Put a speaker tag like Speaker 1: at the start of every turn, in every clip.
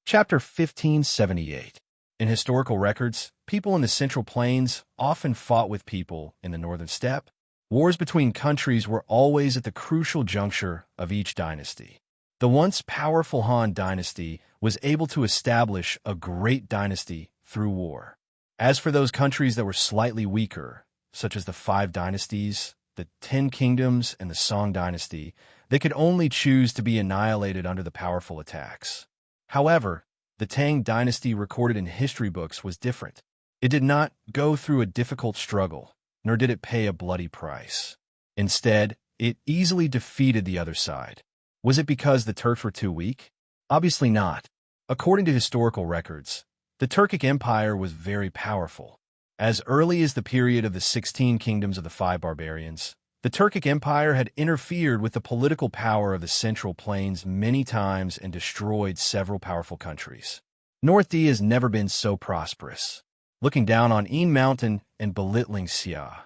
Speaker 1: Chapter 1578. In historical records, people in the Central Plains often fought with people in the Northern Steppe. Wars between countries were always at the crucial juncture of each dynasty. The once powerful Han Dynasty was able to establish a great dynasty through war. As for those countries that were slightly weaker, such as the Five Dynasties, the 10 Kingdoms, and the Song Dynasty, they could only choose to be annihilated under the powerful attacks. However, the Tang dynasty recorded in history books was different. It did not go through a difficult struggle, nor did it pay a bloody price. Instead, it easily defeated the other side. Was it because the Turks were too weak? Obviously not. According to historical records, the Turkic Empire was very powerful. As early as the period of the 16 kingdoms of the five barbarians, the Turkic Empire had interfered with the political power of the Central Plains many times and destroyed several powerful countries. North D has never been so prosperous, looking down on Een Mountain and belittling Xia.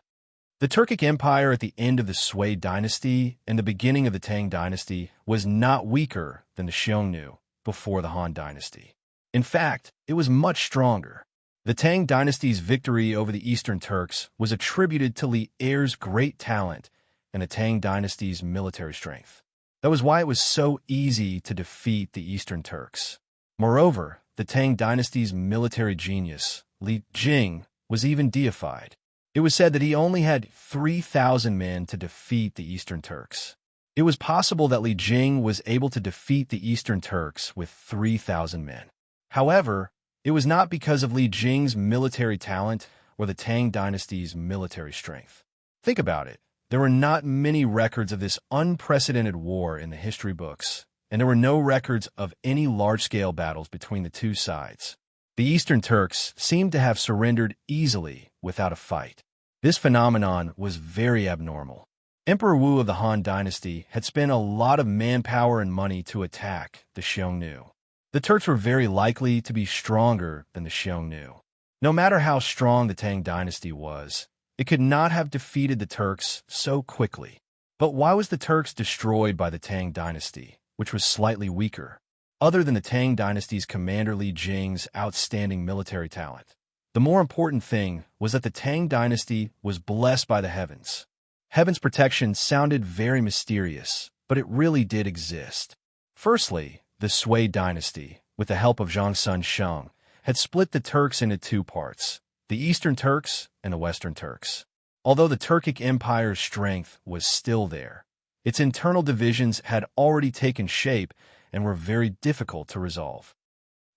Speaker 1: The Turkic Empire at the end of the Sui Dynasty and the beginning of the Tang Dynasty was not weaker than the Xiongnu before the Han Dynasty. In fact, it was much stronger. The Tang Dynasty's victory over the Eastern Turks was attributed to Li Er's great talent and the Tang Dynasty's military strength. That was why it was so easy to defeat the Eastern Turks. Moreover, the Tang Dynasty's military genius, Li Jing, was even deified. It was said that he only had 3,000 men to defeat the Eastern Turks. It was possible that Li Jing was able to defeat the Eastern Turks with 3,000 men. However, it was not because of Li Jing's military talent or the Tang Dynasty's military strength. Think about it. There were not many records of this unprecedented war in the history books, and there were no records of any large-scale battles between the two sides. The Eastern Turks seemed to have surrendered easily without a fight. This phenomenon was very abnormal. Emperor Wu of the Han Dynasty had spent a lot of manpower and money to attack the Xiongnu. The Turks were very likely to be stronger than the Xiongnu. No matter how strong the Tang Dynasty was, it could not have defeated the Turks so quickly. But why was the Turks destroyed by the Tang Dynasty, which was slightly weaker? Other than the Tang Dynasty's commander Li Jing's outstanding military talent, the more important thing was that the Tang Dynasty was blessed by the heavens. Heaven's protection sounded very mysterious, but it really did exist. Firstly, the Sui Dynasty, with the help of Zhongsun Sheng, had split the Turks into two parts, the Eastern Turks and the Western Turks. Although the Turkic Empire's strength was still there, its internal divisions had already taken shape and were very difficult to resolve.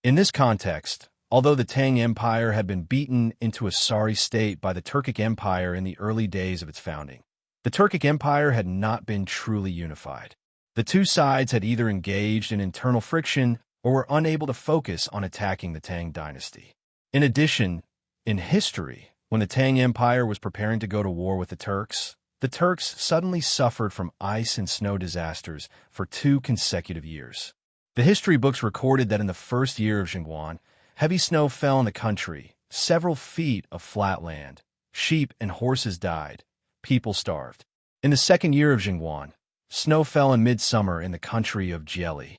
Speaker 1: In this context, although the Tang Empire had been beaten into a sorry state by the Turkic Empire in the early days of its founding, the Turkic Empire had not been truly unified. The two sides had either engaged in internal friction or were unable to focus on attacking the Tang Dynasty. In addition, in history, when the Tang Empire was preparing to go to war with the Turks suddenly suffered from ice and snow disasters for 2 consecutive years. The history books recorded that in the first year of Jingguan, heavy snow fell in the country, several feet of flat land. Sheep and horses died. People starved. In the second year of Jingguan, snow fell in midsummer in the country of Jieli.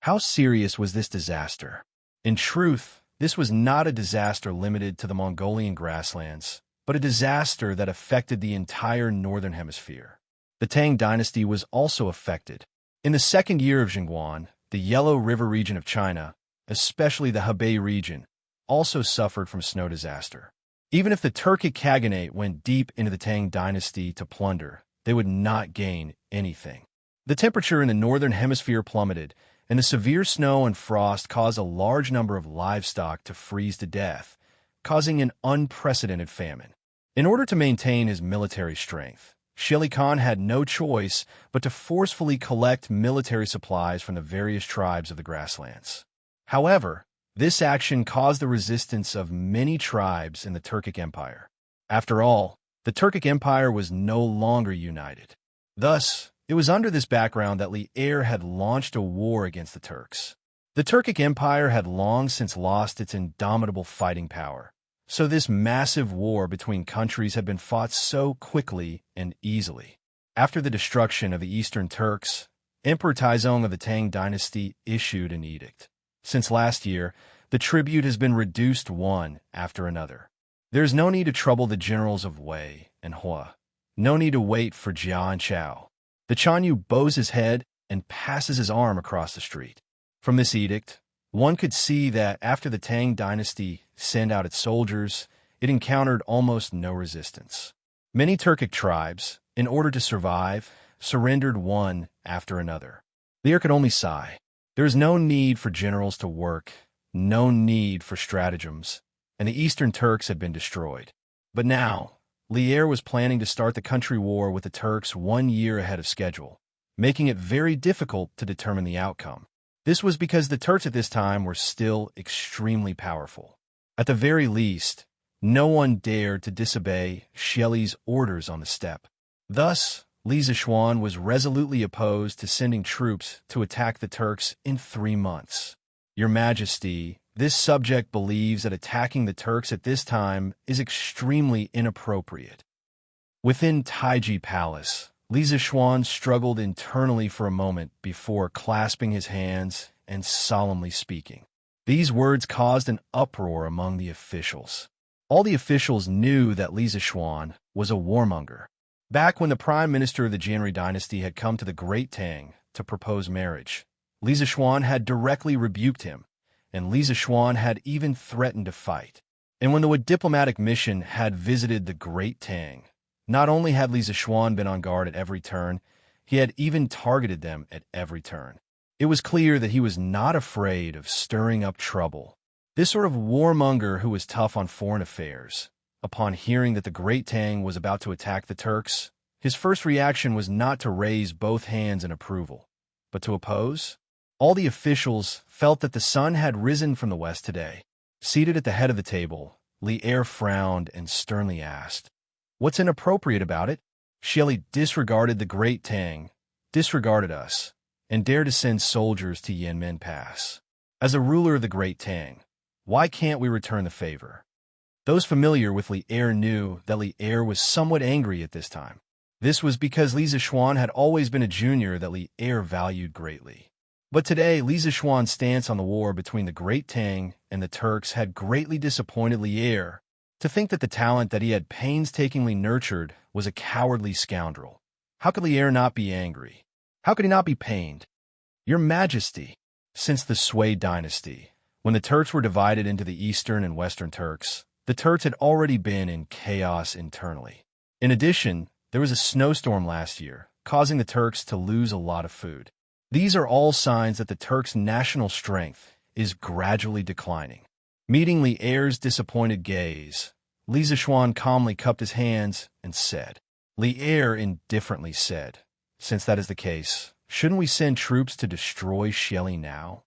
Speaker 1: How serious was this disaster? In truth, this was not a disaster limited to the Mongolian grasslands, but a disaster that affected the entire northern hemisphere. The Tang Dynasty was also affected. In the second year of Jingguan, the Yellow River region of China, especially the Hebei region, also suffered from snow disaster. Even if the Turkic Khaganate went deep into the Tang Dynasty to plunder, they would not gain anything. The temperature in the northern hemisphere plummeted, and the severe snow and frost caused a large number of livestock to freeze to death, causing an unprecedented famine. In order to maintain his military strength, Shili Khan had no choice but to forcefully collect military supplies from the various tribes of the grasslands. However, this action caused the resistance of many tribes in the Turkic Empire. After all, the Turkic Empire was no longer united. Thus, it was under this background that Li Er had launched a war against the Turks. The Turkic Empire had long since lost its indomitable fighting power, so this massive war between countries had been fought so quickly and easily. After the destruction of the Eastern Turks, Emperor Taizong of the Tang Dynasty issued an edict. Since last year, the tribute has been reduced one after another. There is no need to trouble the generals of Wei and Hua. No need to wait for Jia and Chao. The Chanyu bows his head and passes his arm across the street. From this edict, one could see that after the Tang Dynasty sent out its soldiers, it encountered almost no resistance. Many Turkic tribes, in order to survive, surrendered one after another. Lear could only sigh. There is no need for generals to work, no need for stratagems, and the Eastern Turks had been destroyed. But now, Lier was planning to start the country war with the Turks 1 year ahead of schedule, making it very difficult to determine the outcome. This was because the Turks at this time were still extremely powerful. At the very least, no one dared to disobey Shelley's orders on the steppe. Thus, Li Zishuan was resolutely opposed to sending troops to attack the Turks in 3 months. Your Majesty, this subject believes that attacking the Turks at this time is extremely inappropriate. Within Taiji Palace, Li Zishuan struggled internally for a moment before clasping his hands and solemnly speaking. These words caused an uproar among the officials. All the officials knew that Li Zishuan was a warmonger. Back when the prime minister of the Jianri dynasty had come to the Great Tang to propose marriage, Li Zishuan had directly rebuked him, and Li Zishuan had even threatened to fight. And when the diplomatic mission had visited the Great Tang, not only had Li Zishuan been on guard at every turn, he had even targeted them at every turn. It was clear that he was not afraid of stirring up trouble. This sort of warmonger who was tough on foreign affairs, upon hearing that the Great Tang was about to attack the Turks, his first reaction was not to raise both hands in approval, but to oppose. All the officials felt that the sun had risen from the west today. Seated at the head of the table, Li Er frowned and sternly asked, "What's inappropriate about it?" Shelley disregarded the Great Tang, disregarded us, and dared to send soldiers to Yanmen Pass. As a ruler of the Great Tang, why can't we return the favor? Those familiar with Li Er knew that Li Er was somewhat angry at this time. This was because Li Zishuan had always been a junior that Li Er valued greatly. But today, Li Zishuan's stance on the war between the Great Tang and the Turks had greatly disappointed Li Er. To think that the talent that he had painstakingly nurtured was a cowardly scoundrel. How could Li Er not be angry? How could he not be pained? Your Majesty, since the Sui dynasty, when the Turks were divided into the Eastern and Western Turks, the Turks had already been in chaos internally. In addition, there was a snowstorm last year, causing the Turks to lose a lot of food. These are all signs that the Turks' national strength is gradually declining. Meeting Li Er's disappointed gaze, Li Zishuan calmly cupped his hands and said. Li Er indifferently said, "Since that is the case, shouldn't we send troops to destroy Shelley now?"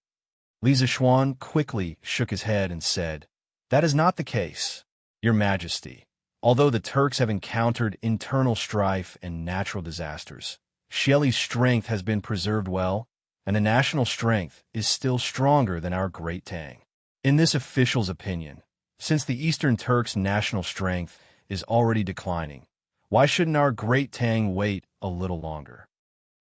Speaker 1: Li Zishuan quickly shook his head and said, "That is not the case, Your Majesty. Although the Turks have encountered internal strife and natural disasters, Shelley's strength has been preserved well, and the national strength is still stronger than our Great Tang. In this official's opinion, since the Eastern Turks' national strength is already declining, why shouldn't our Great Tang wait a little longer?"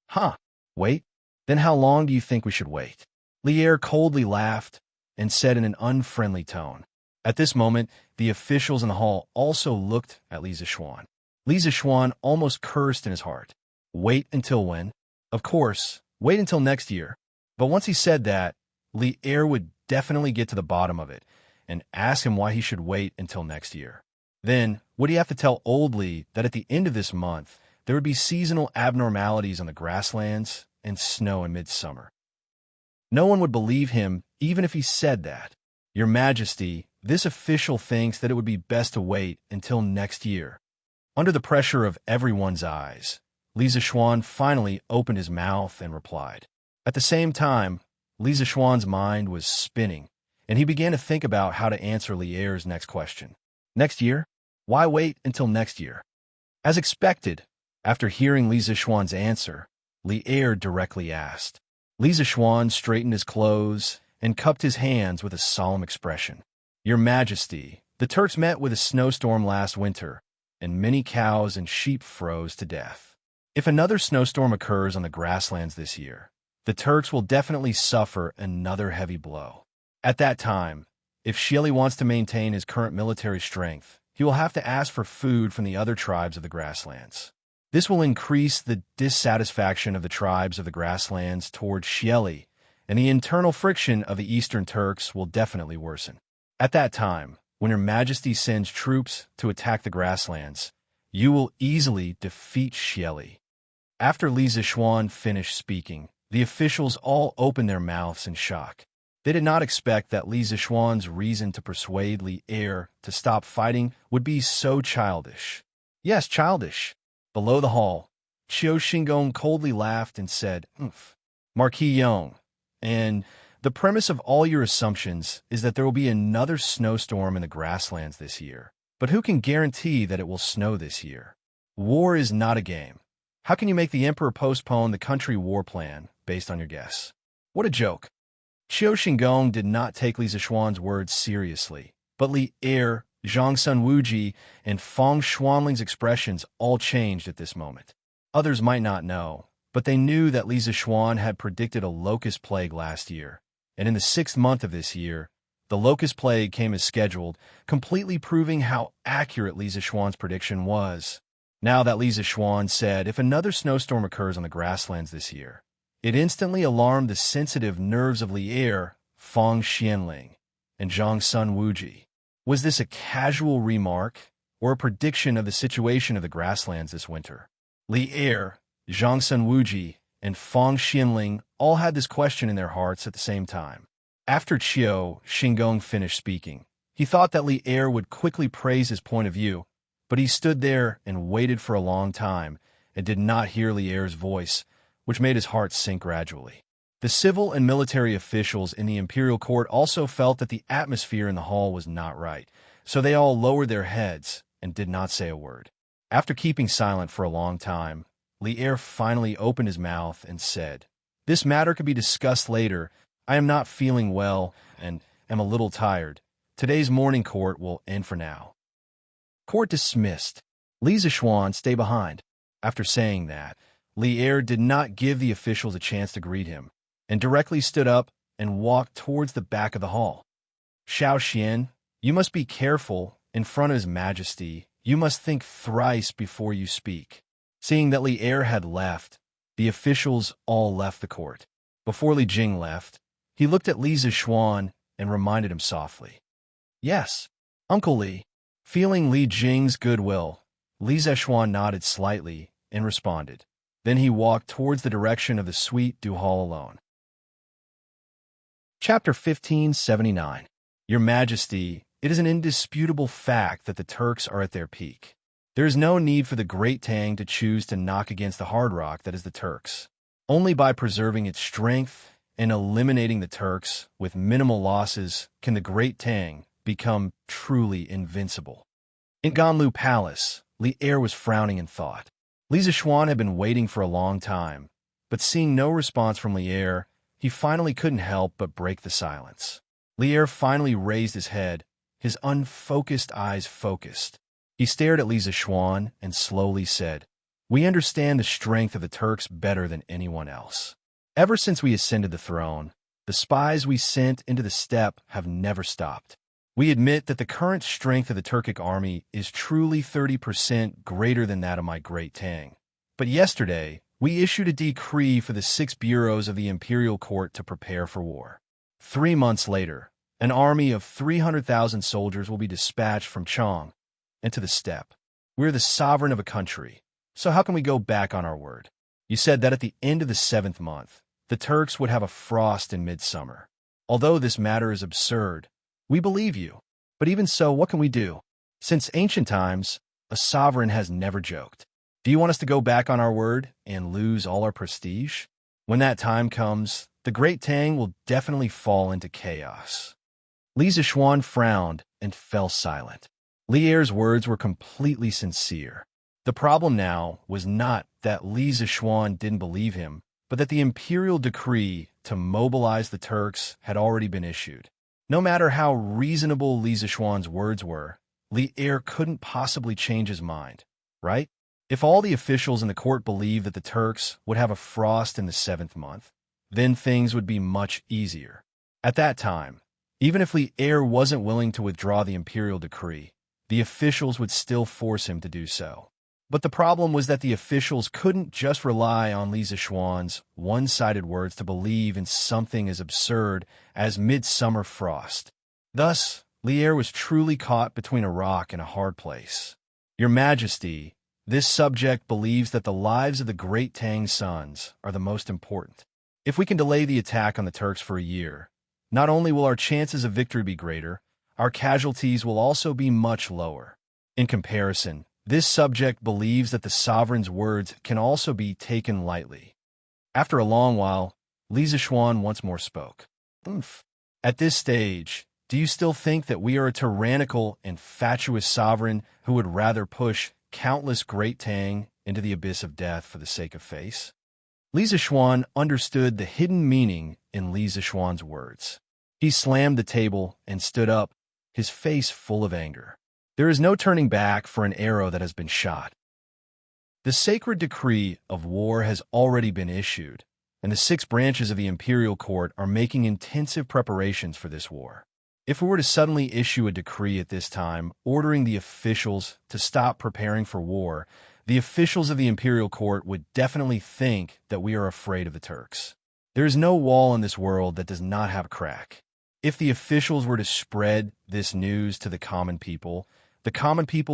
Speaker 1: "Huh, wait? Then how long do you think we should wait?" Li Er coldly laughed and said in an unfriendly tone. At this moment, the officials in the hall also looked at Li Zishuan. Li Zishuan almost cursed in his heart. Wait until when? Of course, wait until next year. But once he said that, Li Er would definitely get to the bottom of it and ask him why he should wait until next year. Then, would he have to tell Old Li that at the end of this month, there would be seasonal abnormalities on the grasslands and snow in midsummer? No one would believe him even if he said that. Your Majesty, this official thinks that it would be best to wait until next year. Under the pressure of everyone's eyes, Li Zishuan finally opened his mouth and replied. At the same time, Li Zishuan's mind was spinning, and he began to think about how to answer Li Er's next question. Next year? Why wait until next year? As expected, after hearing Li Zishuan's answer, Li Er directly asked. Li Zishuan straightened his clothes and cupped his hands with a solemn expression. Your Majesty, the Turks met with a snowstorm last winter, and many cows and sheep froze to death. If another snowstorm occurs on the grasslands this year, the Turks will definitely suffer another heavy blow. At that time, if Xieli wants to maintain his current military strength, he will have to ask for food from the other tribes of the grasslands. This will increase the dissatisfaction of the tribes of the grasslands toward Xieli, and the internal friction of the Eastern Turks will definitely worsen. At that time, when Your Majesty sends troops to attack the grasslands, you will easily defeat Xieli. After Li Zishuan finished speaking, the officials all opened their mouths in shock. They did not expect that Li Zishuan's reason to persuade Li Er to stop fighting would be so childish. Yes, childish. Below the hall, Qiu Xingong coldly laughed and said, Marquis Yong, and the premise of all your assumptions is that there will be another snowstorm in the grasslands this year. But who can guarantee that it will snow this year? War is not a game. How can you make the emperor postpone the country war plan based on your guess? What a joke. Qiu Xingong did not take Li Zishuan's words seriously, but Li Er, Zhang Sun Wuji, and Feng Xuanling's expressions all changed at this moment. Others might not know, but they knew that Li Zishuan had predicted a locust plague last year, and in the 6th month of this year, the locust plague came as scheduled, completely proving how accurate Li Zishuan's prediction was. Now that Li Zishuan said if another snowstorm occurs on the grasslands this year, it instantly alarmed the sensitive nerves of Li Er, Feng Xianling, and Zhang Sun Wuji. Was this a casual remark or a prediction of the situation of the grasslands this winter? Li Er, Zhang Sun Wuji, and Feng Xianling all had this question in their hearts at the same time. After Qiu Xingong finished speaking, he thought that Li Er would quickly praise his point of view, but he stood there and waited for a long time and did not hear Li Er's voice, which made his heart sink gradually. The civil and military officials in the imperial court also felt that the atmosphere in the hall was not right, so they all lowered their heads and did not say a word. After keeping silent for a long time, Li Er finally opened his mouth and said, "This matter could be discussed later. I am not feeling well and am a little tired. Today's morning court will end for now." Court dismissed. Li Zishuan, stay behind. After saying that, Li Er did not give the officials a chance to greet him, and directly stood up and walked towards the back of the hall. Xiao Xian, you must be careful in front of His Majesty. You must think thrice before you speak. Seeing that Li Er had left, the officials all left the court. Before Li Jing left, he looked at Li Zishuan and reminded him softly. "Yes, Uncle Li." Feeling Li Jing's goodwill, Li Zishuan nodded slightly and responded. Then he walked towards the direction of the suite du hall alone. Chapter 1579. Your Majesty, it is an indisputable fact that the Turks are at their peak. There is no need for the Great Tang to choose to knock against the hard rock that is the Turks. Only by preserving its strength and eliminating the Turks with minimal losses can the Great Tang become truly invincible. In Ganlu Palace, Li Er was frowning in thought. Li Zishuan had been waiting for a long time, but seeing no response from Li Er, he finally couldn't help but break the silence. Li Er finally raised his head, his unfocused eyes focused. He stared at Li Zishuan and slowly said, "We understand the strength of the Turks better than anyone else. Ever since we ascended the throne, the spies we sent into the steppe have never stopped. We admit that the current strength of the Turkic army is truly 30% greater than that of my Great Tang. But yesterday, we issued a decree for the 6 bureaus of the imperial court to prepare for war. 3 months later, an army of 300,000 soldiers will be dispatched from Chang into the steppe. We're the sovereign of a country, so how can we go back on our word? You said that at the end of the 7th month, the Turks would have a frost in midsummer. Although this matter is absurd, we believe you. But even so, what can we do? Since ancient times, a sovereign has never joked. Do you want us to go back on our word and lose all our prestige? When that time comes, the Great Tang will definitely fall into chaos." Li Zishuan frowned and fell silent. Li Er's words were completely sincere. The problem now was not that Li Zishuan didn't believe him, but that the imperial decree to mobilize the Turks had already been issued. No matter how reasonable Li Zishuan's words were, Li Er couldn't possibly change his mind, right? If all the officials in the court believed that the Turks would have a frost in the 7th month, then things would be much easier. At that time, Even if Li Er wasn't willing to withdraw the imperial decree, the officials would still force him to do so. But the problem was that the officials couldn't just rely on Li Zishuan's one-sided words to believe in something as absurd as midsummer frost. Thus, Li Er was truly caught between a rock and a hard place. Your Majesty, this subject believes that the lives of the great Tang sons are the most important. If we can delay the attack on the Turks for a year, not only will our chances of victory be greater, our casualties will also be much lower. In comparison, this subject believes that the sovereign's words can also be taken lightly. After a long while, Li Zishuan once more spoke. At this stage, do you still think that we are a tyrannical and fatuous sovereign who would rather push countless great Tang into the abyss of death for the sake of face? Li Zishuan understood the hidden meaning in Li Zishuan's words. He slammed the table and stood up, his face full of anger. There is no turning back for an arrow that has been shot. The sacred decree of war has already been issued, and the 6 branches of the imperial court are making intensive preparations for this war. If we were to suddenly issue a decree at this time ordering the officials to stop preparing for war, the officials of the imperial court would definitely think that we are afraid of the Turks. There is no wall in this world that does not have a crack. If the officials were to spread this news to the common people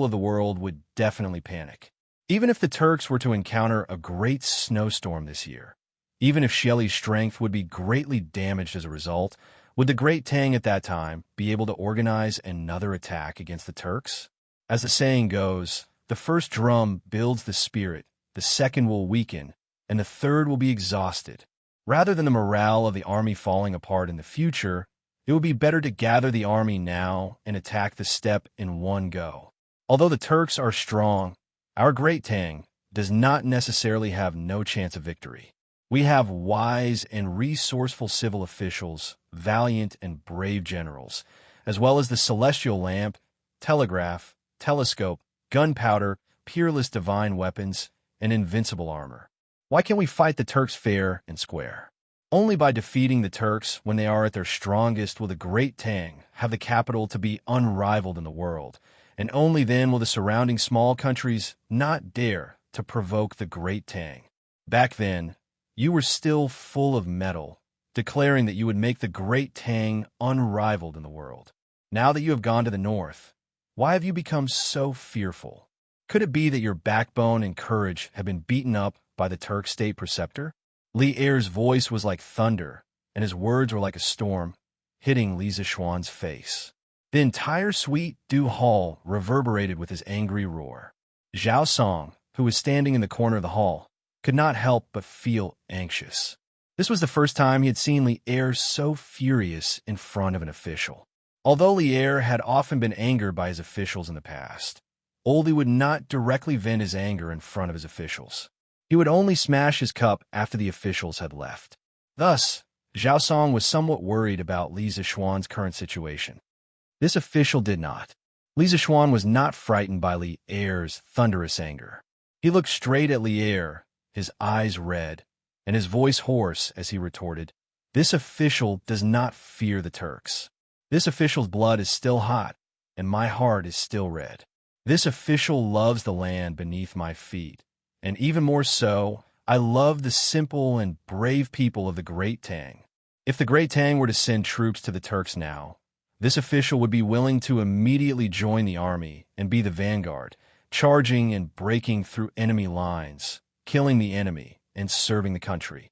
Speaker 1: of the world would definitely panic. Even if the Turks were to encounter a great snowstorm this year, even if Shelley's strength would be greatly damaged as a result, would the great Tang at that time be able to organize another attack against the Turks? As the saying goes, the first drum builds the spirit, the second will weaken, and the third will be exhausted. Rather than the morale of the army falling apart in the future, it would be better to gather the army now and attack the steppe in one go. Although the Turks are strong, our great Tang does not necessarily have no chance of victory. We have wise and resourceful civil officials, valiant and brave generals, as well as the celestial lamp, telegraph, telescope, gunpowder, peerless divine weapons, and invincible armor. Why can't we fight the Turks fair and square? Only by defeating the Turks when they are at their strongest will the great Tang have the capital to be unrivaled in the world, and only then will the surrounding small countries not dare to provoke the great Tang. Back then, you were still full of mettle, declaring that you would make the great Tang unrivaled in the world. Now that you have gone to the north, why have you become so fearful? Could it be that your backbone and courage have been beaten up by the Turk state preceptor? Li Er's voice was like thunder, and his words were like a storm, hitting Li Zishuan's face. The entire sweet Du hall reverberated with his angry roar. Zhao Song, who was standing in the corner of the hall, could not help but feel anxious. This was the first time he had seen Li Er so furious in front of an official. Although Li Er had often been angered by his officials in the past, Oldie would not directly vent his anger in front of his officials. He would only smash his cup after the officials had left. Thus, Zhao Song was somewhat worried about Li Zishuan's current situation. This official did not. Li Zishuan was not frightened by Li Er's thunderous anger. He looked straight at Li Er, his eyes red, and his voice hoarse as he retorted, "This official does not fear the Turks. This official's blood is still hot, and my heart is still red. This official loves the land beneath my feet, and even more so, I love the simple and brave people of the Great Tang. If the Great Tang were to send troops to the Turks now, this official would be willing to immediately join the army and be the vanguard, charging and breaking through enemy lines, killing the enemy, and serving the country.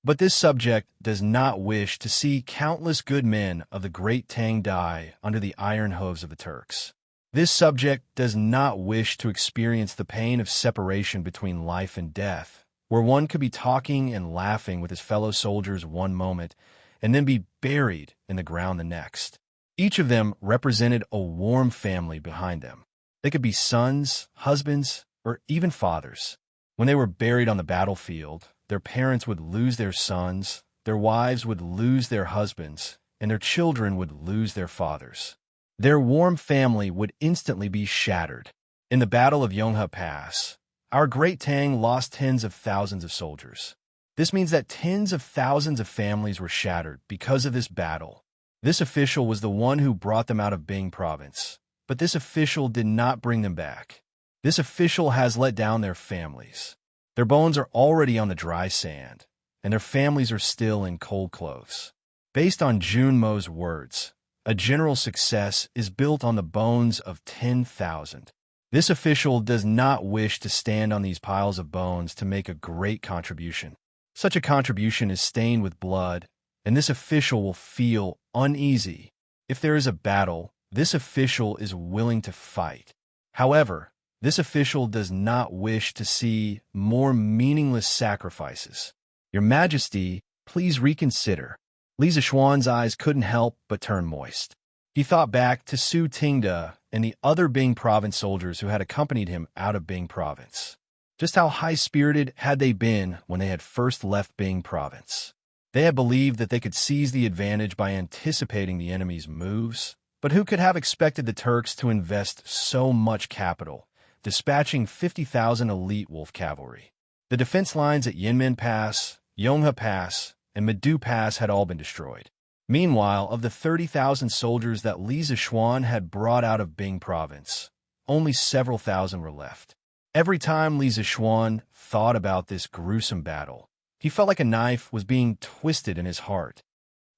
Speaker 1: But this subject does not wish to see countless good men of the Great Tang die under the iron hooves of the Turks. This subject does not wish to experience the pain of separation between life and death, where one could be talking and laughing with his fellow soldiers one moment and then be buried in the ground the next. Each of them represented a warm family behind them. They could be sons, husbands, or even fathers. When they were buried on the battlefield, their parents would lose their sons, their wives would lose their husbands, and their children would lose their fathers. Their warm family would instantly be shattered. In the Battle of Yonghe Pass, our Great Tang lost tens of thousands of soldiers. This means that tens of thousands of families were shattered because of this battle, This official was the one who brought them out of Bing province, but this official did not bring them back. This official has let down their families. Their bones are already on the dry sand, and their families are still in cold clothes. Based on Junmo's words, a general success is built on the bones of 10,000. This official does not wish to stand on these piles of bones to make a great contribution. Such a contribution is stained with blood, and this official will feel uneasy. If there is a battle, this official is willing to fight. However, this official does not wish to see more meaningless sacrifices. Your Majesty, please reconsider. Li Zishuan's eyes couldn't help but turn moist. He thought back to Su Tingda and the other Bing province soldiers who had accompanied him out of Bing province. Just how high-spirited had they been when they had first left Bing province? They had believed that they could seize the advantage by anticipating the enemy's moves, but who could have expected the Turks to invest so much capital, dispatching 50,000 elite wolf cavalry? The defense lines at Yinmen Pass, Yonghe Pass, and Medu Pass had all been destroyed. Meanwhile, of the 30,000 soldiers that Li Zishuan had brought out of Bing province, only several thousand were left. Every time Li Zishuan thought about this gruesome battle, he felt like a knife was being twisted in his heart.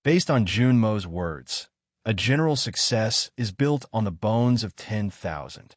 Speaker 1: Based on Junmo's words, a general success is built on the bones of 10,000.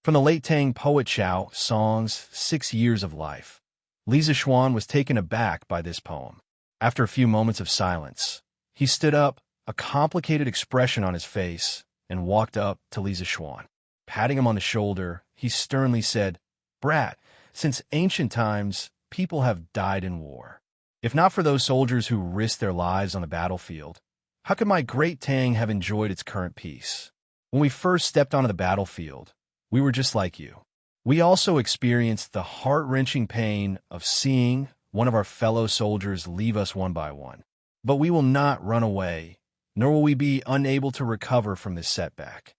Speaker 1: From the late Tang poet Xiao Song's 6 Years of Life, Li Zishuan was taken aback by this poem. After a few moments of silence, he stood up, a complicated expression on his face, and walked up to Li Zishuan. Patting him on the shoulder, he sternly said, "Brat, since ancient times, people have died in war. If not for those soldiers who risked their lives on the battlefield, how could my great Tang have enjoyed its current peace? When we first stepped onto the battlefield, we were just like you. We also experienced the heart-wrenching pain of seeing one of our fellow soldiers leave us one by one. But we will not run away, nor will we be unable to recover from this setback.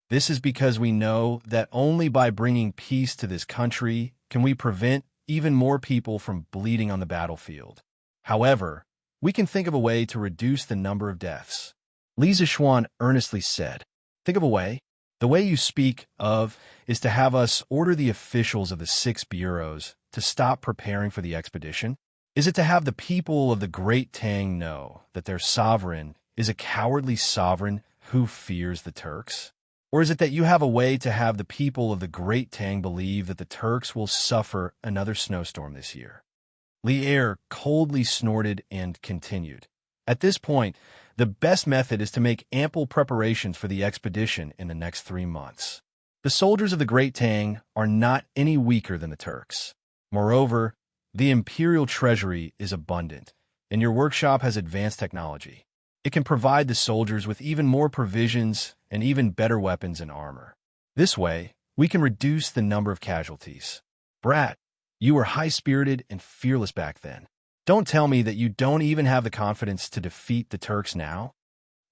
Speaker 1: This is because we know that only by bringing peace to this country can we prevent even more people from bleeding on the battlefield. However, we can think of a way to reduce the number of deaths." Li Zishuan earnestly said, "Think of a way? The way you speak of is to have us order the officials of the 6 bureaus to stop preparing for the expedition? Is it to have the people of the Great Tang know that their sovereign is a cowardly sovereign who fears the Turks? Or is it that you have a way to have the people of the Great Tang believe that the Turks will suffer another snowstorm this year?" Li Er coldly snorted and continued, "At this point, the best method is to make ample preparations for the expedition in the next 3 months. The soldiers of the Great Tang are not any weaker than the Turks. Moreover, the imperial treasury is abundant, and your workshop has advanced technology. It can provide the soldiers with even more provisions and even better weapons and armor. This way, we can reduce the number of casualties. Brat, you were high-spirited and fearless back then. Don't tell me that you don't even have the confidence to defeat the Turks now?"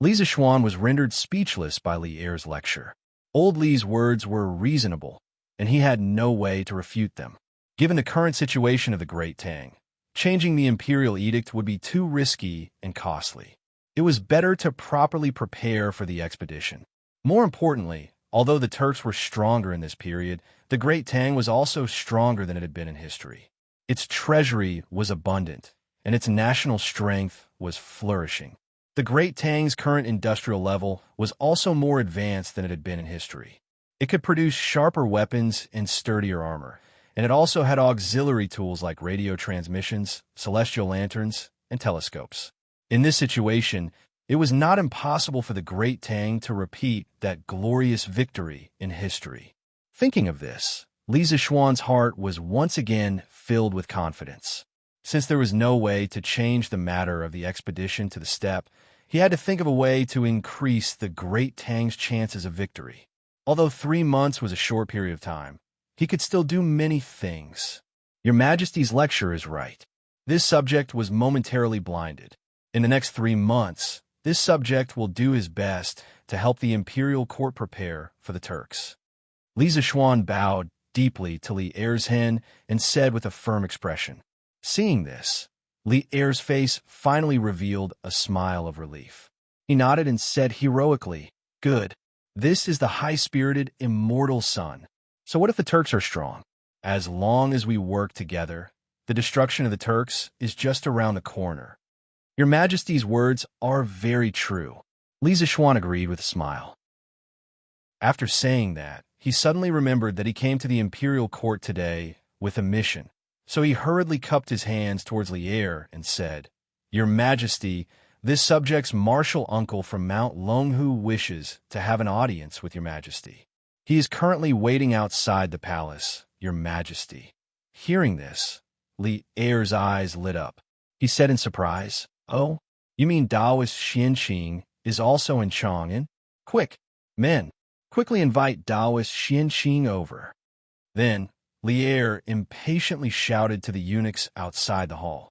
Speaker 1: Li Zishuan was rendered speechless by Li Er's lecture. Old Li's words were reasonable, and he had no way to refute them. Given the current situation of the Great Tang, changing the imperial edict would be too risky and costly. It was better to properly prepare for the expedition. More importantly, although the Turks were stronger in this period, the Great Tang was also stronger than it had been in history. Its treasury was abundant, and its national strength was flourishing. The Great Tang's current industrial level was also more advanced than it had been in history. It could produce sharper weapons and sturdier armor, and it also had auxiliary tools like radio transmissions, celestial lanterns, and telescopes. In this situation, it was not impossible for the Great Tang to repeat that glorious victory in history. Thinking of this, Li Zishuan's heart was once again filled with confidence. Since there was no way to change the matter of the expedition to the steppe, he had to think of a way to increase the Great Tang's chances of victory. Although 3 months was a short period of time, he could still do many things. Your Majesty's lecture is right. This subject was momentarily blinded. In the next 3 months, this subject will do his best to help the imperial court prepare for the Turks." Li Zishuan bowed deeply to Li Er's-hen and said with a firm expression. Seeing this, Li Er's face finally revealed a smile of relief. He nodded and said heroically, "Good. This is the high-spirited, immortal sun. So what if the Turks are strong? As long as we work together, the destruction of the Turks is just around the corner." Your Majesty's words are very true. Li Zishuan agreed with a smile. After saying that, he suddenly remembered that he came to the imperial court today with a mission. So he hurriedly cupped his hands towards Lier and said, "Your Majesty, this subject's martial uncle from Mount Longhu wishes to have an audience with Your Majesty. He is currently waiting outside the palace, Your Majesty." Hearing this, Lier's eyes lit up. He said in surprise, "Oh, you mean Daoist Xianqing is also in Chang'an? Quick, men, quickly invite Daoist Xianqing over." Then, Lier impatiently shouted to the eunuchs outside the hall.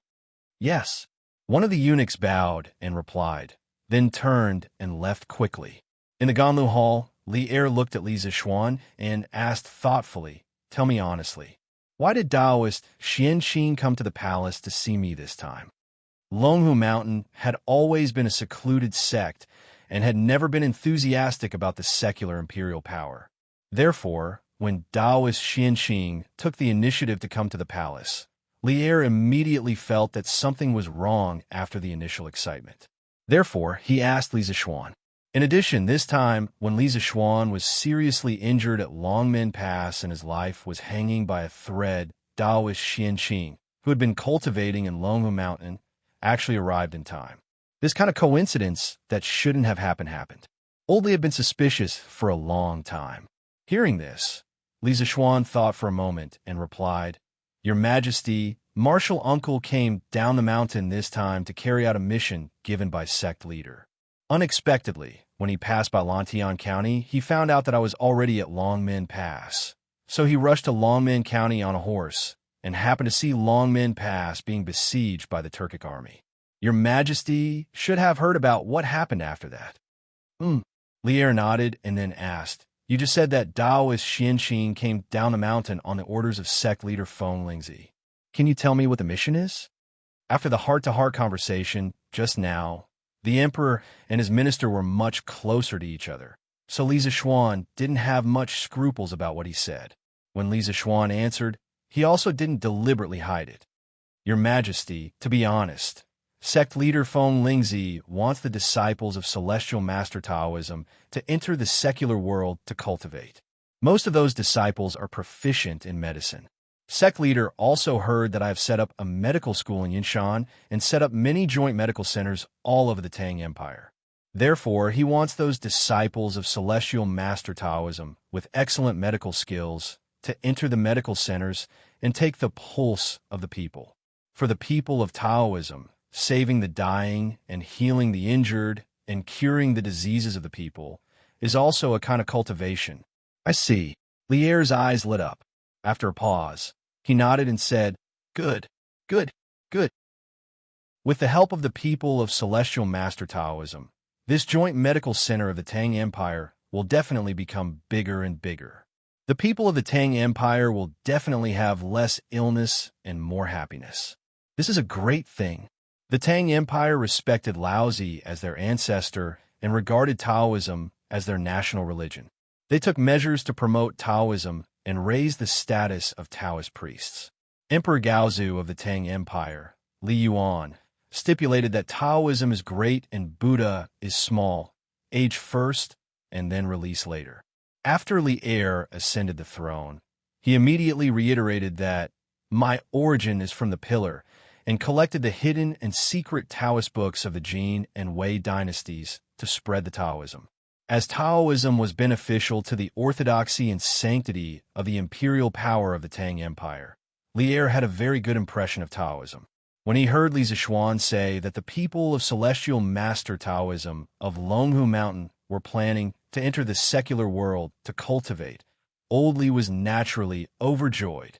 Speaker 1: "Yes." One of the eunuchs bowed and replied, then turned and left quickly. In the Ganlu hall, Lier looked at Li Zishuan and asked thoughtfully, "Tell me honestly, why did Daoist Xianqing come to the palace to see me this time?" Longhu Mountain had always been a secluded sect and had never been enthusiastic about the secular imperial power. Therefore, when Daoist Xianqing took the initiative to come to the palace, Lier immediately felt that something was wrong after the initial excitement. Therefore, he asked Li Zishuan. In addition, this time, when Li Zishuan was seriously injured at Longmen Pass and his life was hanging by a thread, Daoist Xianqing, who had been cultivating in Longhu Mountain, actually arrived in time. This kind of coincidence that shouldn't have happened. Old Li had been suspicious for a long time. Hearing this, Li Zishuan thought for a moment and replied, "Your Majesty, Martial Uncle came down the mountain this time to carry out a mission given by sect leader. Unexpectedly, when he passed by Lantian County, he found out that I was already at Longmen Pass. So he rushed to Longmen County on a horse and happened to see Longmen Pass being besieged by the Turkic army. Your Majesty should have heard about what happened after that." Lier nodded and then asked, "You just said that Daoist Xianqing came down the mountain on the orders of sect leader Feng Lingzi. Can you tell me what the mission is?" After the heart-to-heart conversation just now, the emperor and his minister were much closer to each other, so Li Zishuan didn't have much scruples about what he said. When Li Zishuan answered, he also didn't deliberately hide it. "Your Majesty, to be honest, sect leader Feng Lingzi wants the disciples of Celestial Master Taoism to enter the secular world to cultivate. Most of those disciples are proficient in medicine. Sect leader also heard that I have set up a medical school in Yinshan and set up many joint medical centers all over the Tang Empire. Therefore, he wants those disciples of Celestial Master Taoism with excellent medical skills to enter the medical centers and take the pulse of the people. For the people of Taoism, saving the dying and healing the injured and curing the diseases of the people is also a kind of cultivation." "I see." Lier's eyes lit up. After a pause, he nodded and said, "Good, good, good. With the help of the people of Celestial Master Taoism, this joint medical center of the Tang Empire will definitely become bigger and bigger. The people of the Tang Empire will definitely have less illness and more happiness. This is a great thing." The Tang Empire respected Laozi as their ancestor and regarded Taoism as their national religion. They took measures to promote Taoism and raise the status of Taoist priests. Emperor Gaozu of the Tang Empire, Li Yuan, stipulated that Taoism is great and Buddha is small, age first and then release later. After Lier ascended the throne, he immediately reiterated that "my origin is from the pillar," and collected the hidden and secret Taoist books of the Jin and Wei dynasties to spread the Taoism. As Taoism was beneficial to the orthodoxy and sanctity of the imperial power of the Tang Empire, Lier had a very good impression of Taoism. When he heard Li Zishuan say that the people of Celestial Master Taoism of Longhu Mountain were planning to enter the secular world to cultivate, Old Li was naturally overjoyed.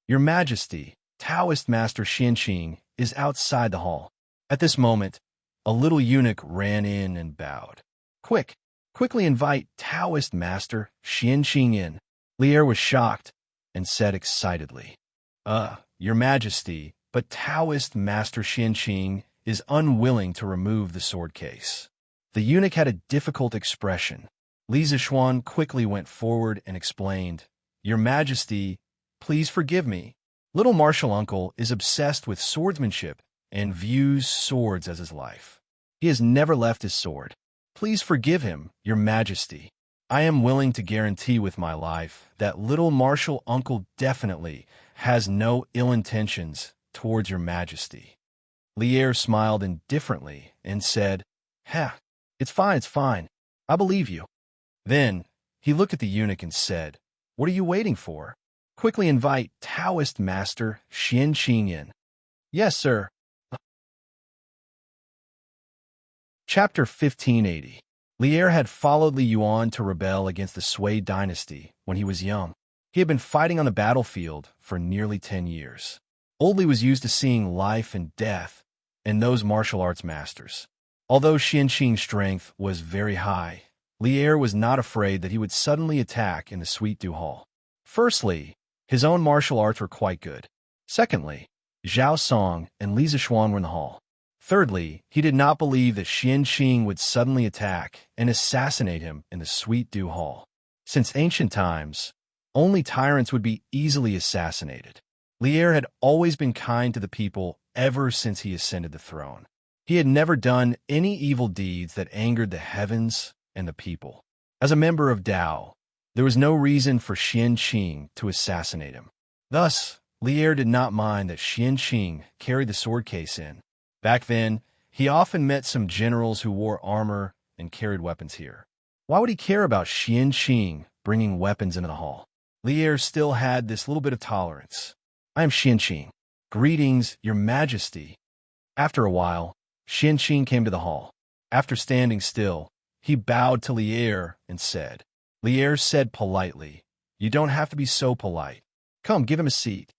Speaker 1: "Your Majesty, Taoist Master Xianqing is outside the hall." At this moment, a little eunuch ran in and bowed. Quickly invite Taoist Master Xianqing in." Lier was shocked and said excitedly, Your Majesty, but Taoist Master Xianqing is unwilling to remove the sword case." The eunuch had a difficult expression. Li Zishuan quickly went forward and explained, "Your Majesty, please forgive me. Little martial uncle is obsessed with swordsmanship and views swords as his life. He has never left his sword. Please forgive him, Your Majesty. I am willing to guarantee with my life that little martial uncle definitely has no ill intentions towards Your Majesty." Lier smiled indifferently and said, "Ha, it's fine. I believe you." Then he looked at the eunuch and said, "What are you waiting for? Quickly invite Taoist Master Xian Qing in." "Yes, sir." Chapter 1580. Lier had followed Li Yuan to rebel against the Sui dynasty when he was young. He had been fighting on the battlefield for nearly 10 years. Old Li was used to seeing life and death in those martial arts masters. Although Xian Qing's strength was very high, Lier was not afraid that he would suddenly attack in the Sweet Dew Hall. Firstly, his own martial arts were quite good. Secondly, Zhao Song and Li Zishuan were in the hall. Thirdly, he did not believe that Xian Qing would suddenly attack and assassinate him in the Sweet Dew Hall. Since ancient times, only tyrants would be easily assassinated. Lier had always been kind to the people ever since he ascended the throne. He had never done any evil deeds that angered the heavens and the people. As a member of Dao, there was no reason for Xian Qing to assassinate him. Thus, Lier did not mind that Xian Qing carried the sword case in. Back then, he often met some generals who wore armor and carried weapons here. Why would he care about Xian Qing bringing weapons into the hall? Lier still had this little bit of tolerance. "I am Xian Qing. Greetings, Your Majesty." After a while, Xian Qing came to the hall. After standing still, he bowed to Lier and said. Lier said politely, "You don't have to be so polite. Come, give him a seat."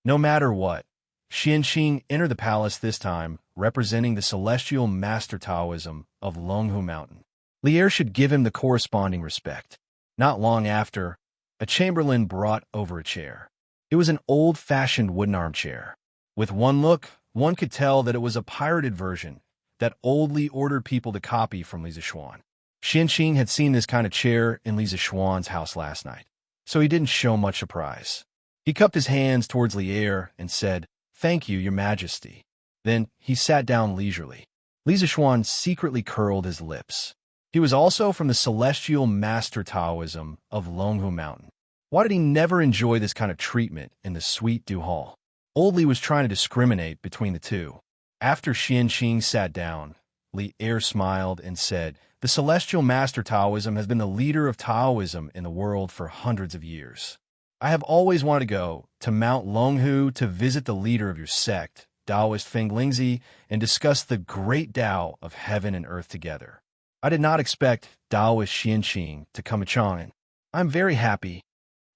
Speaker 1: No matter what, Xian Qing entered the palace this time, representing the celestial master Taoism of Longhu Mountain. Lier should give him the corresponding respect. Not long after, a chamberlain brought over a chair. It was an old-fashioned wooden armchair. With one look, one could tell that it was a pirated version that Old Li ordered people to copy from Li Zishuan. Xian Qing had seen this kind of chair in Li Zishuan's house last night, so he didn't show much surprise. He cupped his hands towards Lier and said, "Thank you, Your Majesty." Then he sat down leisurely. Li Zishuan secretly curled his lips. He was also from the celestial master Taoism of Longhu Mountain. Why did he never enjoy this kind of treatment in the Sweet Dew Hall? Old Li was trying to discriminate between the two. After Xian Qing sat down, Lier smiled and said, "The celestial master Taoism has been the leader of Taoism in the world for hundreds of years. I have always wanted to go to Mount Longhu to visit the leader of your sect, Taoist Feng Lingzi, and discuss the great Tao of heaven and earth together. I did not expect Taoist Xian Qing to come to Chang'an. I'm very happy."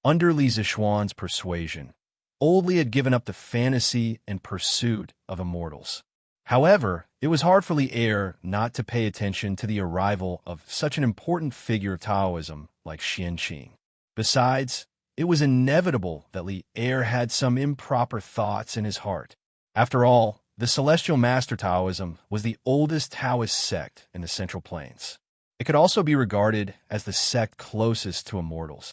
Speaker 1: Under Li Zishuan's persuasion, Old Li had given up the fantasy and pursuit of immortals. However, it was hard for Lier not to pay attention to the arrival of such an important figure of Taoism like Xian Qing. Besides, it was inevitable that Lier had some improper thoughts in his heart. After all, the Celestial Master Taoism was the oldest Taoist sect in the Central Plains. It could also be regarded as the sect closest to immortals.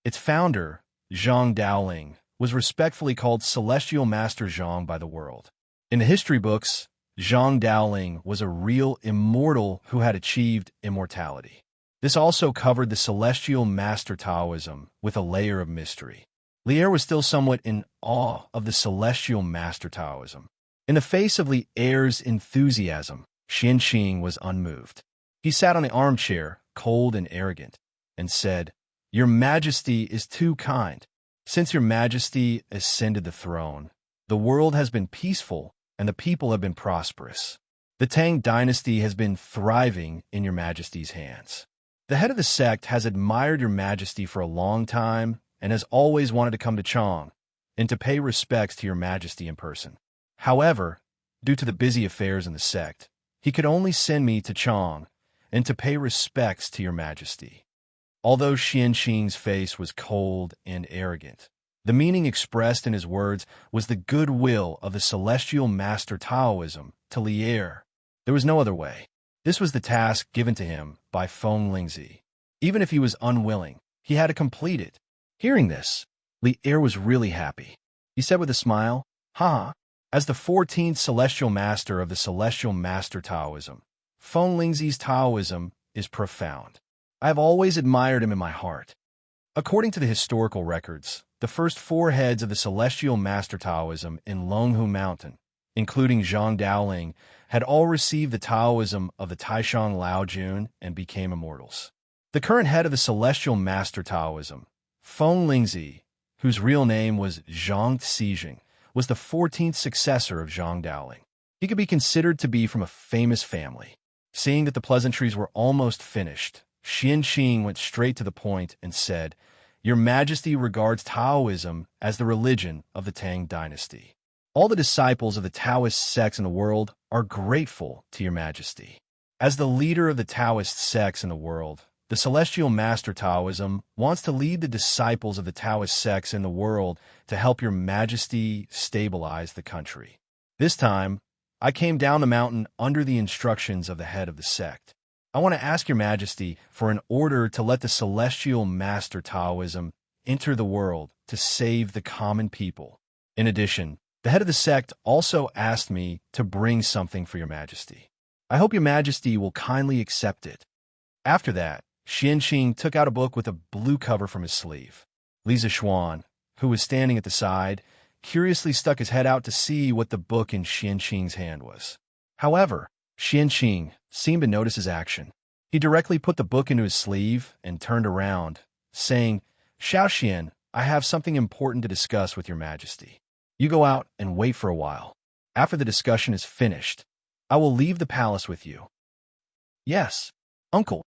Speaker 1: Its founder, Zhang Daoling, was respectfully called Celestial Master Zhang by the world. In the history books, Zhang Daoling was a real immortal who had achieved immortality. This also covered the Celestial Master Taoism with a layer of mystery. Lier was still somewhat in awe of the Celestial Master Taoism. In the face of Lier's enthusiasm, Xian Qing was unmoved. He sat on the armchair, cold and arrogant, and said, "Your Majesty is too kind. Since Your Majesty ascended the throne, the world has been peaceful and the people have been prosperous. The Tang Dynasty has been thriving in Your Majesty's hands. The head of the sect has admired Your Majesty for a long time and has always wanted to come to Chang and to pay respects to Your Majesty in person. However, due to the busy affairs in the sect, he could only send me to Chang and to pay respects to Your Majesty." Although Xian Qing's face was cold and arrogant, the meaning expressed in his words was the goodwill of the Celestial Master Taoism to Lier. There was no other way. This was the task given to him by Feng Lingzi. Even if he was unwilling, he had to complete it. Hearing this, Li Er was really happy. He said with a smile, "Ha! As the 14th celestial master of the celestial master Taoism, Feng Lingzi's Taoism is profound. I have always admired him in my heart." According to the historical records, the first 4 heads of the celestial master Taoism in Longhu Mountain, including Zhang Daoling, had all received the Taoism of the Taishang Laojun and became immortals. The current head of the celestial master Taoism, Feng Lingzi, whose real name was Zhang Xijing, was the 14th successor of Zhang Daoling. He could be considered to be from a famous family. Seeing that the pleasantries were almost finished, Xianqing went straight to the point and said, "Your Majesty regards Taoism as the religion of the Tang Dynasty. All the disciples of the Taoist sects in the world are grateful to your Majesty. As the leader of the Taoist sects in the world, the Celestial Master Taoism wants to lead the disciples of the Taoist sects in the world to help your Majesty stabilize the country. This time, I came down the mountain under the instructions of the head of the sect. I want to ask your Majesty for an order to let the Celestial Master Taoism enter the world to save the common people. In addition, the head of the sect also asked me to bring something for your Majesty. I hope your Majesty will kindly accept it." After that, Xianqing took out a book with a blue cover from his sleeve. Li Zixuan, who was standing at the side, curiously stuck his head out to see what the book in Xianqing's hand was. However, Xianqing seemed to notice his action. He directly put the book into his sleeve and turned around, saying, "Xiaoxian, I have something important to discuss with your Majesty. You go out and wait for a while. After the discussion is finished, I will leave the palace with you." "Yes, uncle."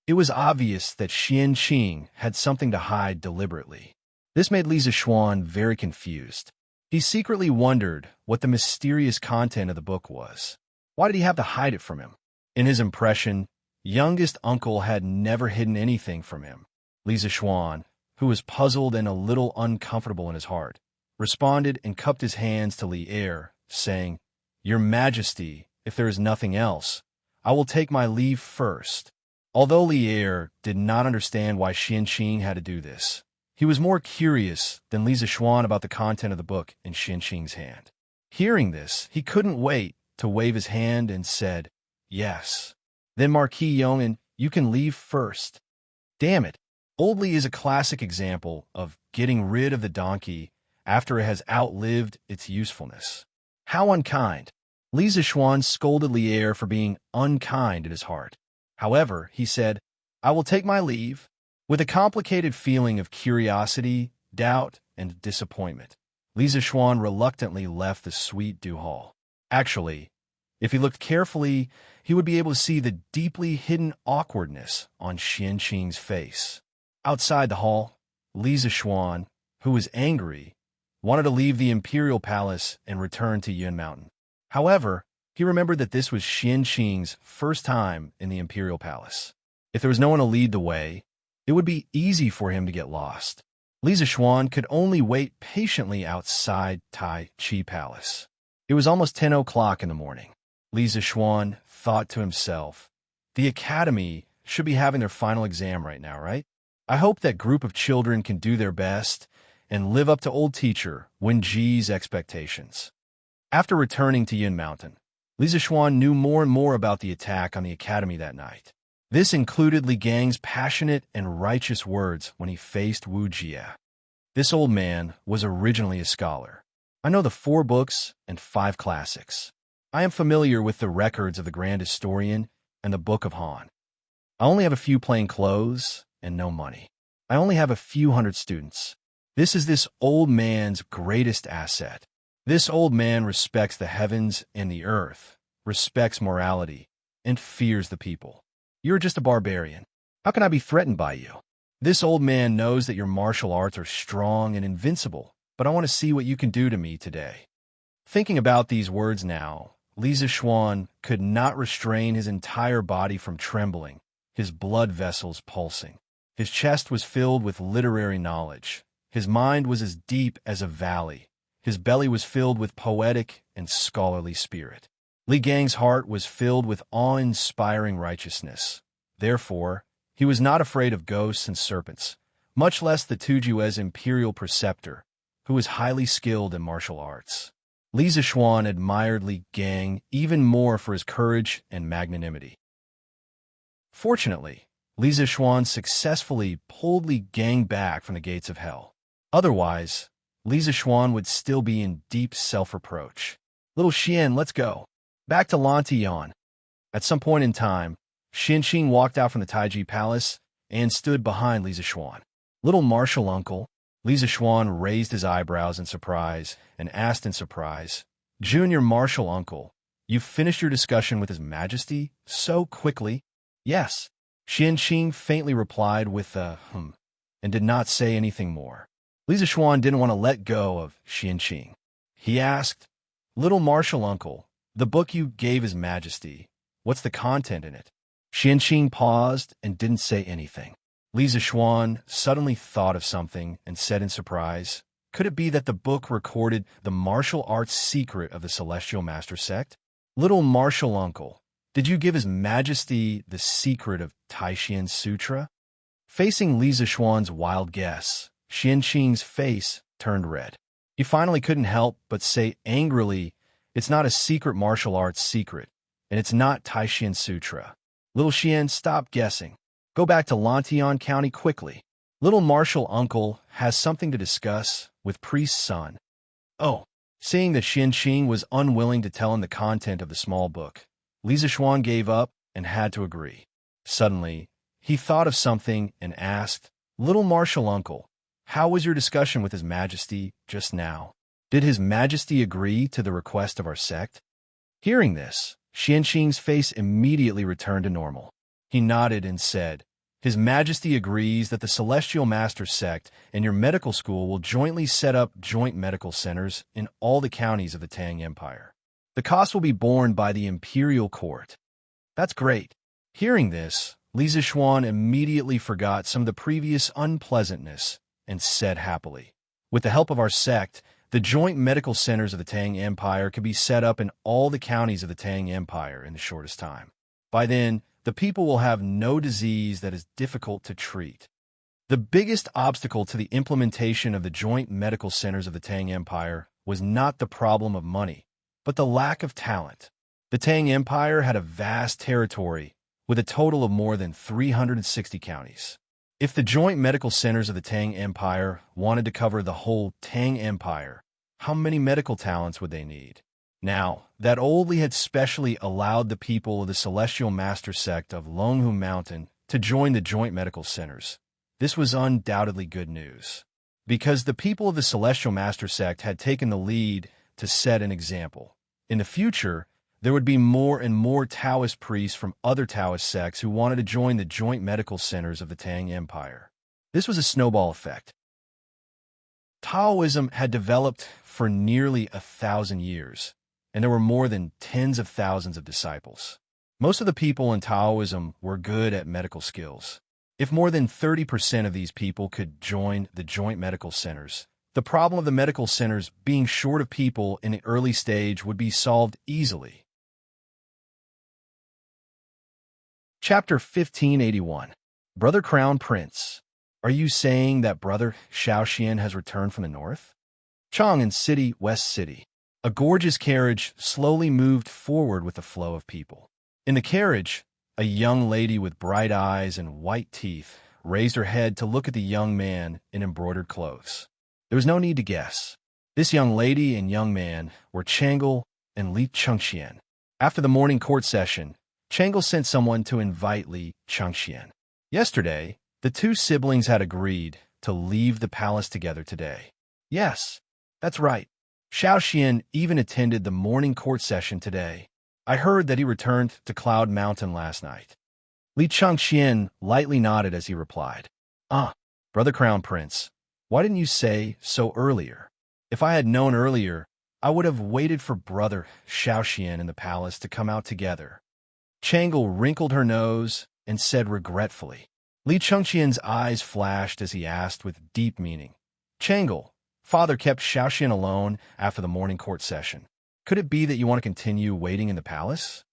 Speaker 1: It was obvious that Xianqing had something to hide deliberately. This made Li Zixuan very confused. He secretly wondered what the mysterious content of the book was. Why did he have to hide it from him? In his impression, youngest uncle had never hidden anything from him. Li Zixuan, who was puzzled and a little uncomfortable in his heart, responded and cupped his hands to Li Er, saying, "Your Majesty, if there is nothing else, I will take my leave first." Although Li Er did not understand why Xianqing had to do this, he was more curious than Li Zixuan about the content of the book in Xianqing's hand. Hearing this, he couldn't wait to wave his hand and said, "Yes." Then Marquis Yong'an, "You can leave first." Damn it. Old Li is a classic example of getting rid of the donkey after it has outlived its usefulness. How unkind. Li Zixuan scolded Li Er for being unkind in his heart. However, he said, "I will take my leave." With a complicated feeling of curiosity, doubt, and disappointment, Li Zixuan reluctantly left the sweet Dew Hall. Actually, if he looked carefully, he would be able to see the deeply hidden awkwardness on Xianqing's face. Outside the hall, Li Zixuan, who was angry, wanted to leave the imperial palace and return to Yun Mountain. However, he remembered that this was Xianqing's first time in the imperial palace. If there was no one to lead the way, it would be easy for him to get lost. Li Zixuan could only wait patiently outside Tai Chi Palace. It was almost 10 o'clock in the morning. Li Zixuan thought to himself, "The academy should be having their final exam right now, right? I hope that group of children can do their best and live up to old teacher Wen Ji's expectations." After returning to Yun Mountain, Li Zixuan knew more and more about the attack on the academy that night. This included Li Gang's passionate and righteous words when he faced Wu Jia. This old man was originally a scholar. "I know the 4 books and 5 classics. I am familiar with the records of the Grand Historian and the Book of Han. I only have a few plain clothes and no money. I only have a few hundred students. This is this old man's greatest asset. This old man respects the heavens and the earth, respects morality, and fears the people. You're just a barbarian. How can I be threatened by you? This old man knows that your martial arts are strong and invincible, but I want to see what you can do to me today." Thinking about these words now, Li Zixuan could not restrain his entire body from trembling, his blood vessels pulsing. His chest was filled with literary knowledge. His mind was as deep as a valley. His belly was filled with poetic and scholarly spirit. Li Gang's heart was filled with awe-inspiring righteousness. Therefore, he was not afraid of ghosts and serpents, much less the Tujue's imperial preceptor, who was highly skilled in martial arts. Li Zishuan admired Li Gang even more for his courage and magnanimity. Fortunately, Li Zishuan successfully pulled Li Gang back from the gates of hell. Otherwise, Li Zishuan would still be in deep self-reproach. Little Xian, let's go. Back to Lantian. At some point in time, Xianxing walked out from the Taiji Palace and stood behind Li Zishuan. Little martial uncle. Li Zishuan raised his eyebrows in surprise and asked in surprise, Junior martial uncle, you've finished your discussion with His Majesty so quickly? Yes. Xianxing faintly replied with a and did not say anything more. Li Zishuan didn't want to let go of Xianxing. He asked, Little martial uncle, the book you gave His Majesty, what's the content in it? Xianxing paused and didn't say anything. Li Zishuan suddenly thought of something and said in surprise, could it be that the book recorded the martial arts secret of the Celestial Master Sect? Little martial uncle, did you give His Majesty the secret of Taishian Sutra? Facing Li Zishuan's wild guess, Xianxing's face turned red. He finally couldn't help but say angrily, it's not a secret martial arts secret, and it's not Taishian Sutra. Little Xian, stop guessing. Go back to Lantian County quickly. Little martial uncle has something to discuss with priest's son. Oh, seeing that Xianxing was unwilling to tell him the content of the small book, Li Zishuan gave up and had to agree. Suddenly, he thought of something and asked, Little martial uncle, how was your discussion with His Majesty just now? Did His Majesty agree to the request of our sect? Hearing this, Xianxing's face immediately returned to normal. He nodded and said, His Majesty agrees that the Celestial Master Sect and your medical school will jointly set up joint medical centers in all the counties of the Tang Empire. The cost will be borne by the Imperial Court. That's great. Hearing this, Li Zishuan immediately forgot some of the previous unpleasantness and said happily, with the help of our sect, the joint medical centers of the Tang Empire can be set up in all the counties of the Tang Empire in the shortest time. By then, the people will have no disease that is difficult to treat. The biggest obstacle to the implementation of the joint medical centers of the Tang Empire was not the problem of money, but the lack of talent. The Tang Empire had a vast territory with a total of more than 360 counties. If the joint medical centers of the Tang Empire wanted to cover the whole Tang Empire, how many medical talents would they need? Now, that old Li had specially allowed the people of the Celestial Master Sect of Longhu Mountain to join the joint medical centers. This was undoubtedly good news, because the people of the Celestial Master Sect had taken the lead to set an example. In the future, there would be more and more Taoist priests from other Taoist sects who wanted to join the joint medical centers of the Tang Empire. This was a snowball effect. Taoism had developed for nearly 1,000 years, and there were more than tens of thousands of disciples. Most of the people in Taoism were good at medical skills. If more than 30% of these people could join the joint medical centers, the problem of the medical centers being short of people in the early stage would be solved easily. Chapter 1581. Brother Crown Prince. Are you saying that Brother Xiaoxian has returned from the north? Chang'an City, West City. A gorgeous carriage slowly moved forward with the flow of people. In the carriage, a young lady with bright eyes and white teeth raised her head to look at the young man in embroidered clothes. There was no need to guess. This young lady and young man were Changle and Li Chengxian. After the morning court session, Changle sent someone to invite Li Chengxian. Yesterday, the two siblings had agreed to leave the palace together today. Yes, that's right. Xiaoxian even attended the morning court session today. I heard that he returned to Cloud Mountain last night. Li Chengxian lightly nodded as he replied, Brother Crown Prince, why didn't you say so earlier? If I had known earlier, I would have waited for Brother Xiaoxian in the palace to come out together. Changle wrinkled her nose and said regretfully. Li Chengxian's eyes flashed as he asked with deep meaning, Changle, father kept Xiaoxian alone after the morning court session. Could it be that you want to continue waiting in the palace?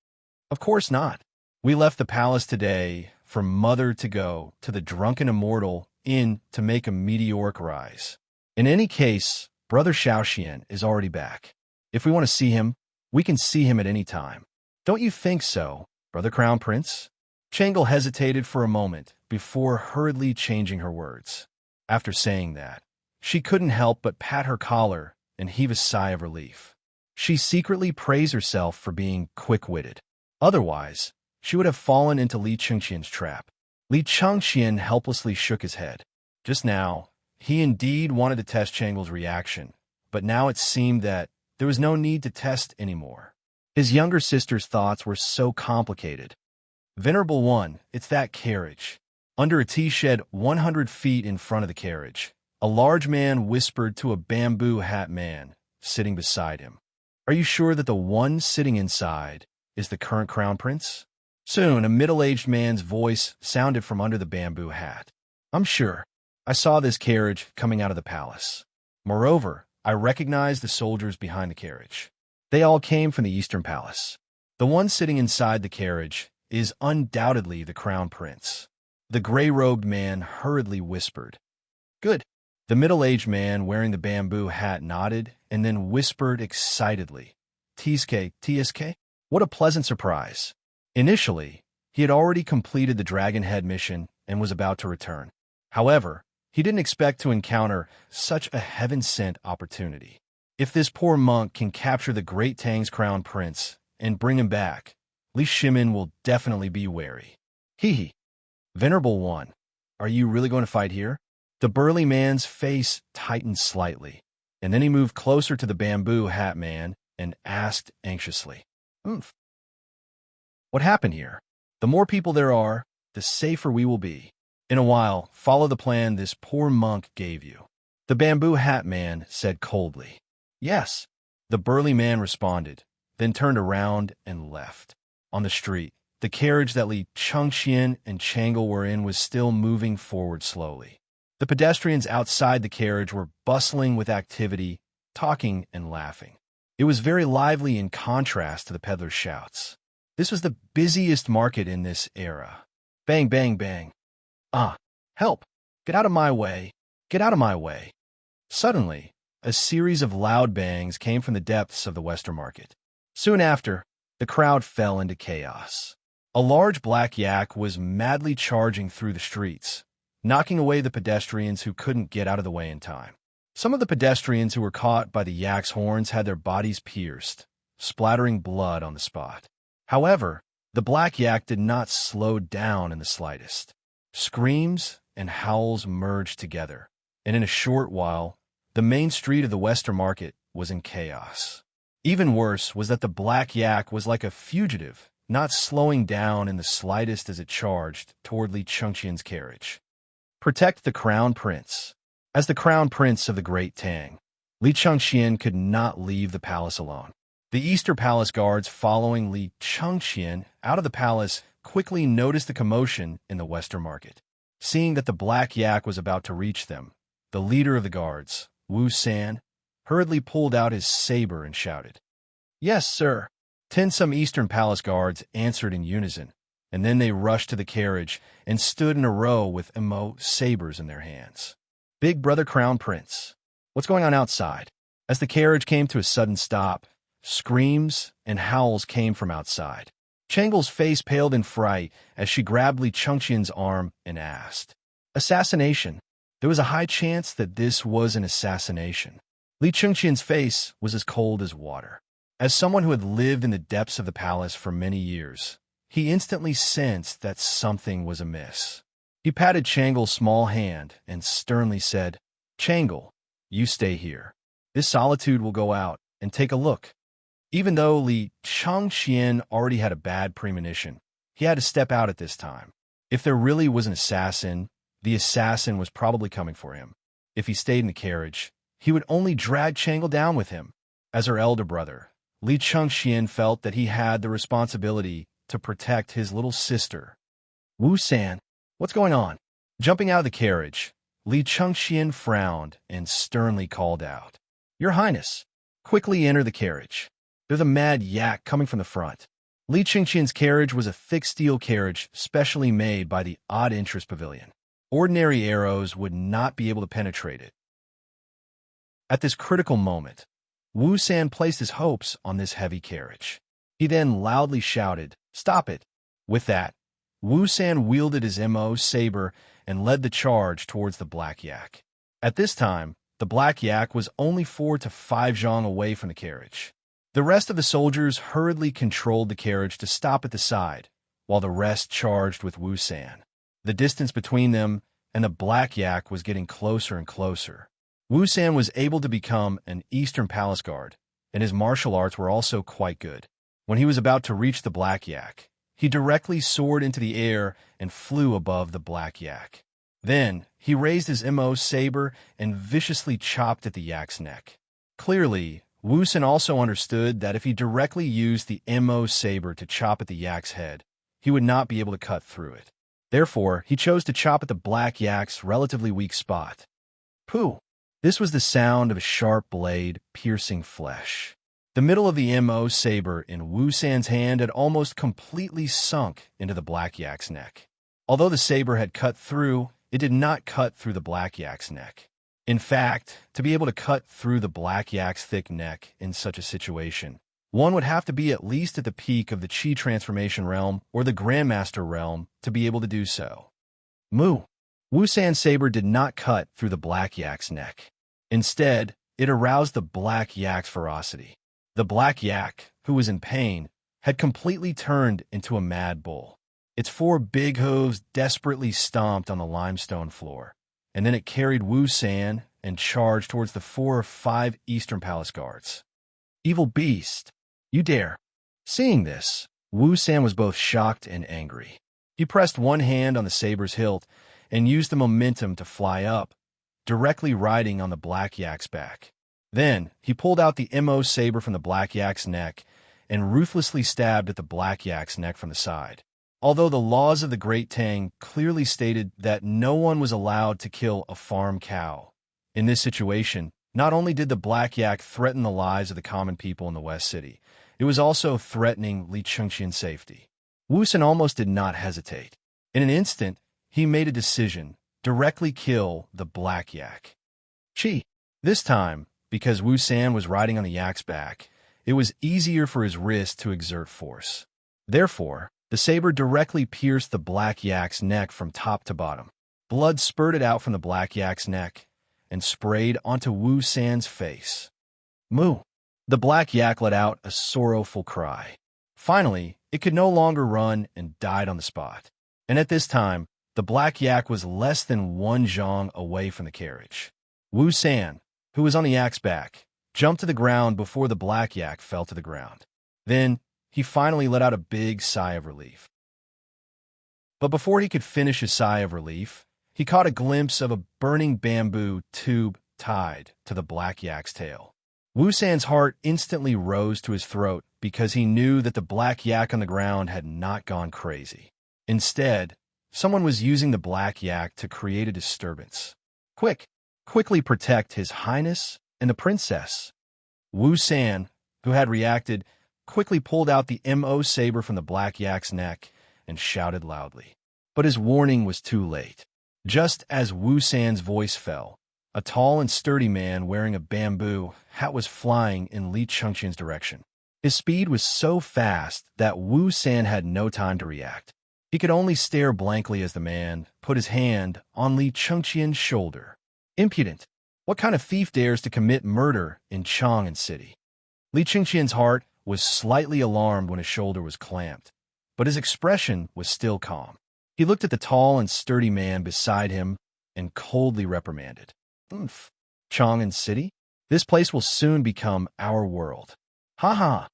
Speaker 1: Of course not. We left the palace today for Mother to go to the drunken immortal inn to make a meteoric rise. In any case, Brother Xiaoxian is already back. If we want to see him, we can see him at any time. Don't you think so, Brother Crown Prince? Changle hesitated for a moment before hurriedly changing her words. After saying that, she couldn't help but pat her collar and heave a sigh of relief. She secretly praised herself for being quick-witted. Otherwise, she would have fallen into Li Chengqian's trap. Li Chengqian helplessly shook his head. Just now, he indeed wanted to test Changle's reaction, but now it seemed that there was no need to test anymore. His younger sister's thoughts were so complicated. Venerable One, it's that carriage. Under a tea shed 100 feet in front of the carriage, a large man whispered to a bamboo hat man sitting beside him. Are you sure that the one sitting inside is the current crown prince? Soon, a middle-aged man's voice sounded from under the bamboo hat. I'm sure. I saw this carriage coming out of the palace. Moreover, I recognized the soldiers behind the carriage. They all came from the Eastern Palace. The one sitting inside the carriage is undoubtedly the crown prince. The gray-robed man hurriedly whispered. Good. The middle-aged man wearing the bamboo hat nodded and then whispered excitedly. TSK? What a pleasant surprise. Initially, he had already completed the Dragon Head mission and was about to return. However, he didn't expect to encounter such a heaven-sent opportunity. If this poor monk can capture the great Tang's crown prince and bring him back, Li Shimin will definitely be wary. Hee. Venerable One, are you really going to fight here? The burly man's face tightened slightly, and then he moved closer to the bamboo hat man and asked anxiously. What happened here? The more people there are, the safer we will be. In a while, follow the plan this poor monk gave you. The bamboo hat man said coldly. Yes, the burly man responded, then turned around and left. On the street, the carriage that Li Chengqian and Changle were in was still moving forward slowly. The pedestrians outside the carriage were bustling with activity, talking and laughing. It was very lively in contrast to the peddlers' shouts. This was the busiest market in this era. Bang, bang, bang. Help! Get out of my way! Get out of my way! Suddenly, a series of loud bangs came from the depths of the Western Market. Soon after, the crowd fell into chaos. A large black yak was madly charging through the streets, knocking away the pedestrians who couldn't get out of the way in time. Some of the pedestrians who were caught by the yak's horns had their bodies pierced, splattering blood on the spot. However, the black yak did not slow down in the slightest. Screams and howls merged together, and in a short while, the main street of the Western Market was in chaos. Even worse was that the black yak was like a fugitive, not slowing down in the slightest as it charged toward Li Chengqian's carriage. Protect the Crown Prince. As the Crown Prince of the Great Tang, Li Chengqian could not leave the palace alone. The Eastern Palace guards following Li Chengqian out of the palace quickly noticed the commotion in the Western Market. Seeing that the black yak was about to reach them, the leader of the guards, Wu San, hurriedly pulled out his saber and shouted, Yes, sir. 10 some Eastern Palace guards answered in unison, and then they rushed to the carriage and stood in a row with sabers in their hands. Big Brother Crown Prince, what's going on outside? As the carriage came to a sudden stop, screams and howls came from outside. Changle's face paled in fright as she grabbed Li Chengqian's arm and asked, Assassination. There was a high chance that this was an assassination. Li Chengqian's face was as cold as water. As someone who had lived in the depths of the palace for many years, he instantly sensed that something was amiss. He patted Changle's small hand and sternly said, Changle, you stay here. This solitude will go out and take a look. Even though Li Chengqian already had a bad premonition, he had to step out at this time. If there really was an assassin, the assassin was probably coming for him. If he stayed in the carriage, he would only drag Changle down with him. As her elder brother, Li Chengqian felt that he had the responsibility to protect his little sister. Wu San, what's going on? Jumping out of the carriage, Li Chengqian frowned and sternly called out, Your Highness, quickly enter the carriage. There's a mad yak coming from the front. Li Qingqian's carriage was a thick steel carriage specially made by the Odd Interest Pavilion. Ordinary arrows would not be able to penetrate it. At this critical moment, Wu San placed his hopes on this heavy carriage. He then loudly shouted, "Stop it!" With that, Wu San wielded his MO saber and led the charge towards the Black Yak. At this time, the Black Yak was only 4 to 5 zhang away from the carriage. The rest of the soldiers hurriedly controlled the carriage to stop at the side, while the rest charged with Wu San. The distance between them and the Black Yak was getting closer and closer. Wu San was able to become an Eastern Palace Guard, and his martial arts were also quite good. When he was about to reach the Black Yak, he directly soared into the air and flew above the Black Yak. Then, he raised his MO saber and viciously chopped at the yak's neck. Clearly, Wu San also understood that if he directly used the MO saber to chop at the yak's head, he would not be able to cut through it. Therefore, he chose to chop at the Black Yak's relatively weak spot. Pooh! This was the sound of a sharp blade piercing flesh. The middle of the MO saber in Wu San's hand had almost completely sunk into the Black Yak's neck. Although the saber had cut through, it did not cut through the Black Yak's neck. In fact, to be able to cut through the Black Yak's thick neck in such a situation, one would have to be at least at the peak of the Qi Transformation Realm or the Grandmaster Realm to be able to do so. Moo! Wu San's saber did not cut through the Black Yak's neck. Instead, it aroused the Black Yak's ferocity. The Black Yak, who was in pain, had completely turned into a mad bull. Its 4 big hooves desperately stomped on the limestone floor, and then it carried Wu San and charged towards the 4 or 5 Eastern Palace Guards. Evil beast! You dare! Seeing this, Wu San was both shocked and angry. He pressed one hand on the saber's hilt and used the momentum to fly up, directly riding on the Black Yak's back. Then, he pulled out the MO saber from the Black Yak's neck and ruthlessly stabbed at the Black Yak's neck from the side. Although the laws of the Great Tang clearly stated that no one was allowed to kill a farm cow, in this situation, not only did the Black Yak threaten the lives of the common people in the West City, it was also threatening Li Qingqian's safety. Wu San almost did not hesitate. In an instant, he made a decision: directly kill the Black Yak. Chi. This time, because Wu San was riding on the yak's back, it was easier for his wrist to exert force. Therefore, the saber directly pierced the Black Yak's neck from top to bottom. Blood spurted out from the Black Yak's neck and sprayed onto Wu San's face. Moo! The Black Yak let out a sorrowful cry. Finally, it could no longer run and died on the spot. And at this time, the Black Yak was less than 1 zhang away from the carriage. Wu San, who was on the yak's back, jumped to the ground before the Black Yak fell to the ground. Then, he finally let out a big sigh of relief. But before he could finish his sigh of relief, he caught a glimpse of a burning bamboo tube tied to the Black Yak's tail. Wu San's heart instantly rose to his throat because he knew that the Black Yak on the ground had not gone crazy. Instead, someone was using the Black Yak to create a disturbance. Quickly protect His Highness and the princess. Wu San, who had reacted, quickly pulled out the MO saber from the Black Yak's neck and shouted loudly. But his warning was too late. Just as Wu San's voice fell, a tall and sturdy man wearing a bamboo hat was flying in Li Qingqian's direction. His speed was so fast that Wu San had no time to react. He could only stare blankly as the man put his hand on Li Qingqian's shoulder. Impudent! What kind of thief dares to commit murder in Chang'an City? Li Qingqian's heart was slightly alarmed when his shoulder was clamped, but his expression was still calm. He looked at the tall and sturdy man beside him and coldly reprimanded. "Oomph! Chang'an City? This place will soon become our world. Ha ha!"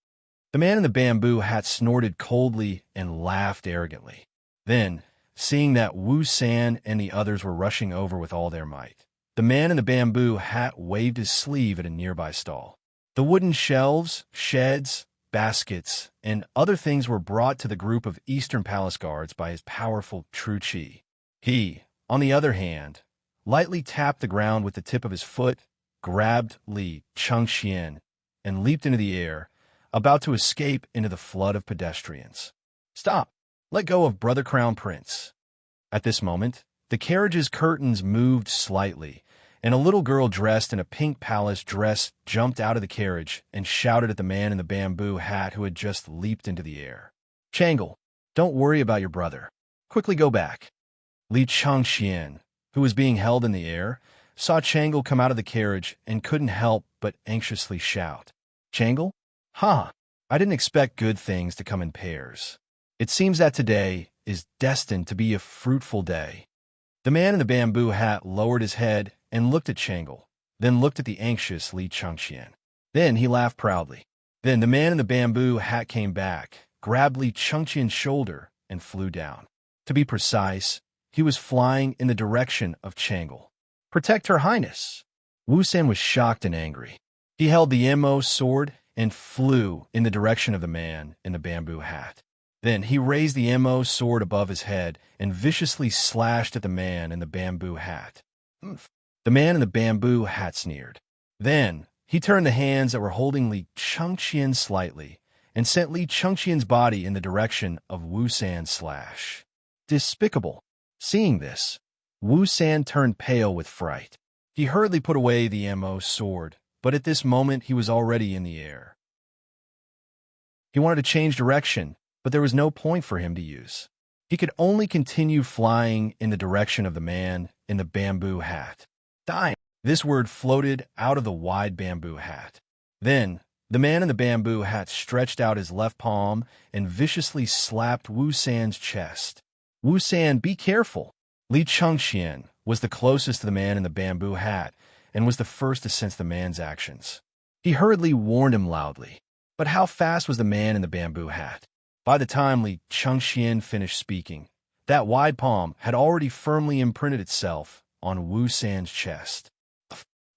Speaker 1: The man in the bamboo hat snorted coldly and laughed arrogantly. Then, seeing that Wu San and the others were rushing over with all their might, the man in the bamboo hat waved his sleeve at a nearby stall. The wooden shelves, sheds, baskets, and other things were brought to the group of Eastern Palace Guards by his powerful true Qi. He, on the other hand, lightly tapped the ground with the tip of his foot, grabbed Li Qingqian, and leaped into the air, about to escape into the flood of pedestrians. Stop! Let go of Brother Crown Prince. At this moment, the carriage's curtains moved slightly, and a little girl dressed in a pink palace dress jumped out of the carriage and shouted at the man in the bamboo hat who had just leaped into the air. Changle, don't worry about your brother. Quickly go back. Li Changxian, who was being held in the air, saw Changle come out of the carriage and couldn't help but anxiously shout. Changle? Ha! I didn't expect good things to come in pairs. It seems that today is destined to be a fruitful day. The man in the bamboo hat lowered his head and looked at Changle, then looked at the anxious Li Changxian. Then he laughed proudly. Then the man in the bamboo hat came back, grabbed Li Changxian's shoulder, and flew down. To be precise, he was flying in the direction of Changle. Protect Her Highness! Wu San was shocked and angry. He held the mo sword and flew in the direction of the man in the bamboo hat. Then he raised the mo sword above his head and viciously slashed at the man in the bamboo hat. The man in the bamboo hat sneered. Then he turned the hands that were holding Li Changxian slightly and sent Li Changxian's body in the direction of Wu San's slash. Despicable! Seeing this, Wu San turned pale with fright. He hurriedly put away the mo sword, but at this moment he was already in the air. He wanted to change direction, but there was no point for him to use. He could only continue flying in the direction of the man in the bamboo hat. Dying! This word floated out of the wide bamboo hat. Then, the man in the bamboo hat stretched out his left palm and viciously slapped Wu San's chest. Wu San, be careful! Li Changxian was the closest to the man in the bamboo hat and was the first to sense the man's actions. He hurriedly warned him loudly. But how fast was the man in the bamboo hat? By the time Li Changxian finished speaking, that wide palm had already firmly imprinted itself on Wu San's chest.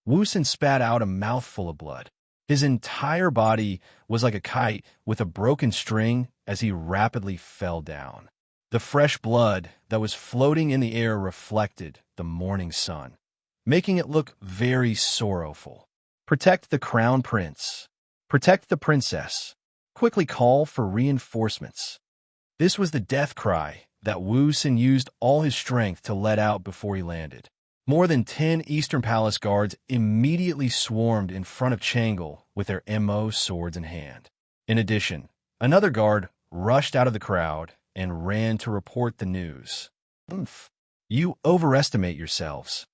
Speaker 1: Wu San spat out a mouthful of blood. His entire body was like a kite with a broken string as he rapidly fell down. The fresh blood that was floating in the air reflected the morning sun, making it look very sorrowful. Protect the crown prince. Protect the princess. Quickly call for reinforcements. This was the death cry that Wu San used all his strength to let out before he landed. More than 10 Eastern Palace guards immediately swarmed in front of Changle with their mo swords in hand. In addition, another guard rushed out of the crowd and ran to report the news. You overestimate yourselves.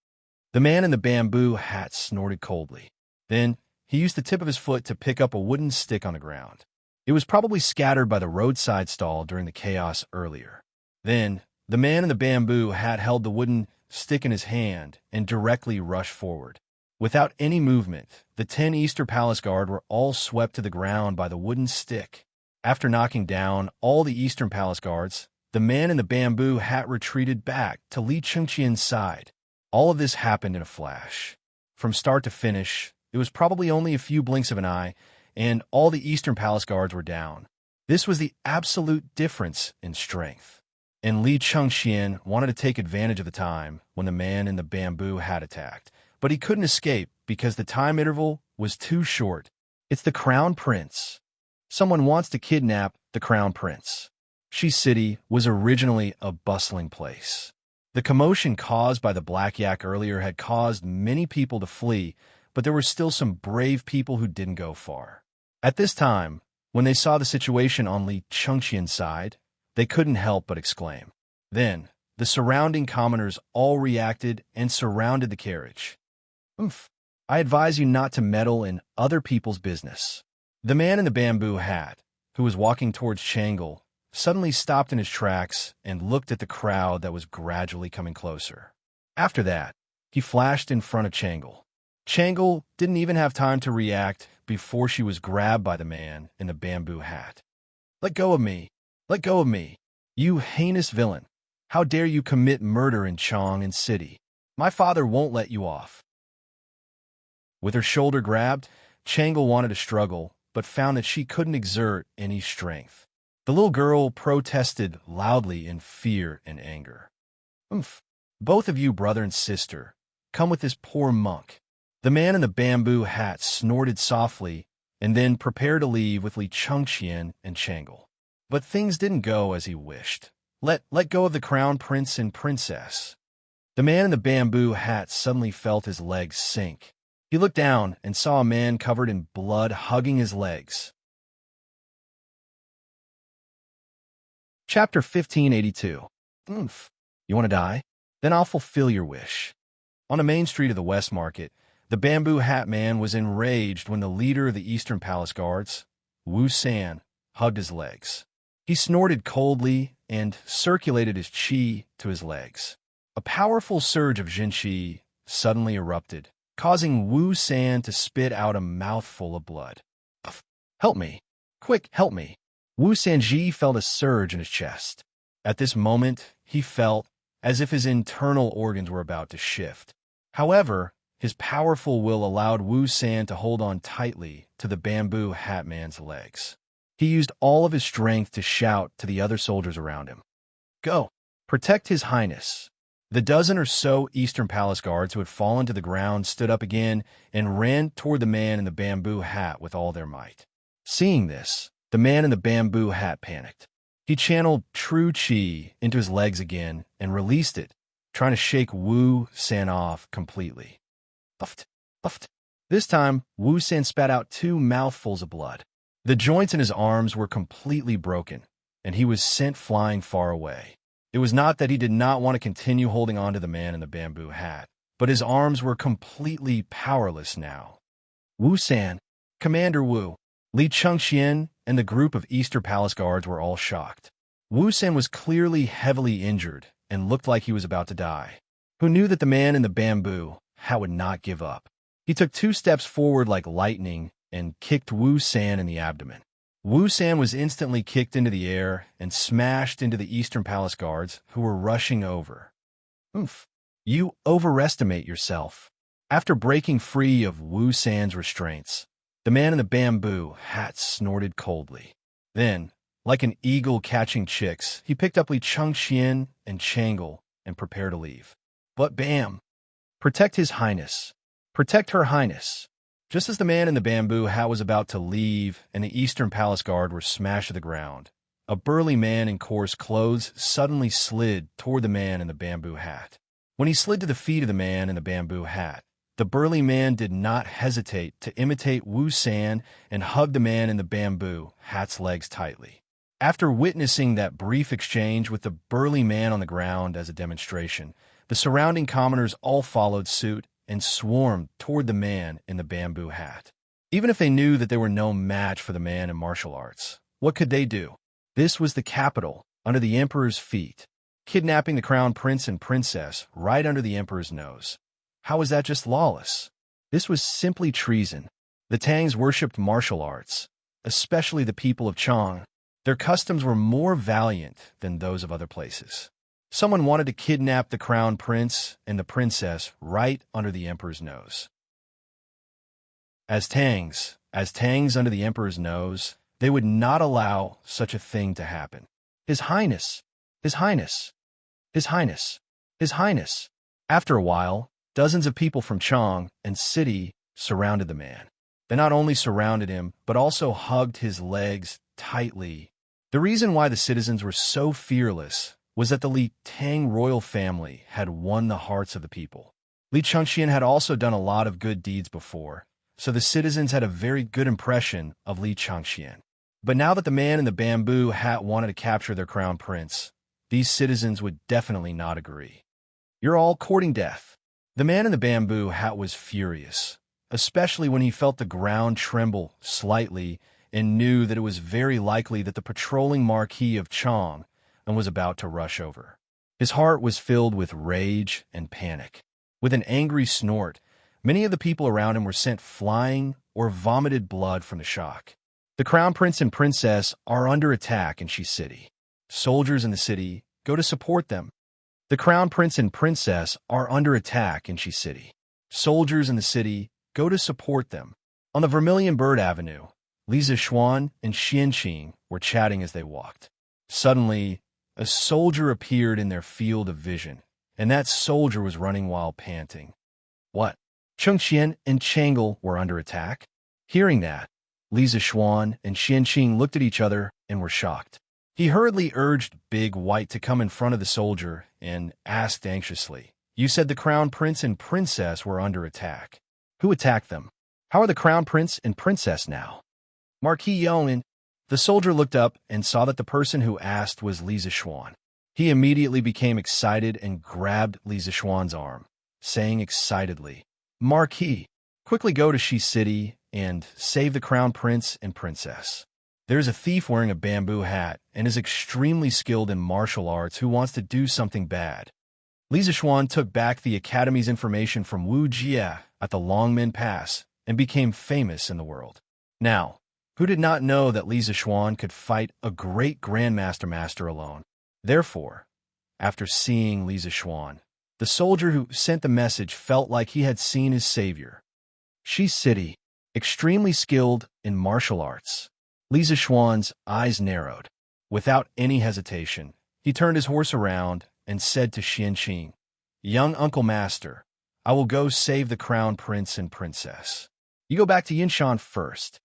Speaker 1: The man in the bamboo hat snorted coldly. Then he used the tip of his foot to pick up a wooden stick on the ground. It was probably scattered by the roadside stall during the chaos earlier. Then, the man in the bamboo hat held the wooden stick in his hand and directly rushed forward. Without any movement, the 10 Easter Palace Guard were all swept to the ground by the wooden stick. After knocking down all the Eastern Palace Guards, the man in the bamboo hat retreated back to Li Changxian's side. All of this happened in a flash. From start to finish, it was probably only a few blinks of an eye, and all the Eastern Palace Guards were down. This was the absolute difference in strength. And Li Changxian wanted to take advantage of the time when the man in the bamboo hat attacked, but he couldn't escape because the time interval was too short. It's the Crown Prince. Someone wants to kidnap the Crown Prince. Shi City was originally a bustling place. The commotion caused by the Black Yak earlier had caused many people to flee, but there were still some brave people who didn't go far. At this time, when they saw the situation on Li Changxian's side, they couldn't help but exclaim. Then, the surrounding commoners all reacted and surrounded the carriage. I advise you not to meddle in other people's business. The man in the bamboo hat, who was walking towards Changle, suddenly stopped in his tracks and looked at the crowd that was gradually coming closer. After that, he flashed in front of Changle. Changle didn't even have time to react before she was grabbed by the man in the bamboo hat. Let go of me! Let go of me! You heinous villain! How dare you commit murder in Chang'an City? My father won't let you off. With her shoulder grabbed, Changle wanted to struggle, but found that she couldn't exert any strength. The little girl protested loudly in fear and anger. Both of you, brother and sister, come with this poor monk. The man in the bamboo hat snorted softly and then prepare to leave with Li Chengqian and Changle. But things didn't go as he wished. Let go of the crown prince and princess. The man in the bamboo hat suddenly felt his legs sink. He looked down and saw a man covered in blood hugging his legs. Chapter 1582. Oomph. You want to die? Then I'll fulfill your wish. On the main street of the West Market, the bamboo hat man was enraged when the leader of the Eastern Palace Guards, Wu San, hugged his legs. He snorted coldly and circulated his qi to his legs. A powerful surge of Jin qi suddenly erupted, causing Wu San to spit out a mouthful of blood. Help me! Quick, help me! Wu Sanji felt a surge in his chest. At this moment, he felt as if his internal organs were about to shift. However, his powerful will allowed Wu San to hold on tightly to the bamboo hat man's legs. He used all of his strength to shout to the other soldiers around him. Go! Protect His Highness! The dozen or so Eastern Palace guards who had fallen to the ground stood up again and ran toward the man in the bamboo hat with all their might. Seeing this, the man in the bamboo hat panicked. He channeled true qi into his legs again and released it, trying to shake Wu San off completely. Puffed, puffed. This time, Wu San spat out 2 mouthfuls of blood. The joints in his arms were completely broken, and he was sent flying far away. It was not that he did not want to continue holding on to the man in the bamboo hat, but his arms were completely powerless now. Wu San, Commander Wu, Li Chengqian, and the group of Eastern Palace guards were all shocked. Wu San was clearly heavily injured and looked like he was about to die. Who knew that the man in the bamboo hat would not give up? He took 2 steps forward like lightning and kicked Wu San in the abdomen. Wu San was instantly kicked into the air and smashed into the Eastern Palace guards who were rushing over. Oomph. You overestimate yourself. After breaking free of Wu San's restraints, the man in the bamboo hat snorted coldly. Then, like an eagle catching chicks, he picked up Li Chengqian and Changle and prepared to leave. But bam! Protect His Highness. Protect Her Highness. Just as the man in the bamboo hat was about to leave and the Eastern Palace Guard were smashed to the ground, a burly man in coarse clothes suddenly slid toward the man in the bamboo hat. When he slid to the feet of the man in the bamboo hat, the burly man did not hesitate to imitate Wu San and hug the man in the bamboo hat's legs tightly. After witnessing that brief exchange with the burly man on the ground as a demonstration, the surrounding commoners all followed suit and swarmed toward the man in the bamboo hat. Even if they knew that they were no match for the man in martial arts, what could they do? This was the capital, under the emperor's feet, kidnapping the crown prince and princess right under the emperor's nose. How was that just lawless? This was simply treason. The Tangs worshipped martial arts, especially the people of Chang. Their customs were more valiant than those of other places. Someone wanted to kidnap the crown prince and the princess right under the emperor's nose. As Tangs under the emperor's nose, they would not allow such a thing to happen. His Highness, His Highness, His Highness, His Highness. After a while, dozens of people from Chang and city surrounded the man. They not only surrounded him, but also hugged his legs tightly. The reason why the citizens were so fearless was that the Li Tang royal family had won the hearts of the people. Li Chengqian had also done a lot of good deeds before, so the citizens had a very good impression of Li Chengqian. But now that the man in the bamboo hat wanted to capture their crown prince, these citizens would definitely not agree. You're all courting death. The man in the bamboo hat was furious, especially when he felt the ground tremble slightly and knew that it was very likely that the patrolling Marquis of Chang and was about to rush over. His heart was filled with rage and panic. With an angry snort, many of the people around him were sent flying or vomited blood from the shock. The crown prince and princess are under attack in Shi City. Soldiers in the city, go to support them. The crown prince and princess are under attack in Shi City. Soldiers in the city, go to support them. On the Vermilion Bird Avenue, Li Zixuan and Xianqing were chatting as they walked. Suddenly, a soldier appeared in their field of vision, and that soldier was running while panting. What? Chengqian and Changle were under attack? Hearing that, Li Zixuan and Xianqing looked at each other and were shocked. He hurriedly urged Big White to come in front of the soldier and asked anxiously, "You said the crown prince and princess were under attack. Who attacked them? How are the crown prince and princess now?" Marquis Yongin. The soldier looked up and saw that the person who asked was Li Zixuan. He immediately became excited and grabbed Li Zixuan's arm, saying excitedly, "Marquis, quickly go to Shi City and save the crown prince and princess. There's a thief wearing a bamboo hat and is extremely skilled in martial arts who wants to do something bad." Li Zixuan took back the academy's information from Wu Jie at the Longmen Pass and became famous in the world. Now, who did not know that Li Zixuan could fight a great Grandmaster alone? Therefore, after seeing Li Zixuan, the soldier who sent the message felt like he had seen his savior. Shi City, extremely skilled in martial arts. Li Zixuan's eyes narrowed. Without any hesitation, he turned his horse around and said to Xianqing, "Young Uncle Master, I will go save the crown prince and princess. You go back to Yinshan first."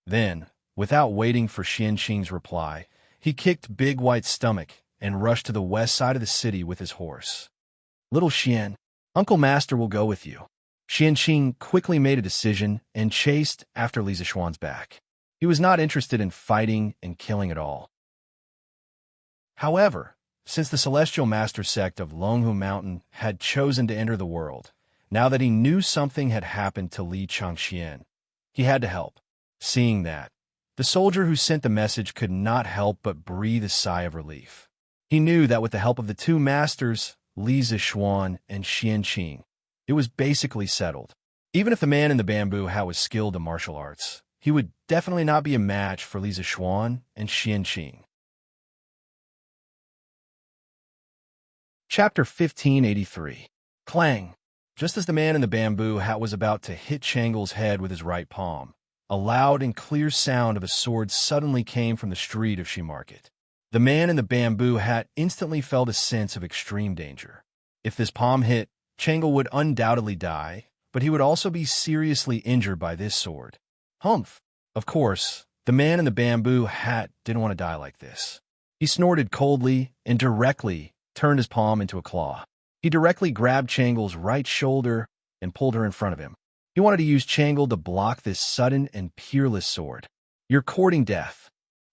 Speaker 1: Then, without waiting for Xianqing's reply, he kicked Big White's stomach and rushed to the west side of the city with his horse. "Little Xian, Uncle Master will go with you." Xianqing quickly made a decision and chased after Li Zixuan's back. He was not interested in fighting and killing at all. However, since the Celestial Master sect of Longhu Mountain had chosen to enter the world, now that he knew something had happened to Li Changxian, he had to help. Seeing that, the soldier who sent the message could not help but breathe a sigh of relief. He knew that with the help of the two masters, Li Zixuan and Xianqing, it was basically settled. Even if the man in the bamboo hat was skilled in martial arts, he would definitely not be a match for Li Zixuan and Xianqing. Chapter 1583. Clang! Just as the man in the bamboo hat was about to hit Changle's head with his right palm, a loud and clear sound of a sword suddenly came from the street of Shi Market. The man in the bamboo hat instantly felt a sense of extreme danger. If this palm hit, Changle would undoubtedly die, but he would also be seriously injured by this sword. Humph! Of course, the man in the bamboo hat didn't want to die like this. He snorted coldly and directly turned his palm into a claw. He directly grabbed Changle's right shoulder and pulled her in front of him. He wanted to use Changle to block this sudden and peerless sword. "You're courting death."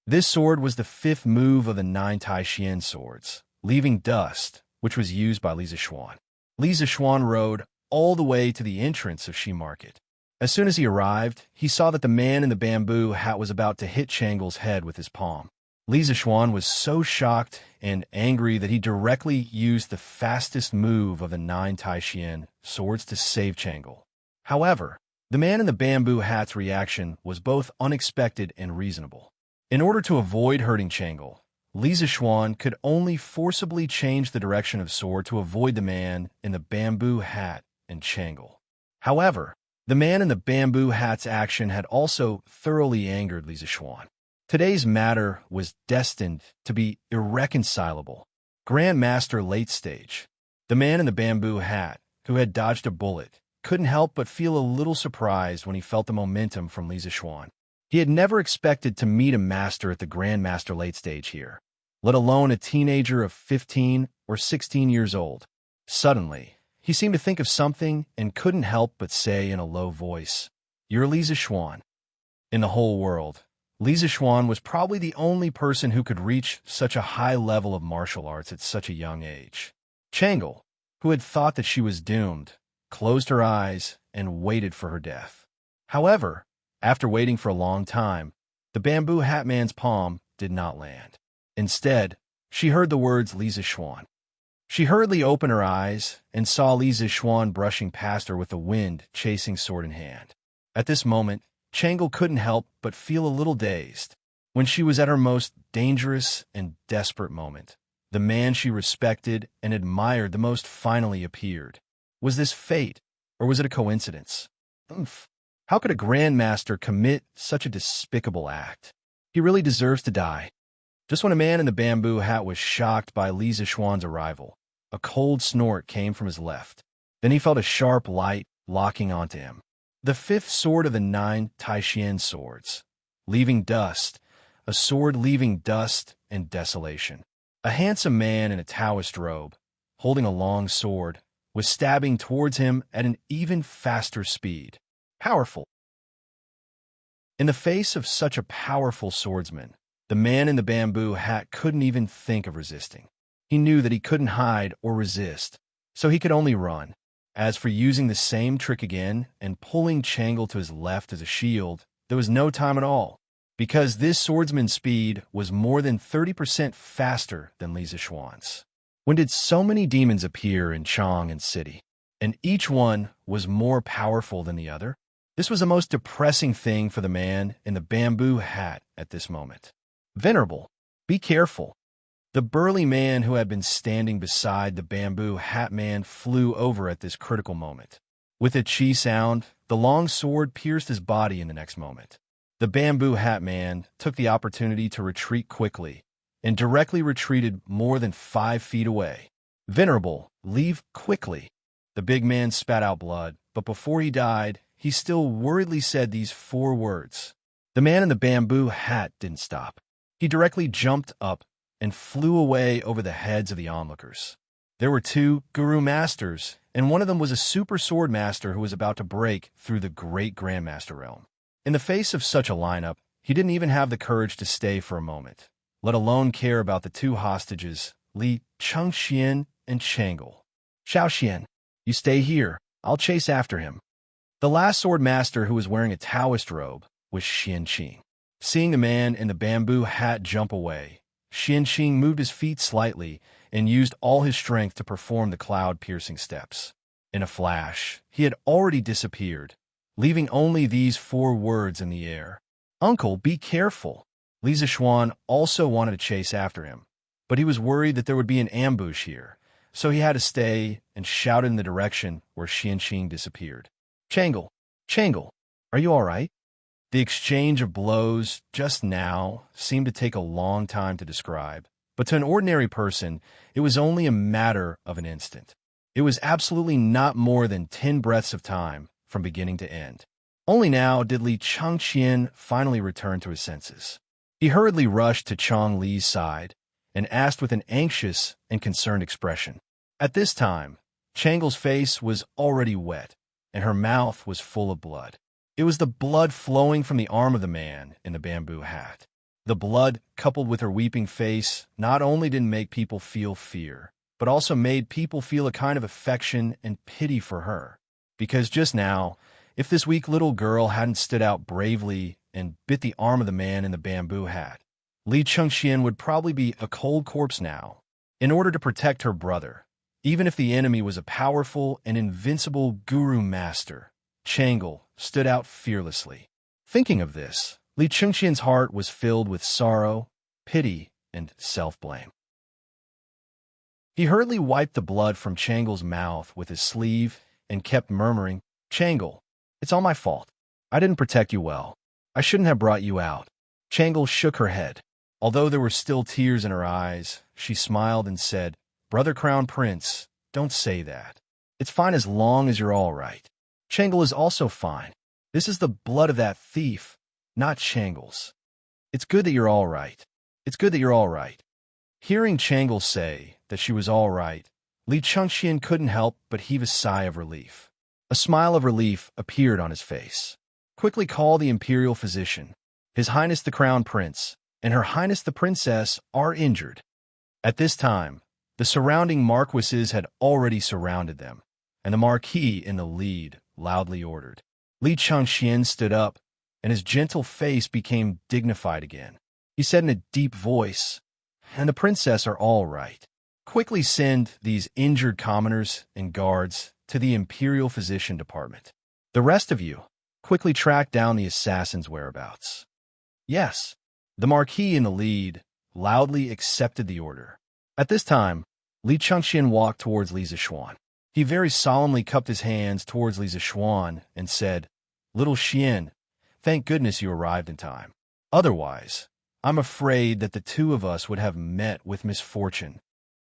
Speaker 1: This sword was the fifth move of the 9 Taishian swords, leaving dust, which was used by Li Zixuan. Li Zixuan rode all the way to the entrance of Shi Market. As soon as he arrived, he saw that the man in the bamboo hat was about to hit Changle's head with his palm. Li Zixuan was so shocked and angry that he directly used the fastest move of the 9 Taishian swords to save Changle. However, the man in the bamboo hat's reaction was both unexpected and reasonable. In order to avoid hurting Changle, Li Zixuan could only forcibly change the direction of sword to avoid the man in the bamboo hat and Changle. However, the man in the bamboo hat's action had also thoroughly angered Li Zixuan. Today's matter was destined to be irreconcilable. Grandmaster late stage. The man in the bamboo hat, who had dodged a bullet, couldn't help but feel a little surprised when he felt the momentum from Li Zixuan. He had never expected to meet a master at the Grandmaster late stage here, let alone a teenager of 15 or 16 years old. Suddenly, he seemed to think of something and couldn't help but say in a low voice, "You're Li Zixuan." In the whole world, Li Zixuan was probably the only person who could reach such a high level of martial arts at such a young age. Changle, who had thought that she was doomed, closed her eyes and waited for her death. However, after waiting for a long time, the bamboo hat man's palm did not land. Instead, she heard the words Li Zixuan. She hurriedly opened her eyes and saw Li Zixuan brushing past her with the wind, chasing sword in hand. At this moment, Changle couldn't help but feel a little dazed. When she was at her most dangerous and desperate moment, the man she respected and admired the most finally appeared. Was this fate, or was it a coincidence? How could a Grandmaster commit such a despicable act? He really deserves to die. Just when a man in the bamboo hat was shocked by Li Zixuan's arrival, a cold snort came from his left. Then he felt a sharp light locking onto him. The fifth sword of the 9 Taishian swords, leaving dust, a sword leaving dust and desolation. A handsome man in a Taoist robe, holding a long sword, was stabbing towards him at an even faster speed. Powerful. In the face of such a powerful swordsman, the man in the bamboo hat couldn't even think of resisting. He knew that he couldn't hide or resist, so he could only run. As for using the same trick again and pulling Changle to his left as a shield, there was no time at all, because this swordsman's speed was more than 30% faster than Li Zishuan's. When did so many demons appear in Chang and City, and each one was more powerful than the other? This was the most depressing thing for the man in the bamboo hat at this moment. Venerable, be careful. The burly man who had been standing beside the bamboo hat man flew over at this critical moment. With a chi sound, the long sword pierced his body in the next moment. The bamboo hat man took the opportunity to retreat quickly and directly retreated more than 5 feet away. Venerable, leave quickly. The big man spat out blood, but before he died, he still worriedly said these 4 words. The man in the bamboo hat didn't stop. He directly jumped up and flew away over the heads of the onlookers. There were 2 guru masters, and one of them was a super sword master who was about to break through the great grandmaster realm. In the face of such a lineup, he didn't even have the courage to stay for a moment, let alone care about the 2 hostages, Li Chengxian and Changle. Xiaoxian, you stay here. I'll chase after him. The last sword master, who was wearing a Taoist robe, was Xianqing. Seeing the man in the bamboo hat jump away, Xianqing moved his feet slightly and used all his strength to perform the cloud-piercing steps. In a flash, he had already disappeared, leaving only these 4 words in the air. Uncle, be careful. Li Zishuan also wanted to chase after him, but he was worried that there would be an ambush here, so he had to stay and shouted in the direction where Xianqing disappeared. Changle, Changle, are you all right? The exchange of blows just now seemed to take a long time to describe, but to an ordinary person, it was only a matter of an instant. It was absolutely not more than 10 breaths of time from beginning to end. Only now did Li Chengxian finally return to his senses. He hurriedly rushed to Chang Li's side and asked with an anxious and concerned expression. At this time, Changle's face was already wet, and her mouth was full of blood. It was the blood flowing from the arm of the man in the bamboo hat. The blood, coupled with her weeping face, not only didn't make people feel fear, but also made people feel a kind of affection and pity for her. Because just now, if this weak little girl hadn't stood out bravely and bit the arm of the man in the bamboo hat, Li Chengxian would probably be a cold corpse now. In order to protect her brother, even if the enemy was a powerful and invincible guru master, Changle stood out fearlessly. Thinking of this, Li Chengxian's heart was filled with sorrow, pity, and self-blame. He hurriedly wiped the blood from Changle's mouth with his sleeve and kept murmuring, Changle, it's all my fault. I didn't protect you well. I shouldn't have brought you out. Changle shook her head. Although there were still tears in her eyes, she smiled and said, Brother Crown Prince, don't say that. It's fine as long as you're all right. Changle is also fine. This is the blood of that thief, not Changle's. It's good that you're all right. It's good that you're all right. Hearing Changle say that she was all right, Li Chengxian couldn't help but heave a sigh of relief. A smile of relief appeared on his face. Quickly call the imperial physician. His Highness the Crown Prince and Her Highness the Princess are injured. At this time, the surrounding marquises had already surrounded them, and the Marquis in the lead loudly ordered. Li Chengxian stood up, and his gentle face became dignified again. He said in a deep voice, And the princess are all right. Quickly send these injured commoners and guards to the Imperial Physician Department. The rest of you, quickly track down the assassin's whereabouts. Yes, the Marquis in the lead loudly accepted the order. At this time, Li Chengxian walked towards Li Zishuan. He very solemnly cupped his hands towards Li Zishuan and said, Little Xian, thank goodness you arrived in time. Otherwise, I'm afraid that the 2 of us would have met with misfortune.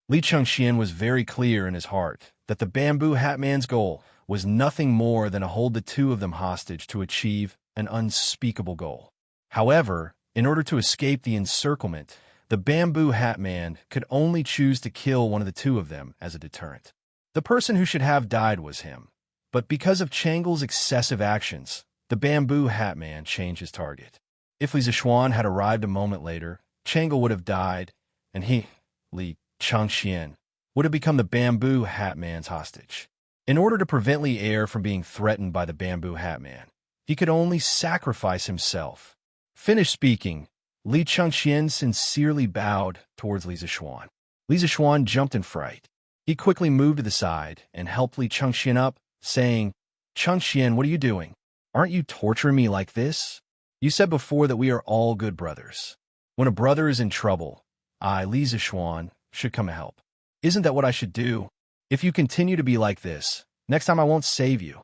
Speaker 1: Li Chengxian was very clear in his heart that the bamboo hat man's goal was nothing more than to hold the 2 of them hostage to achieve an unspeakable goal. However, in order to escape the encirclement, the bamboo hat man could only choose to kill one of the two of them as a deterrent. The person who should have died was him, but because of Changle's excessive actions, the bamboo hat man changed his target. If Li Zixuan had arrived a moment later, Changle would have died, and he, Li Changxian, would have become the bamboo hat man's hostage. In order to prevent Li Er from being threatened by the bamboo hat man, he could only sacrifice himself. Finished speaking, Li Changxian sincerely bowed towards Li Zixuan. Li Zixuan jumped in fright. He quickly moved to the side and helped Li Changxian up, saying, "Changxian, what are you doing? Aren't you torturing me like this? You said before that we are all good brothers. When a brother is in trouble, I, Li Zixuan, should come to help. Isn't that what I should do? If you continue to be like this, next time I won't save you."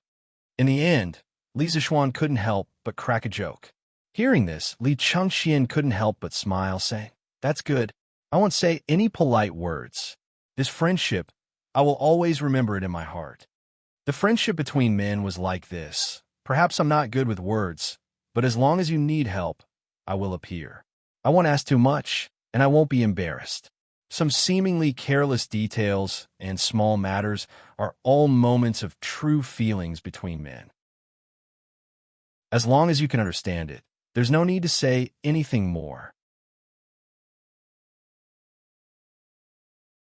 Speaker 1: In the end, Li Zixuan couldn't help but crack a joke. Hearing this, Li Changxian couldn't help but smile, saying, "That's good. I won't say any polite words. This friendship, I will always remember it in my heart." The friendship between men was like this. Perhaps I'm not good with words, but as long as you need help, I will appear. I won't ask too much, and I won't be embarrassed. Some seemingly careless details and small matters are all moments of true feelings between men. As long as you can understand it, there's no need to say anything more.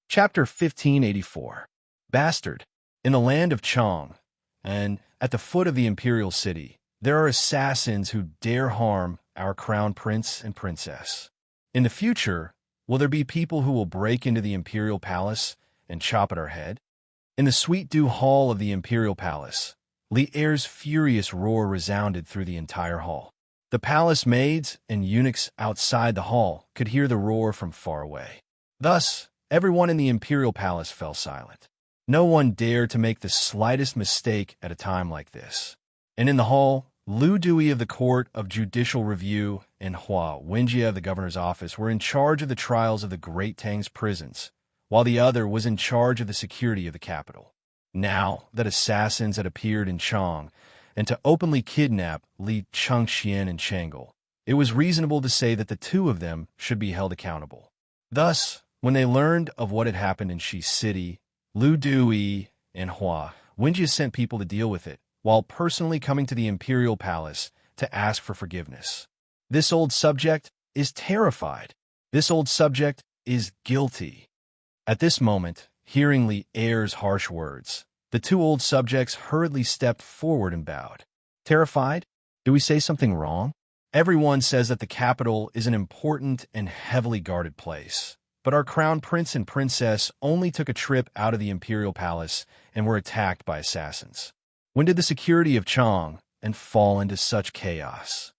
Speaker 1: Chapter 1584. Bastard. In the land of Chang, and at the foot of the imperial city, there are assassins who dare harm our crown prince and princess. In the future, will there be people who will break into the imperial palace and chop at our head? In the sweet dew hall of the imperial palace, Li Er's furious roar resounded through the entire hall. The palace maids and eunuchs outside the hall could hear the roar from far away. Thus, everyone in the imperial palace fell silent. No one dared to make the slightest mistake at a time like this. And in the hall, Lu Dui of the Court of Judicial Review and Hua Wenjie of the governor's office were in charge of the trials of the Great Tang's prisons, while the other was in charge of the security of the capital. Now that assassins had appeared in Chang, and to openly kidnap Li Changxian and Changle, it was reasonable to say that the two of them should be held accountable. Thus, when they learned of what had happened in Shi City, Lu Dui and Hua Wenjie sent people to deal with it, while personally coming to the imperial palace to ask for forgiveness. This old subject is terrified. This old subject is guilty. At this moment, hearing Li Er's harsh words, the two old subjects hurriedly stepped forward and bowed. Terrified? Do we say something wrong? Everyone says that the capital is an important and heavily guarded place. But our crown prince and princess only took a trip out of the imperial palace and were attacked by assassins. When did the security of Chang and fall into such chaos?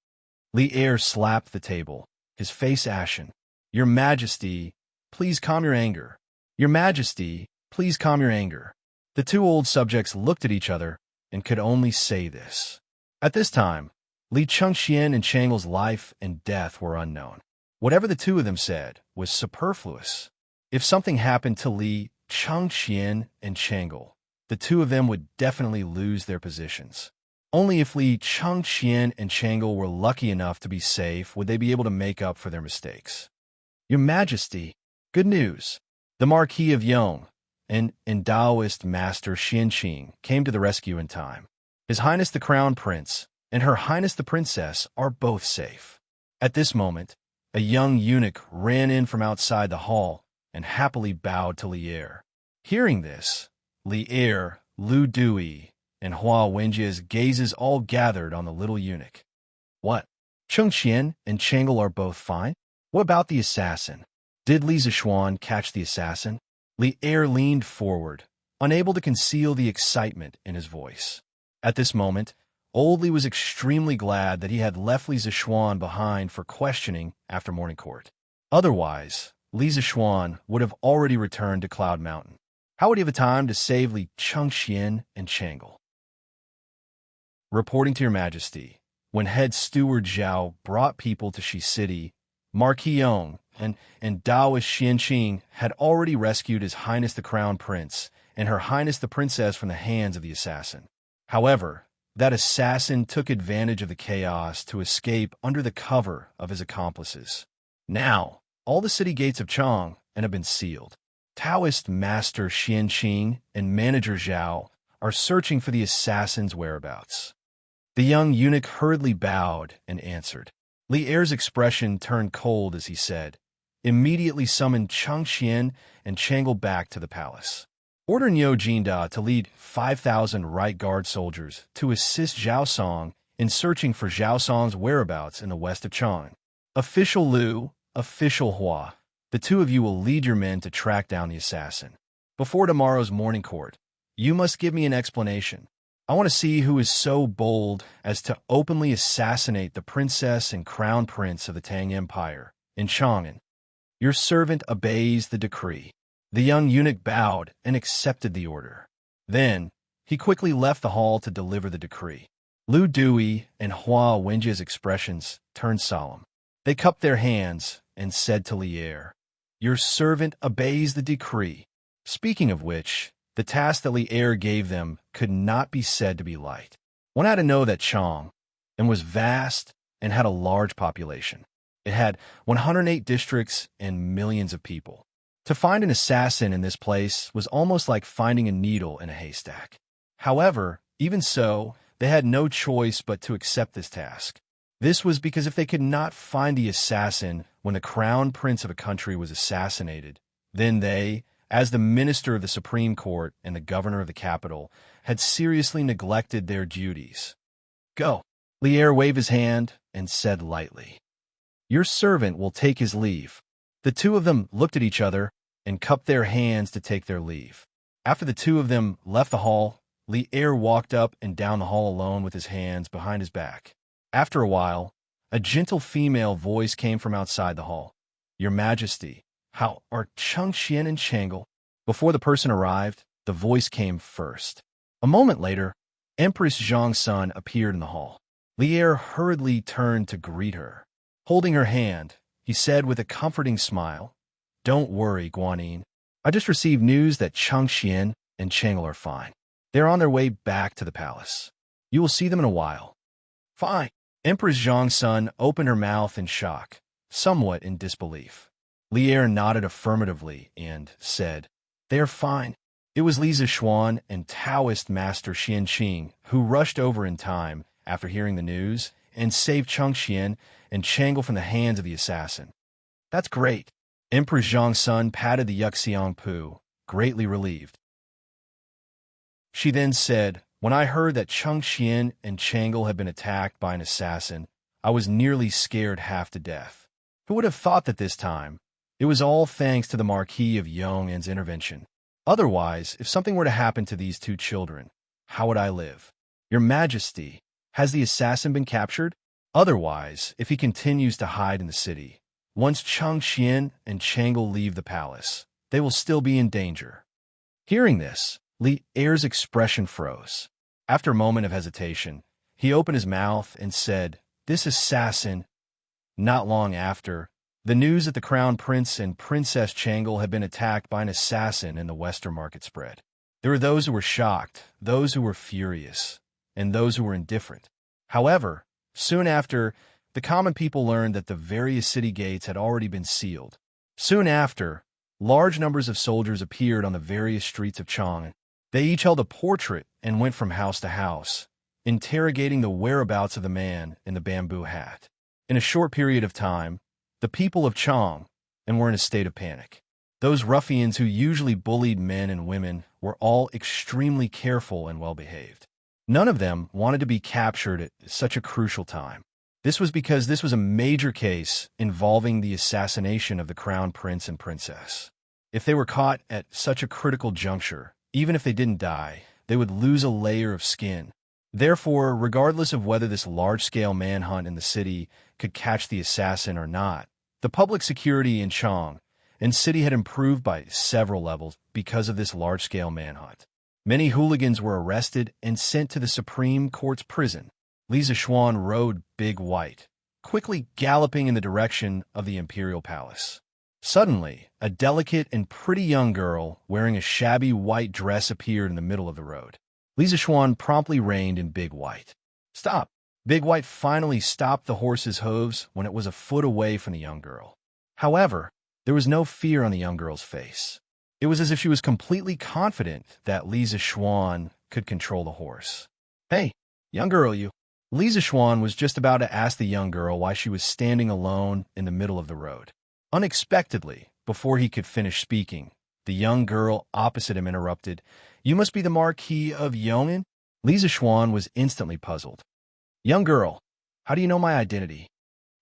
Speaker 1: Li Er slapped the table, his face ashen. "Your Majesty, please calm your anger. Your Majesty, please calm your anger." The two old subjects looked at each other and could only say this. At this time, Li Changxian and Changle's life and death were unknown. Whatever the two of them said was superfluous. If something happened to Li Changxian and Changle, the two of them would definitely lose their positions. Only if Li Changxian and Changle were lucky enough to be safe would they be able to make up for their mistakes. "Your Majesty, good news." The Marquis of Yong and Daoist Master Xianqing came to the rescue in time. His Highness the Crown Prince and Her Highness the Princess are both safe. At this moment, a young eunuch ran in from outside the hall and happily bowed to Li Er. Hearing this, Li Er, Lu Dui, and Hua Wenjie's gazes all gathered on the little eunuch. "What? Changxian and Changle are both fine? What about the assassin? Did Li Zixuan catch the assassin?" Li Er leaned forward, unable to conceal the excitement in his voice. At this moment, Old Li was extremely glad that he had left Li Zixuan behind for questioning after morning court. Otherwise, Li Zixuan would have already returned to Cloud Mountain. How would he have time to save Li Changxian and Changle? Reporting to Your Majesty, when head steward Zhao brought people to Shi City, Marquis Yong and Daoist Xianqing had already rescued His Highness the Crown Prince and Her Highness the Princess from the hands of the assassin. However, That assassin took advantage of the chaos to escape under the cover of his accomplices. Now, all the city gates of Chang have been sealed. Taoist Master Xianqing and Manager Zhao are searching for the assassin's whereabouts. The young eunuch hurriedly bowed and answered. Li Er's expression turned cold as he said, "Immediately summon Chang Xian and Changle back to the palace. Order Niu Jinda to lead 5,000 right guard soldiers to assist Zhao Song in searching for Zhao Song's whereabouts in the west of Chang. Official Liu, Official Hua, the two of you will lead your men to track down the assassin. Before tomorrow's morning court, you must give me an explanation. I want to see who is so bold as to openly assassinate the princess and crown prince of the Tang Empire in Chang'an. Your servant obeys the decree." The young eunuch bowed and accepted the order. Then, he quickly left the hall to deliver the decree. Lu Dui and Hua Wenjia's expressions turned solemn. They cupped their hands and said to Li Er, "Your servant obeys the decree." Speaking of which, the task that Li Er gave them could not be said to be light. One had to know that Chang was vast and had a large population. It had 108 districts and millions of people. To find an assassin in this place was almost like finding a needle in a haystack. However, even so, they had no choice but to accept this task. This was because if they could not find the assassin when the crown prince of a country was assassinated, then they, as the minister of the Supreme Court and the governor of the capital, had seriously neglected their duties. "Go." Li Er waved his hand and said lightly, "Your servant will take his leave." The two of them looked at each other and cupped their hands to take their leave. After the two of them left the hall, Li Er walked up and down the hall alone with his hands behind his back. After a while, a gentle female voice came from outside the hall. "Your Majesty, how are Chang Xian and Changle?" Before the person arrived, the voice came first. A moment later, Empress Zhang's son appeared in the hall. Li Er hurriedly turned to greet her. Holding her hand, he said with a comforting smile, "Don't worry, Guanyin. I just received news that Chang Xian and Changle are fine. They're on their way back to the palace. You will see them in a while." "Fine." Empress Zhang's son opened her mouth in shock, somewhat in disbelief. Li Er nodded affirmatively and said, "They are fine." It was Li Zishuan and Taoist Master Xianqing who rushed over in time after hearing the news and saved Chang Xian and Changle from the hands of the assassin. "That's great." Empress Zhang's son patted the Yuxiang Pu, greatly relieved. She then said, "When I heard that Chang Xian and Changle had been attacked by an assassin, I was nearly scared half to death. Who would have thought that this time? It was all thanks to the Marquis of Yong'an's intervention. Otherwise, if something were to happen to these two children, how would I live? Your Majesty, has the assassin been captured? Otherwise, if he continues to hide in the city, once Chang Xian and Changle leave the palace, they will still be in danger." Hearing this, Li Er's expression froze. After a moment of hesitation, he opened his mouth and said, "This assassin." Not long after, the news that the Crown Prince and Princess Changle had been attacked by an assassin in the Western market spread. There were those who were shocked, those who were furious, and those who were indifferent. However, soon after, the common people learned that the various city gates had already been sealed. Soon after, large numbers of soldiers appeared on the various streets of Chang. They each held a portrait and went from house to house, interrogating the whereabouts of the man in the bamboo hat. In a short period of time, the people of Chang were in a state of panic. Those ruffians who usually bullied men and women were all extremely careful and well-behaved. None of them wanted to be captured at such a crucial time. This was because this was a major case involving the assassination of the crown prince and princess. If they were caught at such a critical juncture, even if they didn't die, they would lose a layer of skin. Therefore, regardless of whether this large-scale manhunt in the city could catch the assassin or not, the public security in Chang and city had improved by several levels because of this large-scale manhunt. Many hooligans were arrested and sent to the Supreme Court's prison. Li Zishuan rode Big White, quickly galloping in the direction of the imperial palace. Suddenly, a delicate and pretty young girl wearing a shabby white dress appeared in the middle of the road. Li Zishuan promptly reined in Big White. Stop! Big White finally stopped the horse's hooves when it was a foot away from the young girl. However, there was no fear on the young girl's face. It was as if she was completely confident that Li Zishuan could control the horse. Hey, young girl, you. Li Zishuan was just about to ask the young girl why she was standing alone in the middle of the road. Unexpectedly, before he could finish speaking, the young girl opposite him interrupted. You must be the Marquis of Yong'an? Li Zishuan was instantly puzzled. Young girl, how do you know my identity?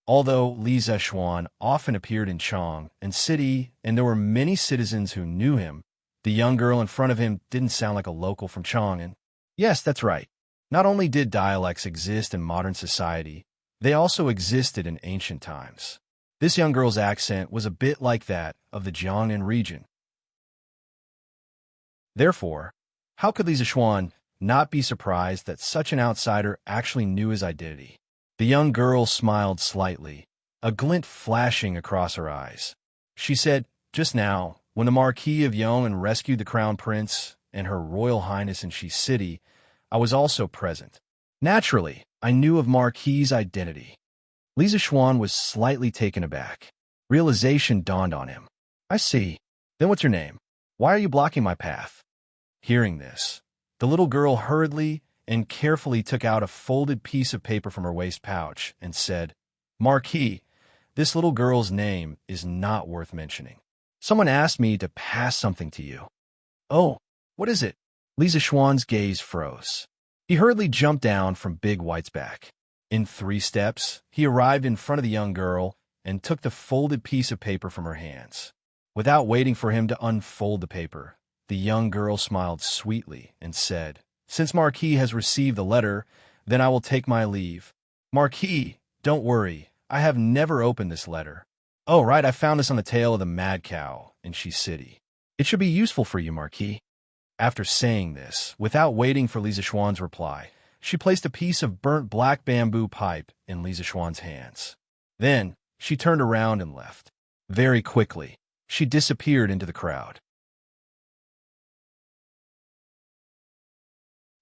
Speaker 1: Although Li Zishuan often appeared in Chang and city, and there were many citizens who knew him, the young girl in front of him didn't sound like a local from Chang'an. Yes, that's right. Not only did dialects exist in modern society, they also existed in ancient times. This young girl's accent was a bit like that of the Jiangnan region. Therefore, how could Li Zishuan not be surprised that such an outsider actually knew his identity? The young girl smiled slightly, a glint flashing across her eyes. She said, just now, when the Marquis of Yong'an rescued the Crown Prince and Her Royal Highness in Shi City, I was also present. Naturally, I knew of Marquis's identity. Li Zishuan was slightly taken aback. Realization dawned on him. I see. Then what's your name? Why are you blocking my path? Hearing this, the little girl hurriedly and carefully took out a folded piece of paper from her waist pouch and said, Marquis, this little girl's name is not worth mentioning. Someone asked me to pass something to you. Oh, what is it? Li Zishuan's gaze froze. He hurriedly jumped down from Big White's back. In 3 steps, he arrived in front of the young girl and took the folded piece of paper from her hands. Without waiting for him to unfold the paper, the young girl smiled sweetly and said, Since Marquis has received the letter, then I will take my leave. Marquis, don't worry, I have never opened this letter. Oh, right, I found this on the tail of the mad cow in Shi City. It should be useful for you, Marquis. After saying this, without waiting for Li Zishuan's reply, she placed a piece of burnt black bamboo pipe in Li Zishuan's hands. Then, she turned around and left. Very quickly, she disappeared into the crowd.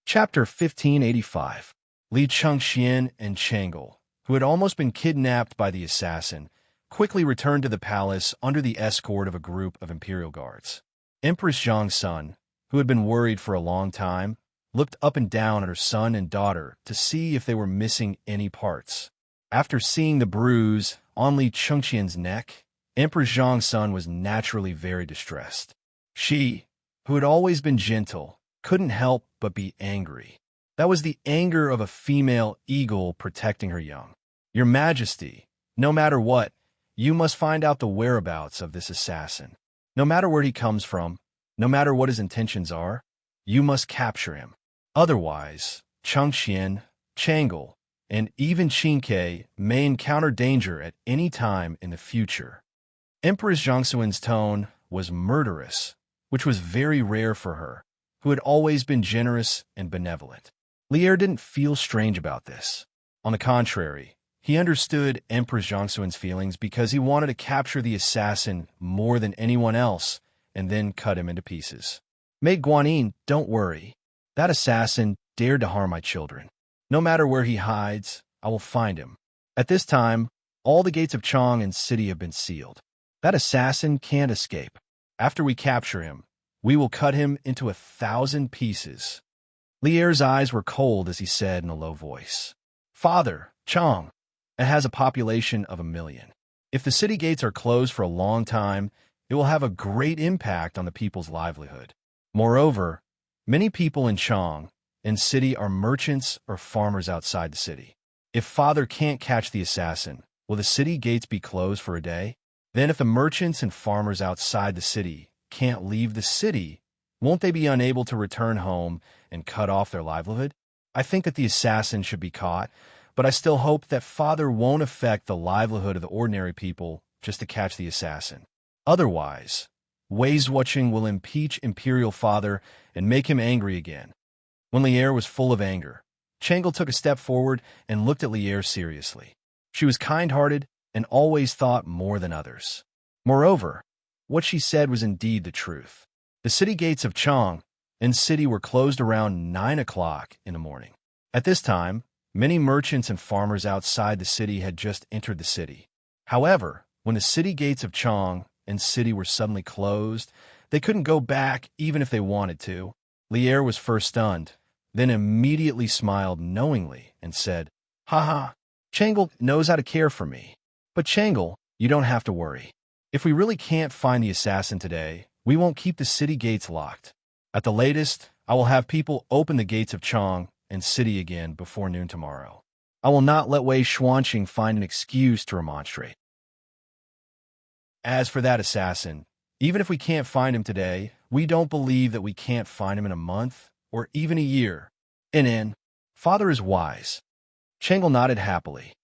Speaker 1: Chapter 1585. Li Chengxian and Changle, who had almost been kidnapped by the assassin, quickly returned to the palace under the escort of a group of imperial guards. Empress Zhang's son, who had been worried for a long time, looked up and down at her son and daughter to see if they were missing any parts. After seeing the bruise on Li Chengxian's neck, Empress Zhang's son was naturally very distressed. She, who had always been gentle, couldn't help but be angry. That was the anger of a female eagle protecting her young. Your Majesty, no matter what, you must find out the whereabouts of this assassin. No matter where he comes from, no matter what his intentions are, you must capture him. Otherwise, Chengxian, Changle, and even Qingke may encounter danger at any time in the future. Empress Zhangsuan's tone was murderous, which was very rare for her, who had always been generous and benevolent. Lier didn't feel strange about this. On the contrary, he understood Empress Zhangsuan's feelings because he wanted to capture the assassin more than anyone else and then cut him into pieces. Maid Guanyin, don't worry. That assassin dared to harm my children. No matter where he hides, I will find him. At this time, all the gates of Chang and city have been sealed. That assassin can't escape. After we capture him, we will cut him into 1,000 pieces. Lier's eyes were cold as he said in a low voice, Father, Chang, it has a population of 1 million. If the city gates are closed for a long time, it will have a great impact on the people's livelihood. Moreover, many people in Chang and city are merchants or farmers outside the city. If Father can't catch the assassin, will the city gates be closed for a day? Then if the merchants and farmers outside the city can't leave the city, won't they be unable to return home and cut off their livelihood? I think that the assassin should be caught, but I still hope that Father won't affect the livelihood of the ordinary people just to catch the assassin. Otherwise, Ways-watching will impeach Imperial Father and make him angry again. When Lier was full of anger, Changle took a step forward and looked at Lier seriously. She was kind-hearted and always thought more than others. Moreover, what she said was indeed the truth. The city gates of Chang and city were closed around 9 o'clock in the morning. At this time, many merchants and farmers outside the city had just entered the city. However, when the city gates of Chang and city were suddenly closed, they couldn't go back even if they wanted to. Lier was first stunned, then immediately smiled knowingly and said, "Haha, Changle knows how to care for me. But Changle, you don't have to worry. If we really can't find the assassin today, we won't keep the city gates locked. At the latest, I will have people open the gates of Chang and city again before noon tomorrow. I will not let Wei Xuanqing find an excuse to remonstrate. As for that assassin, even if we can't find him today, we don't believe that we can't find him in a month or even a year. And Father is wise." Changle nodded happily.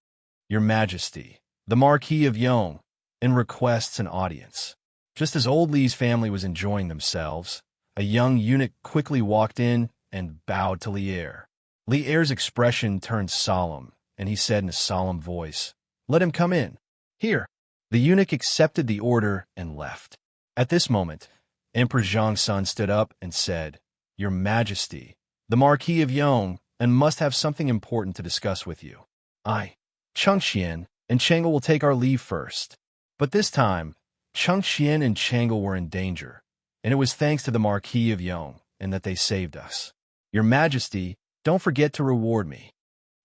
Speaker 1: "Your Majesty, the Marquis of Yong, requests an audience." Just as old Li's family was enjoying themselves, a young eunuch quickly walked in and bowed to Lier. Lier's expression turned solemn, and he said in a solemn voice, "Let him come in." "Here." The eunuch accepted the order and left. At this moment, Emperor Zhongsun stood up and said, "Your Majesty, the Marquis of Yong, must have something important to discuss with you. Chengxian and Changle will take our leave first." But this time, Chengxian and Changle were in danger, and it was thanks to the Marquis of Yong that they saved us. "Your Majesty, don't forget to reward me."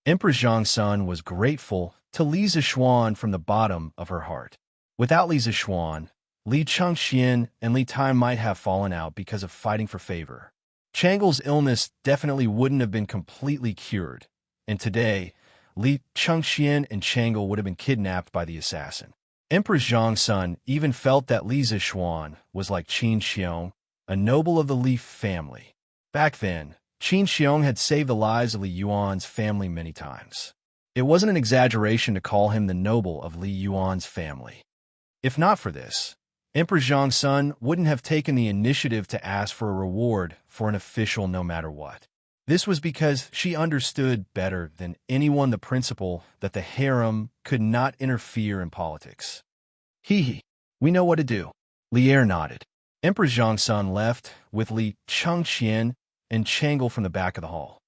Speaker 1: Emperor Zhongsun was grateful to Li Zishuan from the bottom of her heart. Without Li Zishuan, Li Chengxian and Li Tai might have fallen out because of fighting for favor. Changle's illness definitely wouldn't have been completely cured, and today, Li Chengxian and Changle would have been kidnapped by the assassin. Empress Zhongsun even felt that Li Zishuan was like Qin Xiong, a noble of the Li family. Back then, Qin Xiong had saved the lives of Li Yuan's family many times. It wasn't an exaggeration to call him the noble of Li Yuan's family. If not for this, Emperor Zhongsun wouldn't have taken the initiative to ask for a reward for an official no matter what. This was because she understood better than anyone the principle that the harem could not interfere in politics. "Hee, we know what to do." Lier nodded. Emperor Zhongsun left with Li Chengxian and Changle from the back of the hall.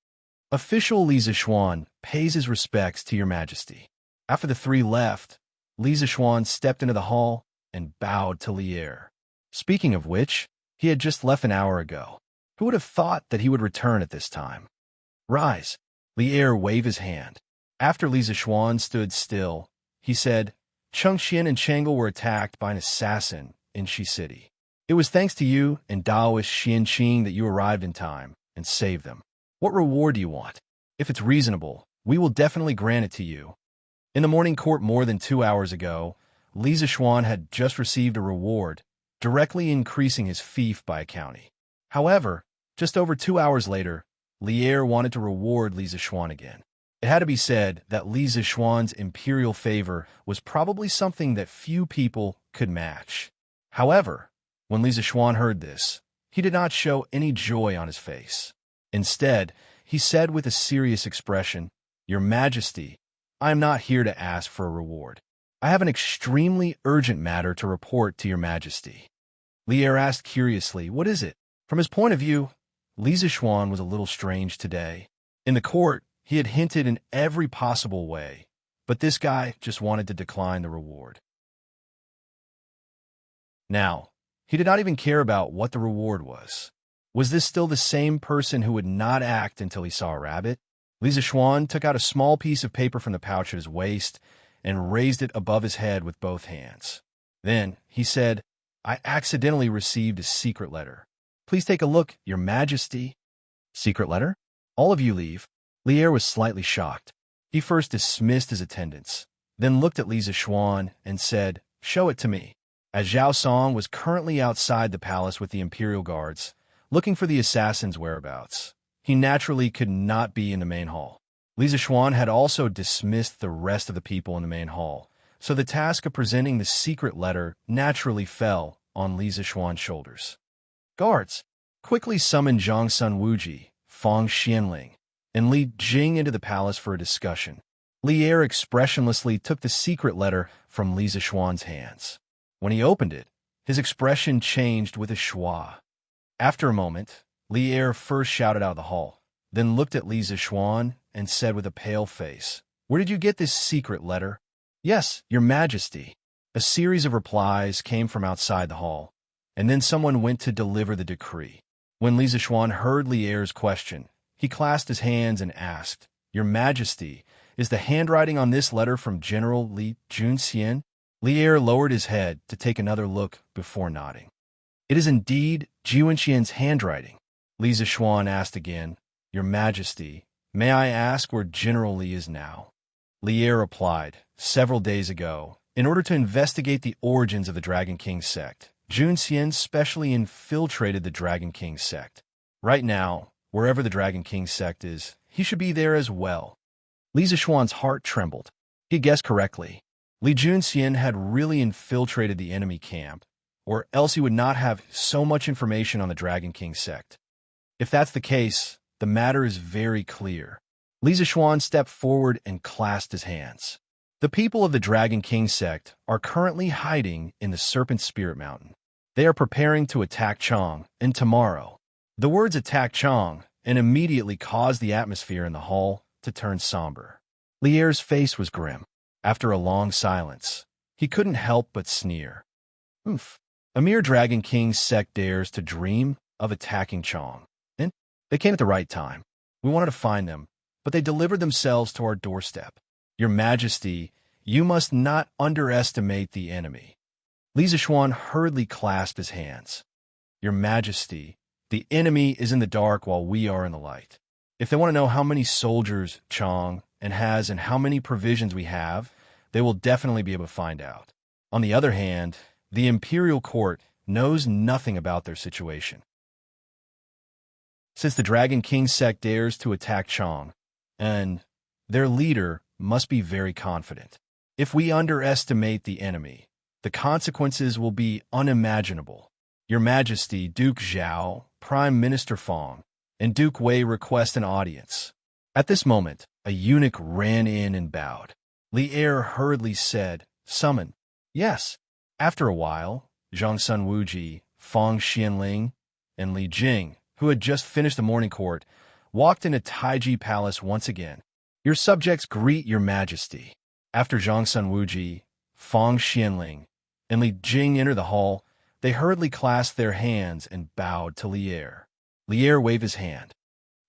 Speaker 1: "Official Li Zishuan pays his respects to your Majesty." After the three left, Li Zishuan stepped into the hall and bowed to Lier. Speaking of which, he had just left an hour ago. Who would have thought that he would return at this time? "Rise." Lier waved his hand. After Li Zishuan stood still, he said, "Chengxian and Changle were attacked by an assassin in Shi City. It was thanks to you and Daoist Xianqing that you arrived in time and saved them. What reward do you want? If it's reasonable, we will definitely grant it to you." In the morning court more than 2 hours ago, Li Zishuan had just received a reward, directly increasing his fief by a county. However, just over 2 hours later, Lier wanted to reward Li Zishuan again. It had to be said that Li Zishuan's imperial favor was probably something that few people could match. However, when Li Zishuan heard this, he did not show any joy on his face. Instead, he said with a serious expression, "Your Majesty, I am not here to ask for a reward. I have an extremely urgent matter to report to your Majesty." Lier asked curiously, "What is it?" From his point of view, Li Zishuan was a little strange today. In the court, he had hinted in every possible way, but this guy just wanted to decline the reward. Now, he did not even care about what the reward was. Was this still the same person who would not act until he saw a rabbit? Li Zishuan took out a small piece of paper from the pouch at his waist and raised it above his head with both hands. Then he said, "I accidentally received a secret letter. Please take a look, your Majesty." "Secret letter? All of you leave." Lier was slightly shocked. He first dismissed his attendants, then looked at Li Zishuan and said, "Show it to me." As Zhao Song was currently outside the palace with the imperial guards, looking for the assassin's whereabouts, he naturally could not be in the main hall. Li Zishuan had also dismissed the rest of the people in the main hall, so the task of presenting the secret letter naturally fell on Li Zishuan's shoulders. "Guards, quickly summon Zhongsun Wuji, Fang Xianling, and Li Jing into the palace for a discussion." Lier expressionlessly took the secret letter from Li Zishuan's hands. When he opened it, his expression changed with a schwa. After a moment, Li Er first shouted out of the hall, then looked at Li Zishuan and said with a pale face, "Where did you get this secret letter?" "Yes, Your Majesty." A series of replies came from outside the hall, and then someone went to deliver the decree. When Li Zishuan heard Li Er's question, he clasped his hands and asked, "Your Majesty, is the handwriting on this letter from General Li Junxian?" Li Er lowered his head to take another look before nodding. "It is indeed Junxian's handwriting." Li Zishuan asked again, "Your Majesty, may I ask where General Li is now?" Li Er replied, "Several days ago, in order to investigate the origins of the Dragon King sect, Junxian specially infiltrated the Dragon King sect. Right now, wherever the Dragon King sect is, he should be there as well." Li Zishuan's heart trembled. He guessed correctly. Li Junxian had really infiltrated the enemy camp, or else he would not have so much information on the Dragon King sect. If that's the case, the matter is very clear. Li Zishuan stepped forward and clasped his hands. The people of the Dragon King sect are currently hiding in the Serpent Spirit Mountain. They are preparing to attack Chang, and tomorrow. The words attack Chang and immediately caused the atmosphere in the hall to turn somber. Li Er's face was grim. After a long silence, he couldn't help but sneer. "Oof. A mere Dragon King sect dares to dream of attacking Chang. And they came at the right time. We wanted to find them, but they delivered themselves to our doorstep. Your Majesty, you must not underestimate the enemy." Li Zishuan hurriedly clasped his hands. "Your Majesty, the enemy is in the dark while we are in the light. If they want to know how many soldiers Chang has and how many provisions we have, they will definitely be able to find out. On the other hand, the imperial court knows nothing about their situation. Since the Dragon King sect dares to attack Chang, and their leader must be very confident. If we underestimate the enemy, the consequences will be unimaginable. Your Majesty, Duke Zhao, Prime Minister Fong, and Duke Wei request an audience." At this moment, a eunuch ran in and bowed. Li Er hurriedly said, "Summon." "Yes." After a while, Zhang Sun Wuji, Fong Xianling, and Li Jing, who had just finished the morning court, walked into Taiji Palace once again. "Your subjects greet Your Majesty." After Zhang Sun Wuji, Fong Xianling, and Li Jing entered the hall, they hurriedly clasped their hands and bowed to Li Er. Li Er waved his hand.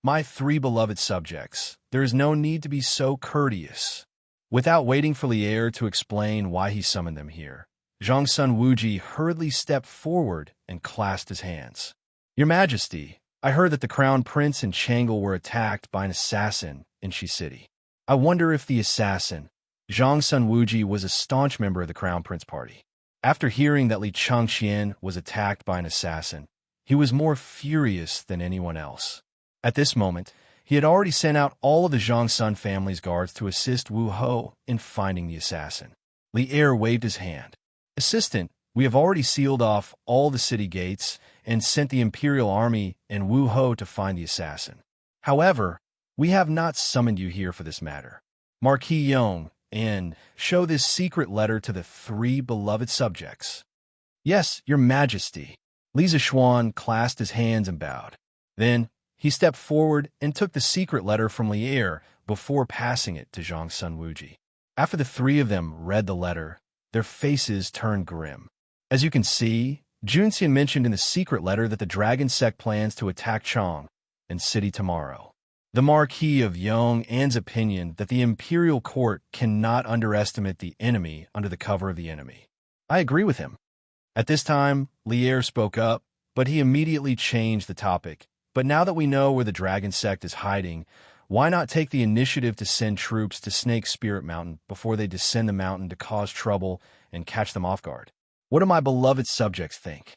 Speaker 1: "My three beloved subjects, there is no need to be so courteous." Without waiting for Li Er to explain why he summoned them here, Zhang Sun Wuji hurriedly stepped forward and clasped his hands. "Your Majesty, I heard that the Crown Prince and Changle were attacked by an assassin in Shi City. I wonder if the assassin..." Zhang Sun Wuji was a staunch member of the Crown Prince party. After hearing that Li Changqian was attacked by an assassin, he was more furious than anyone else. At this moment, he had already sent out all of the Zhang Sun family's guards to assist Wu Ho in finding the assassin. Li Er waved his hand. "Assistant, we have already sealed off all the city gates and sent the Imperial Army and Wu Ho to find the assassin. However, we have not summoned you here for this matter. Marquis Yong, and show this secret letter to the three beloved subjects." "Yes, Your Majesty." Li Zishuan clasped his hands and bowed. Then he stepped forward and took the secret letter from Li Er before passing it to Zhang Sun Wuji. After the three of them read the letter, their faces turned grim. As you can see, Junxian mentioned in the secret letter that the Dragon Sect plans to attack Chang and City tomorrow. The Marquis of Yong'an's opinion that the Imperial Court cannot underestimate the enemy under the cover of the enemy. I agree with him. At this time, Li Er spoke up, but he immediately changed the topic. "But now that we know where the Dragon Sect is hiding, why not take the initiative to send troops to Snake Spirit Mountain before they descend the mountain to cause trouble and catch them off guard? What do my beloved subjects think?"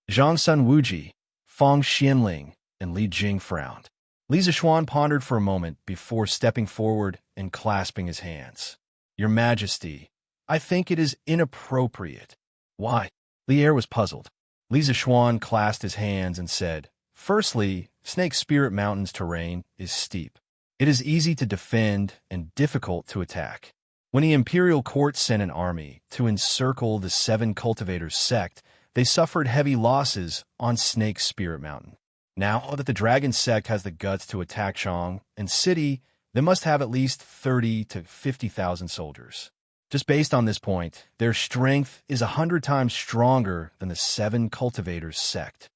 Speaker 1: Zhang Sun Wuji, Fong Xianling, and Li Jing frowned. Li Zishuan pondered for a moment before stepping forward and clasping his hands. "Your Majesty, I think it is inappropriate." "Why?" Li Er was puzzled. Li Zishuan clasped his hands and said, "Firstly, Snake Spirit Mountain's terrain is steep. It is easy to defend and difficult to attack. When the Imperial Court sent an army to encircle the Seven Cultivators sect, they suffered heavy losses on Snake Spirit Mountain. Now that the dragon sect has the guts to attack Chang and city, they must have at least 30 to 50,000 soldiers. Just based on this point, their strength is 100 times stronger than the 7 cultivators sect.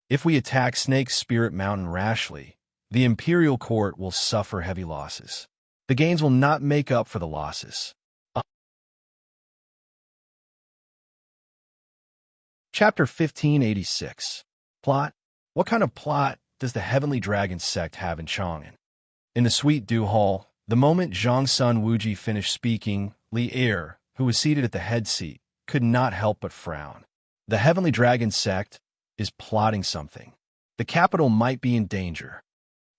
Speaker 1: If we attack Snake Spirit Mountain rashly, the Imperial Court will suffer heavy losses. The gains will not make up for the losses. Chapter 1586. Plot. What kind of plot does the Heavenly Dragon sect have in Chang'an? In the Sweet Dew Hall, the moment Zhang Sun Wuji finished speaking, Li Er, who was seated at the head seat, could not help but frown. The Heavenly Dragon sect is plotting something. The capital might be in danger.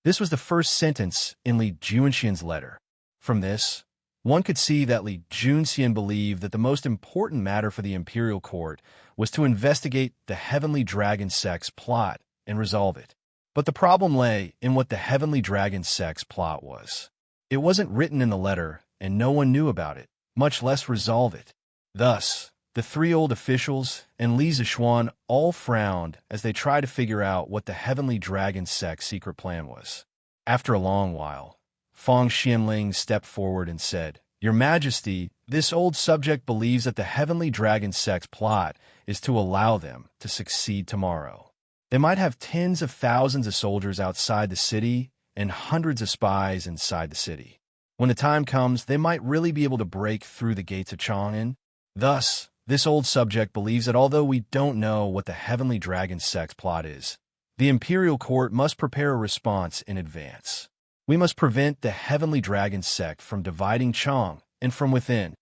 Speaker 1: This was the first sentence in Li Junxian's letter. From this, one could see that Li Junxian believed that the most important matter for the Imperial Court was to investigate the Heavenly Dragon sect's plot and resolve it. But the problem lay in what the Heavenly Dragon sect's plot was. It wasn't written in the letter, and no one knew about it, much less resolve it. Thus, the 3 old officials and Li Zishuan all frowned as they tried to figure out what the Heavenly Dragon sect's secret plan was. After a long while, Fang Xianling stepped forward and said, "Your Majesty, this old subject believes that the Heavenly Dragon sect's plot is to allow them to succeed tomorrow. They might have tens of thousands of soldiers outside the city and hundreds of spies inside the city. When the time comes, they might really be able to break through the gates of Chang'an. Thus, this old subject believes that although we don't know what the Heavenly Dragon sect's plot is, the Imperial Court must prepare a response in advance. We must prevent the Heavenly Dragon sect from dividing Chang and from within."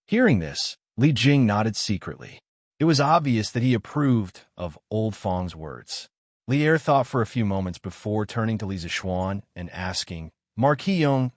Speaker 1: Hearing this, Li Jing nodded secretly. It was obvious that he approved of old Fang's words. Li Er thought for a few moments before turning to Li Zishuan and asking, "Marquis Yong,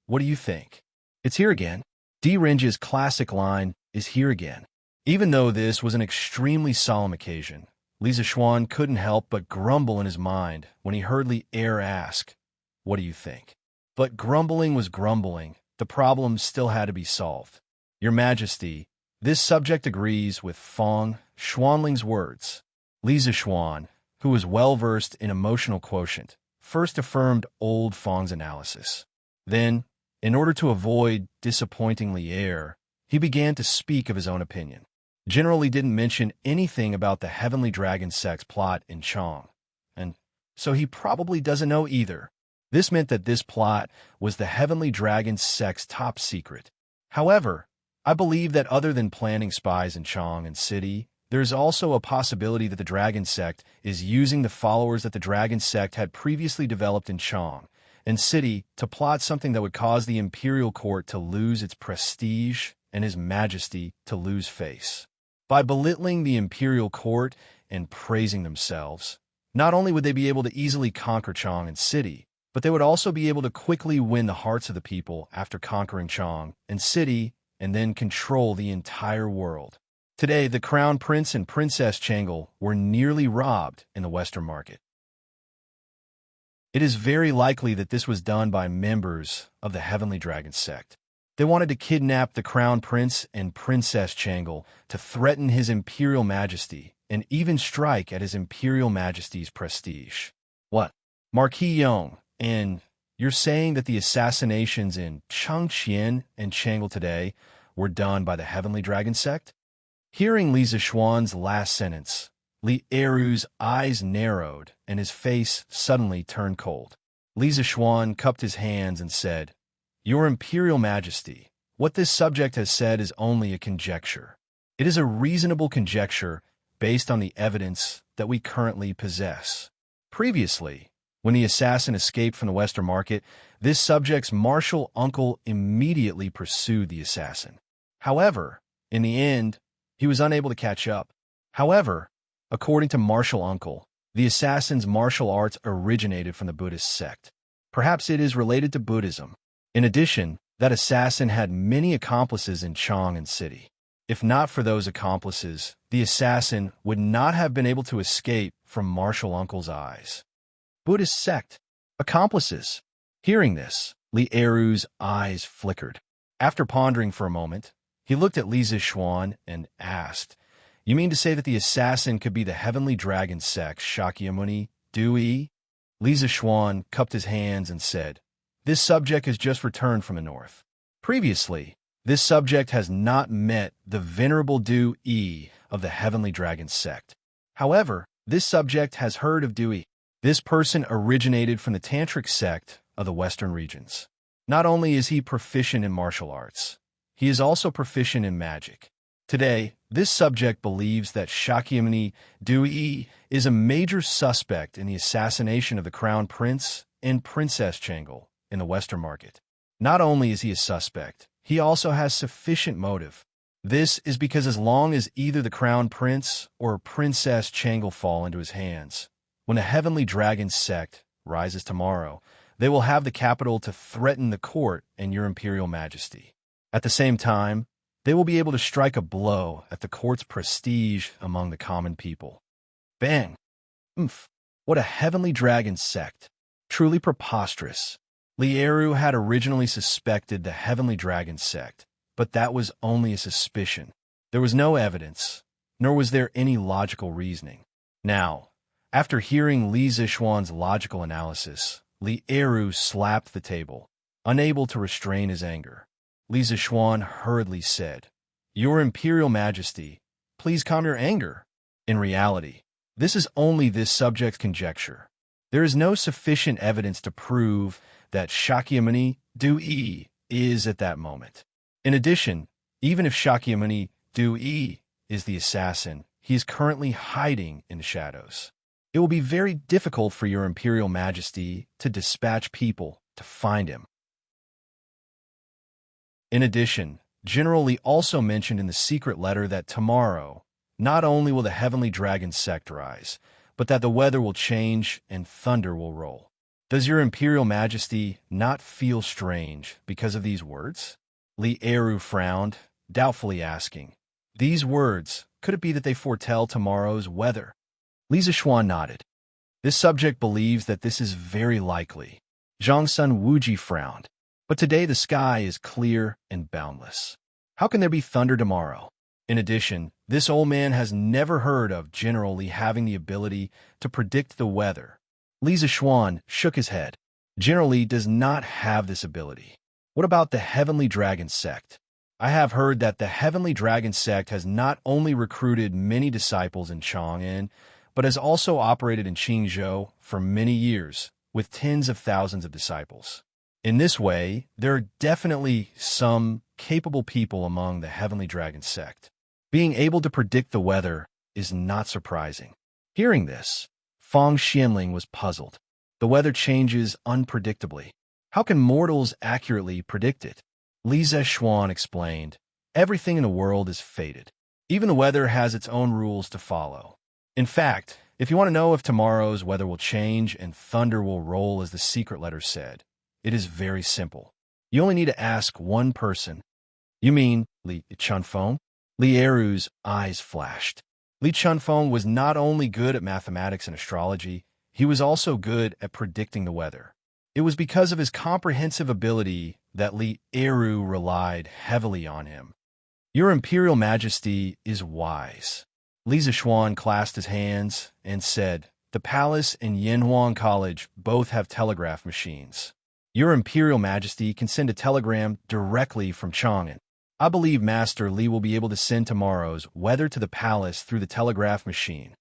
Speaker 1: what do you think?" "It's here again." Di Renji's classic line is here again. Even though this was an extremely solemn occasion, Li Zishuan couldn't help but grumble in his mind when he heard Li Er ask, "What do you think?" But grumbling was grumbling. The problem still had to be solved. "Your Majesty, this subject agrees with Fang Xuanling's words." Li Zishuan, who was well-versed in emotional quotient, first affirmed old Fang's analysis. Then, in order to avoid disappointing Li Er, he began to speak of his own opinion. Generally didn't mention anything about the Heavenly Dragon sect's plot in Chang, and so he probably doesn't know either. This meant that this plot was the Heavenly Dragon sect's top secret. However, I believe that other than planting spies in Chang and city, there's also a possibility that the Dragon sect is using the followers that the Dragon sect had previously developed in Chang and city to plot something that would cause the Imperial Court to lose its prestige and His Majesty to lose face. By belittling the Imperial Court and praising themselves, not only would they be able to easily conquer Chang and city, but they would also be able to quickly win the hearts of the people after conquering Chang and city and then control the entire world. Today, the Crown Prince and Princess Changle were nearly robbed in the Western market. It is very likely that this was done by members of the Heavenly Dragon sect. They wanted to kidnap the Crown Prince and Princess Changle to threaten His Imperial Majesty and even strike at His Imperial Majesty's prestige. What? Marquis Yong, and you're saying that the assassinations in Changqian and Changle today were done by the Heavenly Dragon sect? Hearing Li Zishuan's last sentence, Li Eru's eyes narrowed and his face suddenly turned cold. Li Zishuan cupped his hands and said, "Your Imperial Majesty, what this subject has said is only a conjecture. It is a reasonable conjecture based on the evidence that we currently possess. Previously, when the assassin escaped from the Western market, this subject's martial uncle immediately pursued the assassin. However, in the end, he was unable to catch up. However, according to martial uncle, the assassin's martial arts originated from the Buddhist sect. Perhaps it is related to Buddhism. In addition, that assassin had many accomplices in Chang and city. If not for those accomplices, the assassin would not have been able to escape from martial uncle's eyes." Buddhist sect. Accomplices. Hearing this, Li Eru's eyes flickered. After pondering for a moment, he looked at Li Zishuan and asked, You mean to say that the assassin could be the heavenly dragon sect Shakyamuni, Dui? Li Zishuan cupped his hands and said, "This subject has just returned from the north. Previously, this subject has not met the venerable Dui of the heavenly dragon sect. However, this subject has heard of Dui. This person originated from the tantric sect of the western regions. Not only is he proficient in martial arts, he is also proficient in magic. Today, this subject believes that Shakyamuni Dui is a major suspect in the assassination of the crown prince and princess Changle in the western market. Not only is he a suspect, he also has sufficient motive. This is because as long as either the crown prince or princess Changle fall into his hands, when the heavenly dragon sect rises tomorrow, they will have the capital to threaten the court and your imperial majesty. At the same time, they will be able to strike a blow at the court's prestige among the common people." Bang! Oomph! What a heavenly dragon sect! Truly preposterous. Lieru had originally suspected the heavenly dragon sect, but that was only a suspicion. There was no evidence, nor was there any logical reasoning. Now, after hearing Li Zishuan's logical analysis, Lieru slapped the table, unable to restrain his anger. Li Zishuan hurriedly said, "Your Imperial Majesty, please calm your anger. In reality, this is only this subject's conjecture. There is no sufficient evidence to prove that Shakyamuni Dui is at that moment. In addition, even if Shakyamuni Dui is the assassin, he is currently hiding in the shadows. It will be very difficult for your Imperial Majesty to dispatch people to find him." In addition, General Li also mentioned in the secret letter that tomorrow, not only will the heavenly dragon sect rise, but that the weather will change and thunder will roll. Does your Imperial Majesty not feel strange because of these words? Lieru frowned, doubtfully asking, "These words, could it be that they foretell tomorrow's weather?" Li Zishuan nodded. "This subject believes that this is very likely." Zhongsun Wuji frowned. "But today the sky is clear and boundless. How can there be thunder tomorrow? In addition, this old man has never heard of General Li having the ability to predict the weather." Li Zishuan shook his head. "General Li does not have this ability. What about the Heavenly Dragon Sect? I have heard that the Heavenly Dragon Sect has not only recruited many disciples in Chang'an, but has also operated in Qingzhou for many years, with tens of thousands of disciples. In this way, there are definitely some capable people among the Heavenly Dragon Sect. Being able to predict the weather is not surprising." Hearing this, Fang Xianling was puzzled. The weather changes unpredictably. How can mortals accurately predict it? Li Zishuan explained, "Everything in the world is fated. Even the weather has its own rules to follow. In fact, if you want to know if tomorrow's weather will change and thunder will roll as the secret letter said, it is very simple. You only need to ask one person." "You mean Li Chunfeng?" Lieru's eyes flashed. Li Chunfeng was not only good at mathematics and astrology, he was also good at predicting the weather. It was because of his comprehensive ability that Lieru relied heavily on him. "Your Imperial Majesty is wise." Li Zishuan clasped his hands and said, "The palace and Yanhuang College both have telegraph machines. Your Imperial Majesty can send a telegram directly from Chang'an. I believe Master Li will be able to send tomorrow's weather to the palace through the telegraph machine."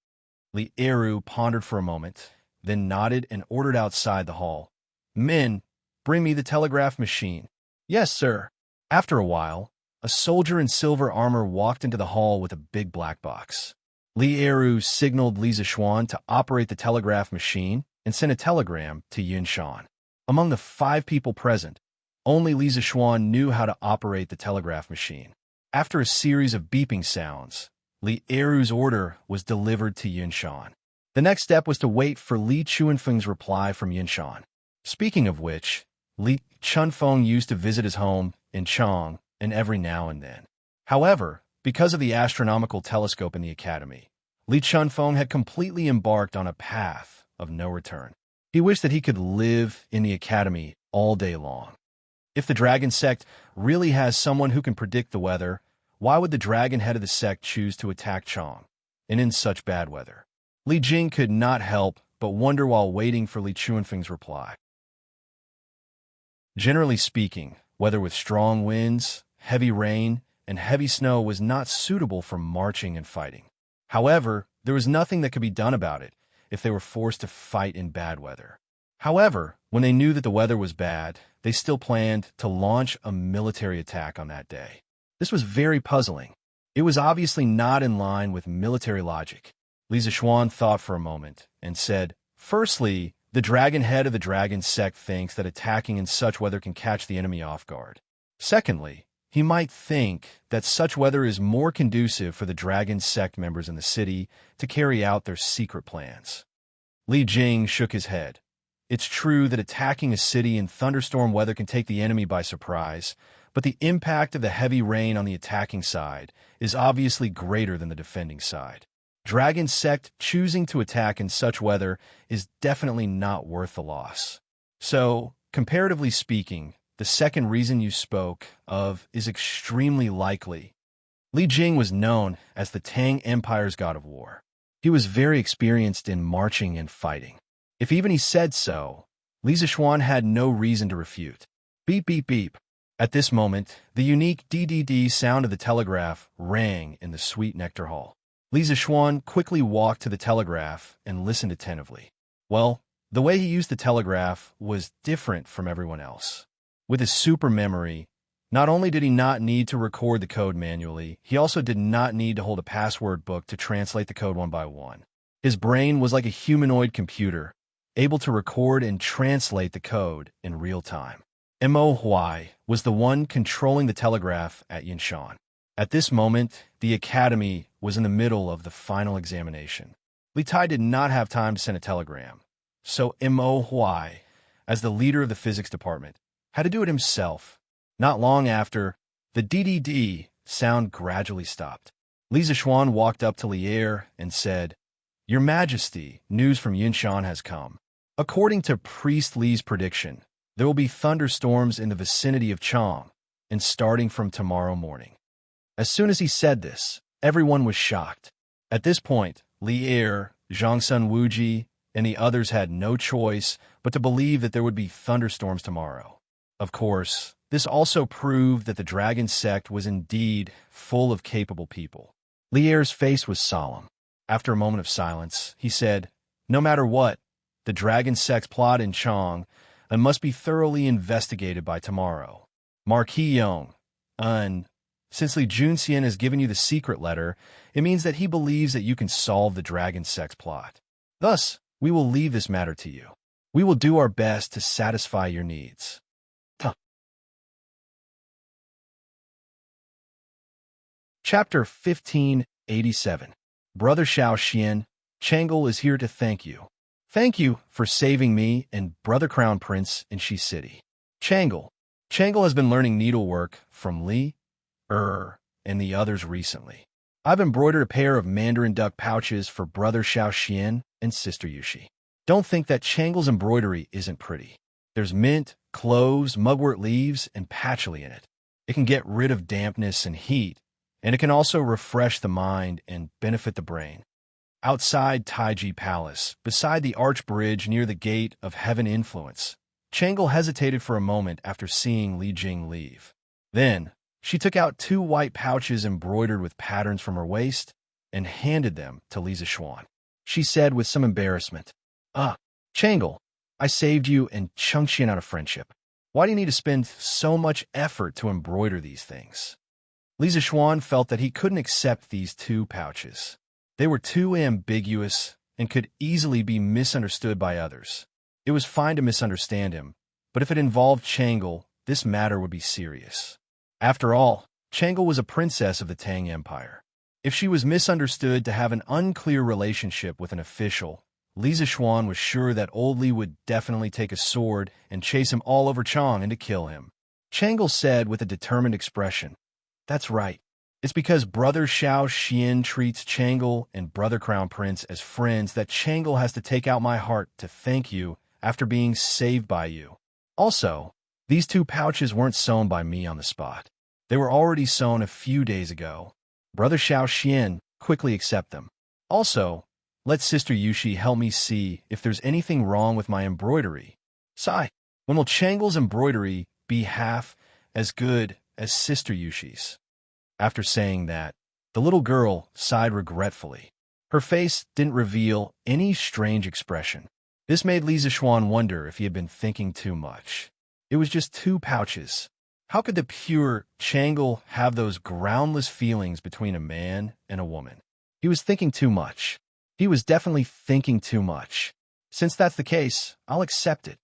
Speaker 1: Lieru pondered for a moment, then nodded and ordered outside the hall, "Men, bring me the telegraph machine." "Yes, sir." After a while, a soldier in silver armor walked into the hall with a big black box. Lieru signaled Li Zishuan to operate the telegraph machine and sent a telegram to Yunshan. Among the 5 people present, only Li Zishuan knew how to operate the telegraph machine. After a series of beeping sounds, Lieru's order was delivered to Yunshan. The next step was to wait for Li Chunfeng's reply from Yunshan. Speaking of which, Li Chunfeng used to visit his home in Chang and every now and then. However, because of the astronomical telescope in the academy, Li Chunfeng had completely embarked on a path of no return. He wished that he could live in the academy all day long. If the dragon sect really has someone who can predict the weather, why would the dragon head of the sect choose to attack Chang, and in such bad weather? Li Jing could not help but wonder while waiting for Li Chuanfeng's reply. Generally speaking, weather with strong winds, heavy rain, and heavy snow was not suitable for marching and fighting. However, there was nothing that could be done about it if they were forced to fight in bad weather. However, when they knew that the weather was bad, they still planned to launch a military attack on that day. This was very puzzling. It was obviously not in line with military logic. Li Zishuan thought for a moment and said, "Firstly, the dragon head of the dragon sect thinks that attacking in such weather can catch the enemy off guard. Secondly, he might think that such weather is more conducive for the dragon sect members in the city to carry out their secret plans." Li Jing shook his head. It's true that attacking a city in thunderstorm weather can take the enemy by surprise, but the impact of the heavy rain on the attacking side is obviously greater than the defending side. Dragon sect choosing to attack in such weather is definitely not worth the loss. So, comparatively speaking, the second reason you spoke of is extremely likely. Li Jing was known as the Tang Empire's god of war. He was very experienced in marching and fighting. If even he said so, Li Zishuan had no reason to refute. Beep, beep, beep. At this moment, the unique DDD sound of the telegraph rang in the sweet nectar hall. Li Zishuan quickly walked to the telegraph and listened attentively. Well, the way he used the telegraph was different from everyone else. With his super memory, not only did he not need to record the code manually, he also did not need to hold a password book to translate the code one by one. His brain was like a humanoid computer, able to record and translate the code in real time. Mo Huai was the one controlling the telegraph at Yinshan. At this moment, the academy was in the middle of the final examination. Li Tai did not have time to send a telegram, so Mo Huai, as the leader of the physics department, had to do it himself. Not long after, the DDD sound gradually stopped. Li Zishuan walked up to Lier and said, "Your Majesty, news from Yinshan has come. According to Priest Li's prediction, there will be thunderstorms in the vicinity of Chang, and starting from tomorrow morning." As soon as he said this, everyone was shocked. At this point, Lier, Zhangsun Wuji, and the others had no choice but to believe that there would be thunderstorms tomorrow. Of course, this also proved that the dragon sect was indeed full of capable people. Lier's face was solemn. After a moment of silence, he said, "No matter what, the dragon sect's plot in Chang must be thoroughly investigated by tomorrow. Marquis Yong, since Li Junxian has given you the secret letter, it means that he believes that you can solve the dragon sect's plot. Thus, we will leave this matter to you. We will do our best to satisfy your needs." Chapter 1587. Brother Xiao Xian, Changel is here to thank you. Thank you for saving me and Brother Crown Prince in Shi City. Changel has been learning needlework from Li, and the others recently. I've embroidered a pair of mandarin duck pouches for Brother Xiao Xian and Sister Yushi. Don't think that Changel's embroidery isn't pretty. There's mint, cloves, mugwort leaves, and patchouli in it. It can get rid of dampness and heat, and it can also refresh the mind and benefit the brain. Outside Taiji Palace, beside the arch bridge near the Gate of Heaven Influence, Changel hesitated for a moment after seeing Li Jing leave. Then, she took out 2 white pouches embroidered with patterns from her waist and handed them to Li Zishuan. She said with some embarrassment, Changel, I saved you and Chengxian out of friendship. Why do you need to spend so much effort to embroider these things?" Li Zishuan felt that he couldn't accept these 2 pouches. They were too ambiguous and could easily be misunderstood by others. It was fine to misunderstand him, but if it involved Changel, this matter would be serious. After all, Changel was a princess of the Tang Empire. If she was misunderstood to have an unclear relationship with an official, Li Zishuan was sure that old Li would definitely take a sword and chase him all over Chang and to kill him. Changel said with a determined expression, "That's right. It's because Brother Xiao Xian treats Changel and Brother Crown Prince as friends that Changel has to take out my heart to thank you after being saved by you. Also, these 2 pouches weren't sewn by me on the spot. They were already sewn a few days ago. Brother Xiao Xian quickly accept them. Also, let Sister Yushi help me see if there's anything wrong with my embroidery. Sigh, when will Changle's embroidery be half as good as Sister Yushi's? After saying that, the little girl sighed regretfully. Her face didn't reveal any strange expression. This made Li Zixuan wonder if he had been thinking too much. It was just 2 pouches. How could the pure Changle have those groundless feelings between a man and a woman? He was thinking too much. He was definitely thinking too much. Since that's the case, I'll accept it.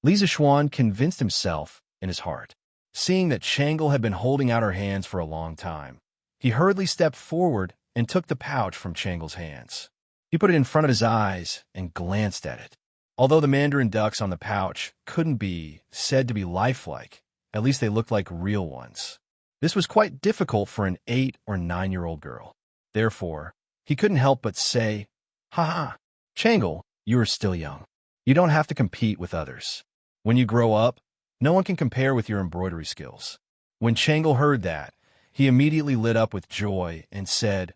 Speaker 1: Li Zixuan convinced himself in his heart. Seeing that Changle had been holding out her hands for a long time, he hurriedly stepped forward and took the pouch from Changle's hands. He put it in front of his eyes and glanced at it. Although the mandarin ducks on the pouch couldn't be said to be lifelike, at least they looked like real ones. This was quite difficult for an 8 or 9-year-old girl. Therefore, he couldn't help but say, "Ha ha, Changle, you are still young. You don't have to compete with others. When you grow up, no one can compare with your embroidery skills." When Changle heard that, he immediately lit up with joy and said,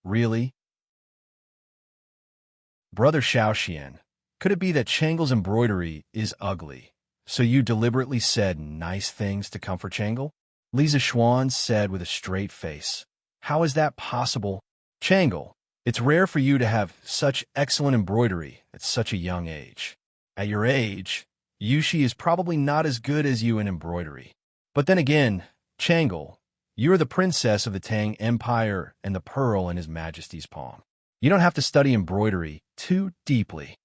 Speaker 1: "Really? Brother Xiaoxian, could it be that Changle's embroidery is ugly, so you deliberately said nice things to comfort Changle?" Li Zixuan said with a straight face. "How is that possible? Changle, it's rare for you to have such excellent embroidery at such a young age. At your age, Yushi is probably not as good as you in embroidery. But then again, Changle, you are the princess of the Tang Empire and the pearl in His Majesty's palm. You don't have to study embroidery too deeply."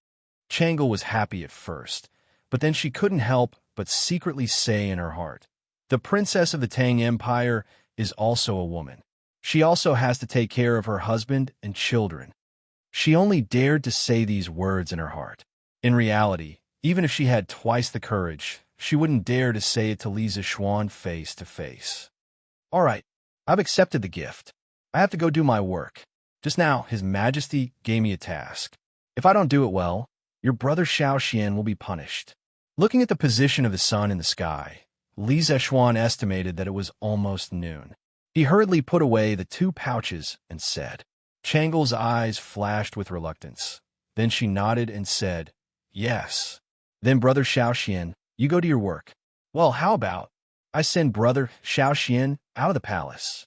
Speaker 1: Changle was happy at first, but then she couldn't help but secretly say in her heart, "The princess of the Tang Empire is also a woman. She also has to take care of her husband and children." She only dared to say these words in her heart. In reality, even if she had twice the courage, she wouldn't dare to say it to Li Zixuan face to face. "All right, I've accepted the gift. I have to go do my work. Just now, His Majesty gave me a task. If I don't do it well, your brother Xiao Xian will be punished." Looking at the position of the sun in the sky, Li Zixuan estimated that it was almost noon. He hurriedly put away the 2 pouches and said. Changle's eyes flashed with reluctance. Then she nodded and said, "Yes." "Then, Brother Xiao Xian, you go to your work." "Well, how about I send Brother Xiao Xian out of the palace?"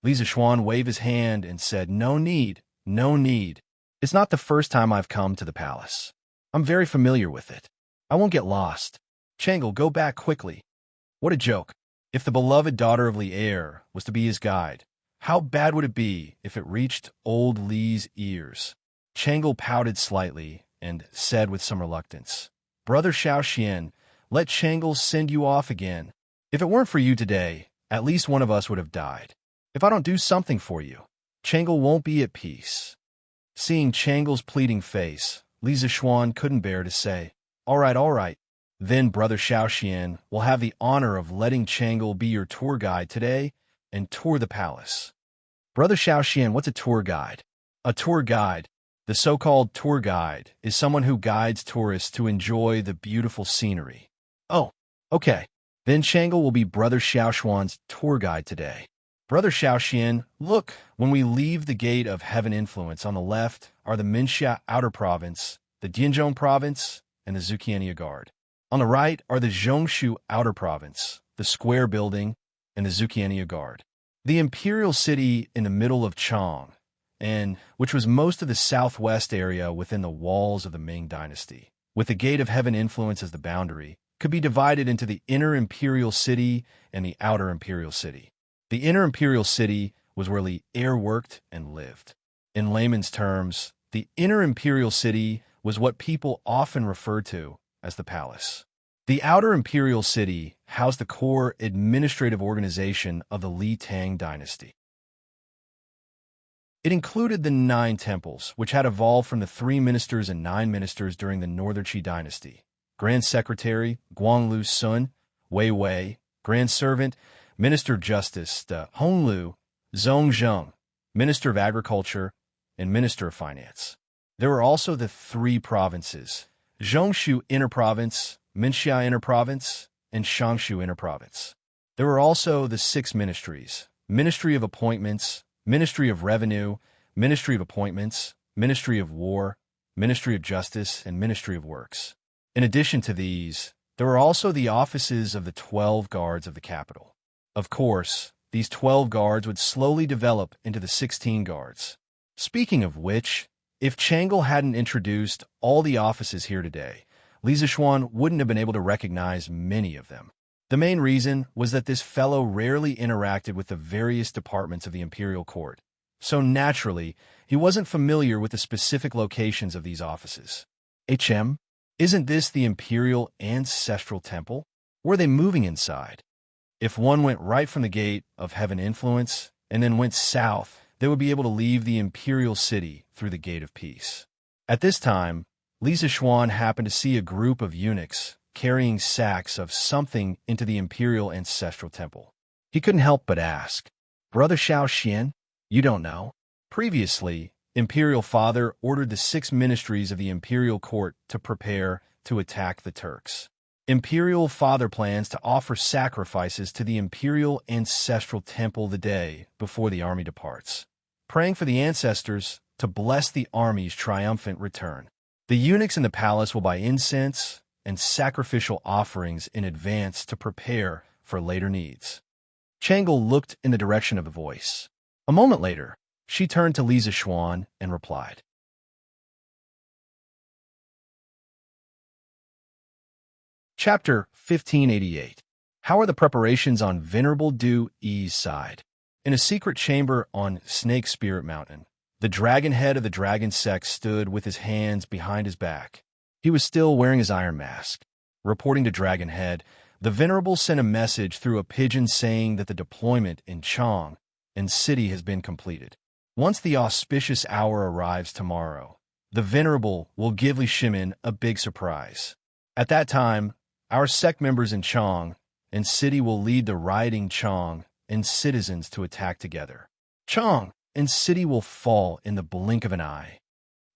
Speaker 1: Li Zixuan waved his hand and said, "No need, no need. It's not the first time I've come to the palace. I'm very familiar with it. I won't get lost. Changle, go back quickly." What a joke. If the beloved daughter of Li Er was to be his guide, how bad would it be if it reached old Li's ears? Changle pouted slightly and said with some reluctance, "Brother Xiao Xian, let Changle send you off again. If it weren't for you today, at least one of us would have died. If I don't do something for you, Changle won't be at peace." Seeing Changle's pleading face, Li Zixuan couldn't bear to say, all right. Then Brother Xiao Xian will have the honor of letting Changle be your tour guide today and tour the palace." "Brother Xiao Xian, what's a tour guide?" "A tour guide, the so-called tour guide, is someone who guides tourists to enjoy the beautiful scenery." "Oh, okay. Then Changle will be Brother Xiao Xuan's tour guide today." "Brother Xiao Xian, look, when we leave the Gate of Heaven Influence on the left are the Minxia Outer Province, the Dianzhong Province, and the Zuqiania Guard. On the right are the Zhongshu Outer Province, the Square Building, and the Zuqiania Guard. The Imperial City in the middle of Chang, and which was most of the southwest area within the walls of the Ming Dynasty, with the Gate of Heaven Influence as the boundary, could be divided into the Inner Imperial City and the Outer Imperial City. The Inner Imperial City was where Li Er worked and lived. In layman's terms, the Inner Imperial City was what people often referred to as the palace. The Outer Imperial City housed the core administrative organization of the Li Tang Dynasty. It included the 9 temples, which had evolved from the 3 ministers and 9 ministers during the Northern Qi Dynasty. Grand Secretary, Guanglu Sun, Wei Wei, Grand Servant, Minister of Justice, Honglu, Zhong Zheng, Minister of Agriculture, and Minister of Finance. There were also the 3 provinces, Zhongshu Inner Province, Minxia Inner Province, and Shangshu Inner Province. There were also the 6 ministries: Ministry of Appointments, Ministry of Revenue, Ministry of Appointments, Ministry of War, Ministry of Justice, and Ministry of Works. In addition to these, there were also the offices of the 12 guards of the capital. Of course, these 12 guards would slowly develop into the 16 guards. Speaking of which, if Changle hadn't introduced all the offices here today, Li Zishuan wouldn't have been able to recognize many of them. The main reason was that this fellow rarely interacted with the various departments of the imperial court, so naturally, he wasn't familiar with the specific locations of these offices. Isn't this the imperial ancestral temple? Were they moving inside? If one went right from the gate of heaven influence and then went south, they would be able to leave the imperial city through the gate of peace. At this time, Li Zishuan happened to see a group of eunuchs carrying sacks of something into the imperial ancestral temple. He couldn't help but ask, "Brother Xiao Xian, you don't know?" Previously, Imperial Father ordered the 6 ministries of the imperial court to prepare to attack the Turks. Imperial Father plans to offer sacrifices to the imperial ancestral temple the day before the army departs, praying for the ancestors to bless the army's triumphant return. The eunuchs in the palace will buy incense and sacrificial offerings in advance to prepare for later needs. Changle looked in the direction of the voice. A moment later, she turned to Li Zishuan and replied. Chapter 1588. How are the preparations on Venerable Du Yi's side? In a secret chamber on Snake Spirit Mountain, the dragon head of the dragon sect stood with his hands behind his back. He was still wearing his iron mask. Reporting to Dragon Head, the Venerable sent a message through a pigeon saying that the deployment in Chang and city has been completed. Once the auspicious hour arrives tomorrow, the Venerable will give Li Shimin a big surprise. At that time, our sect members in Chang and city will lead the rioting Chang and citizens to attack together. Chang and city will fall in the blink of an eye.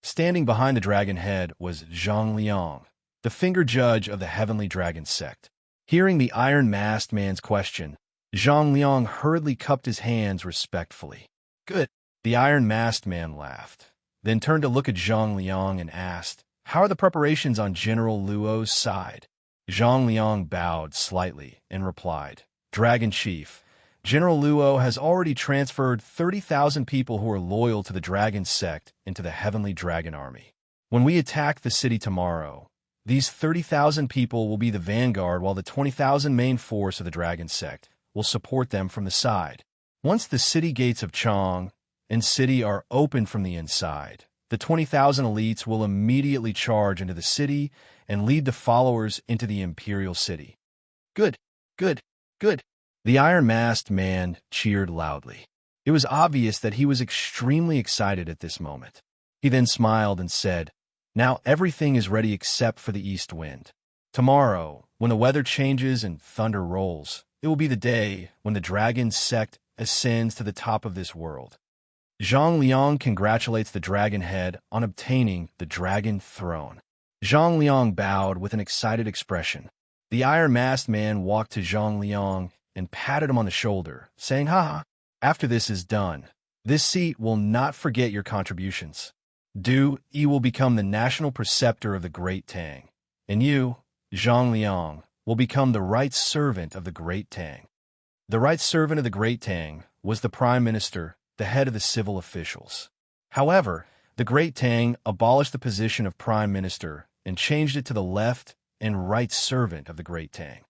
Speaker 1: Standing behind the dragon head was Zhang Liang, the finger judge of the heavenly dragon sect. Hearing the iron-masked man's question, Zhang Liang hurriedly cupped his hands respectfully. "Good." The iron-masked man laughed, then turned to look at Zhang Liang and asked, "How are the preparations on General Luo's side?" Zhang Liang bowed slightly and replied, "Dragon Chief, General Luo has already transferred 30,000 people who are loyal to the dragon sect into the heavenly dragon army. When we attack the city tomorrow, these 30,000 people will be the vanguard while the 20,000 main force of the dragon sect will support them from the side. Once the city gates of Chang and city are open from the inside, the 20,000 elites will immediately charge into the city and lead the followers into the imperial city." "Good, good, good." The iron-masked man cheered loudly. It was obvious that he was extremely excited at this moment. He then smiled and said, "Now everything is ready except for the east wind. Tomorrow, when the weather changes and thunder rolls, it will be the day when the dragon sect ascends to the top of this world." Zhang Liang congratulates the dragon head on obtaining the dragon throne. Zhang Liang bowed with an excited expression. The iron-masked man walked to Zhang Liang and patted him on the shoulder, saying, "Ha! After this is done, this seat will not forget your contributions. Du Yi will become the national preceptor of the Great Tang, and you, Zhang Liang, will become the right servant of the Great Tang." The right servant of the Great Tang was the Prime Minister, the head of the civil officials. However, the Great Tang abolished the position of Prime Minister and changed it to the left and right servant of the Great Tang.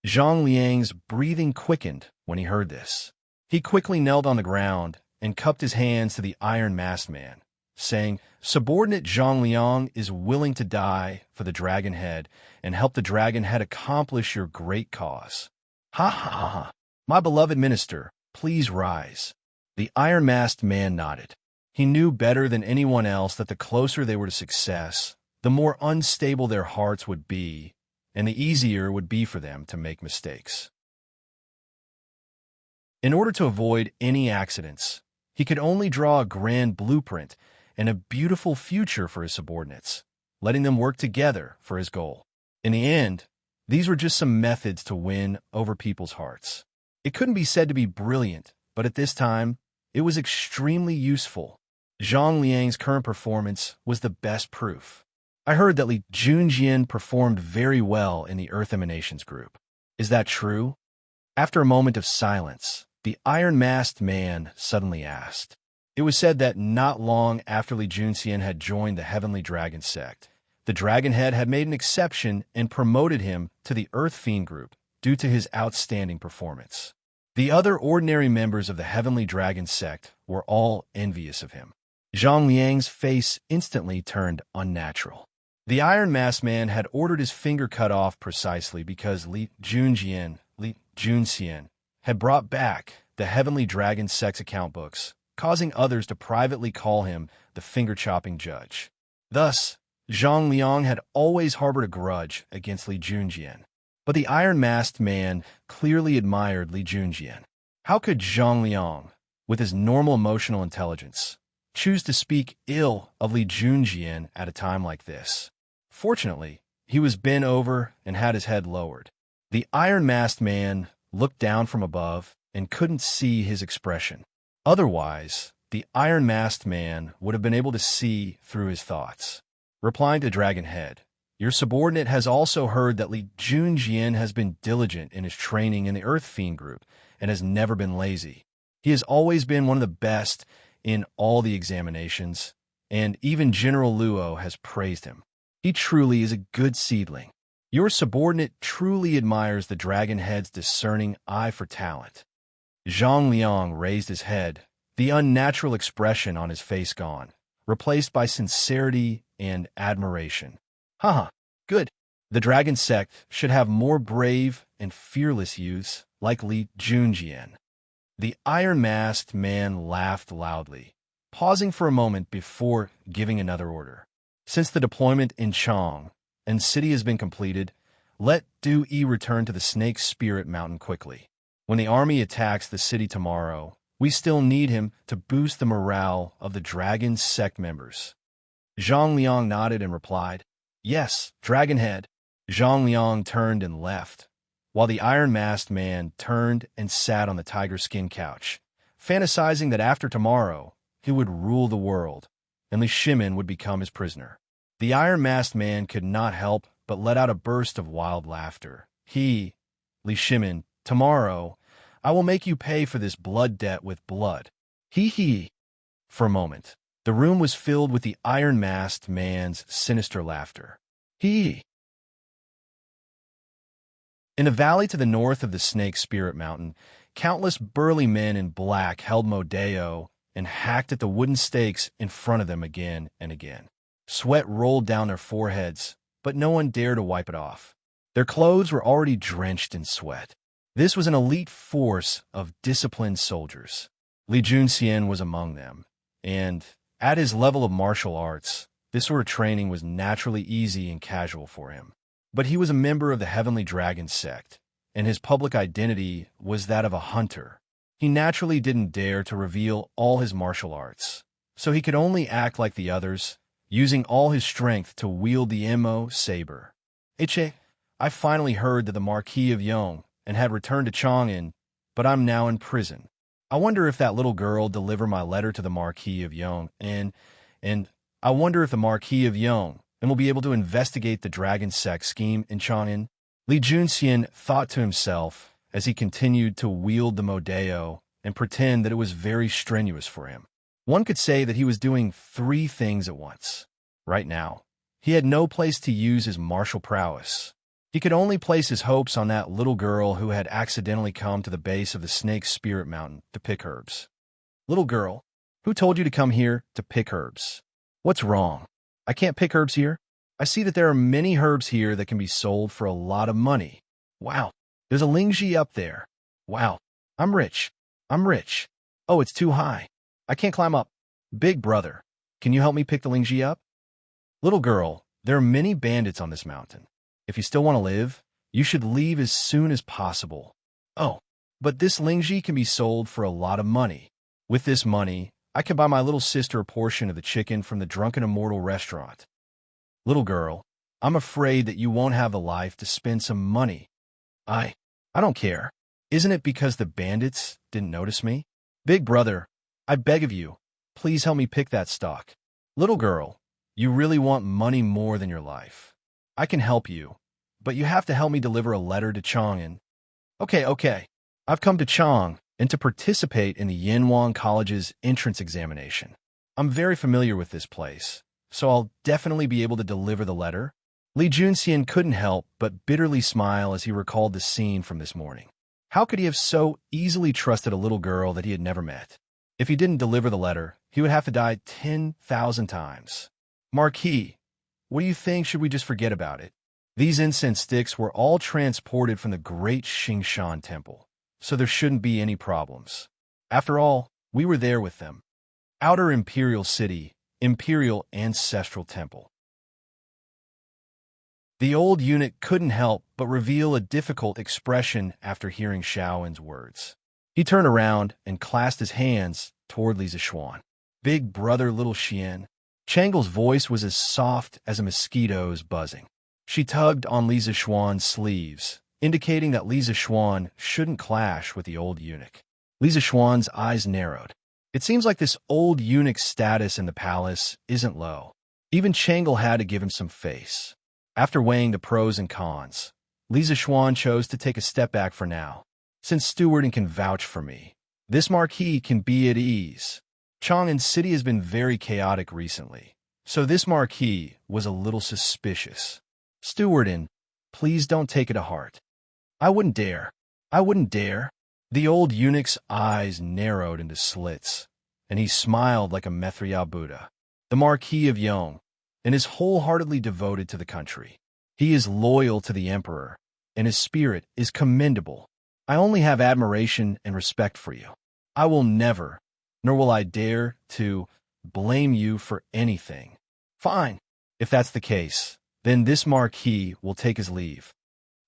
Speaker 1: Zhang Liang's breathing quickened when he heard this. He quickly knelt on the ground and cupped his hands to the iron-masked man, saying, "Subordinate Zhang Liang is willing to die for the dragon head and help the dragon head accomplish your great cause." "Ha ha ha! My beloved minister, please rise." The iron-masked man nodded. He knew better than anyone else that the closer they were to success, the more unstable their hearts would be, and the easier it would be for them to make mistakes. In order to avoid any accidents, he could only draw a grand blueprint and a beautiful future for his subordinates, letting them work together for his goal. In the end, these were just some methods to win over people's hearts. It couldn't be said to be brilliant, but at this time, it was extremely useful. Zhang Liang's current performance was the best proof. I heard that Li Junjian performed very well in the Earth Emanations group. Is that true? After a moment of silence, the iron-masked man suddenly asked. It was said that not long after Li Junxian had joined the Heavenly Dragon sect, the Dragonhead had made an exception and promoted him to the Earth Fiend group due to his outstanding performance. The other ordinary members of the Heavenly Dragon sect were all envious of him. Zhang Liang's face instantly turned unnatural. The Iron Masked Man had ordered his finger cut off precisely because Li Junxian had brought back the Heavenly Dragon sect's account books, causing others to privately call him the finger-chopping judge. Thus, Zhang Liang had always harbored a grudge against Li Junjian. But the iron-masked man clearly admired Li Junjian. How could Zhang Liang, with his normal emotional intelligence, choose to speak ill of Li Junjian at a time like this? Fortunately, he was bent over and had his head lowered. The iron-masked man looked down from above and couldn't see his expression. Otherwise, the iron-masked man would have been able to see through his thoughts. Replying to Dragonhead, your subordinate has also heard that Li Junjian has been diligent in his training in the Earth Fiend group and has never been lazy. He has always been one of the best in all the examinations, and even General Luo has praised him. He truly is a good seedling. Your subordinate truly admires the Dragonhead's discerning eye for talent. Zhang Liang raised his head, the unnatural expression on his face gone, replaced by sincerity and admiration. Haha, good. The Dragon Sect should have more brave and fearless youths like Li Junjian. The iron-masked man laughed loudly, pausing for a moment before giving another order. Since the deployment in Chang and city has been completed, let Du Yi return to the Snake Spirit Mountain quickly. When the army attacks the city tomorrow, we still need him to boost the morale of the Dragon Sect members. Zhang Liang nodded and replied, Yes, Dragonhead. Zhang Liang turned and left, while the iron-masked man turned and sat on the tiger skin couch, fantasizing that after tomorrow, he would rule the world, and Li Shimin would become his prisoner. The iron-masked man could not help but let out a burst of wild laughter. Li Shimin, tomorrow, I will make you pay for this blood debt with blood. He. For a moment, the room was filled with the iron-masked man's sinister laughter. In a valley to the north of the Snake Spirit Mountain, countless burly men in black held Modeo and hacked at the wooden stakes in front of them again and again. Sweat rolled down their foreheads, but no one dared to wipe it off. Their clothes were already drenched in sweat. This was an elite force of disciplined soldiers. Li Junxian was among them, and at his level of martial arts, this sort of training was naturally easy and casual for him. But he was a member of the Heavenly Dragon sect, and his public identity was that of a hunter. He naturally didn't dare to reveal all his martial arts, so he could only act like the others, using all his strength to wield the Mo saber. I finally heard that the Marquis of Yong and had returned to Chang'an, but I'm now in prison. I wonder if that little girl delivered my letter to the Marquis of Yong, and I wonder if the Marquis of Yong will be able to investigate the Dragon Sect scheme in Chang'an. Li Junxian thought to himself as he continued to wield the Modeo and pretend that it was very strenuous for him. One could say that he was doing 3 things at once. Right now, he had no place to use his martial prowess. He could only place his hopes on that little girl who had accidentally come to the base of the Snake Spirit Mountain to pick herbs. Little girl, who told you to come here to pick herbs? What's wrong? I can't pick herbs here? I see that there are many herbs here that can be sold for a lot of money. Wow, there's a Lingji up there. Wow, I'm rich. Oh, it's too high. I can't climb up. Big brother, can you help me pick the Lingji up? Little girl, there are many bandits on this mountain. If you still want to live, you should leave as soon as possible. Oh, but this Lingji can be sold for a lot of money. With this money, I can buy my little sister a portion of the chicken from the Drunken Immortal restaurant. Little girl, I'm afraid that you won't have the life to spend some money. I don't care. Isn't it because the bandits didn't notice me? Big brother, I beg of you, please help me pick that stock. Little girl, you really want money more than your life. I can help you, but you have to help me deliver a letter to Chang'an. Okay. I've come to Chang and to participate in the Yanwang College's entrance examination. I'm very familiar with this place, so I'll definitely be able to deliver the letter. Li Junxian couldn't help but bitterly smile as he recalled the scene from this morning. How could he have so easily trusted a little girl that he had never met? If he didn't deliver the letter, he would have to die 10,000 times. Marquis, what do you think? Should we just forget about it? These incense sticks were all transported from the great Xingshan temple, so there shouldn't be any problems. After all, we were there with them. Outer Imperial City, Imperial Ancestral Temple. The old eunuch couldn't help but reveal a difficult expression after hearing Xiaowen's words. He turned around and clasped his hands toward Li Zishuan. Big brother, little Xian. Changle's voice was as soft as a mosquito's buzzing. She tugged on Li Zishuan's sleeves, indicating that Li Zishuan shouldn't clash with the old eunuch. Li Zishuan's eyes narrowed. It seems like this old eunuch's status in the palace isn't low. Even Changle had to give him some face. After weighing the pros and cons, Li Zishuan chose to take a step back for now. Since Stewardin can vouch for me, this marquis can be at ease. Chang'an City has been very chaotic recently, so this marquis was a little suspicious. Stewardin, please don't take it to heart. I wouldn't dare. The old eunuch's eyes narrowed into slits, and he smiled like a Methriya Buddha. The Marquis of Yong, and is wholeheartedly devoted to the country. He is loyal to the emperor, and his spirit is commendable. I only have admiration and respect for you. I will never, nor will I dare to, blame you for anything. Fine. If that's the case, then this marquis will take his leave.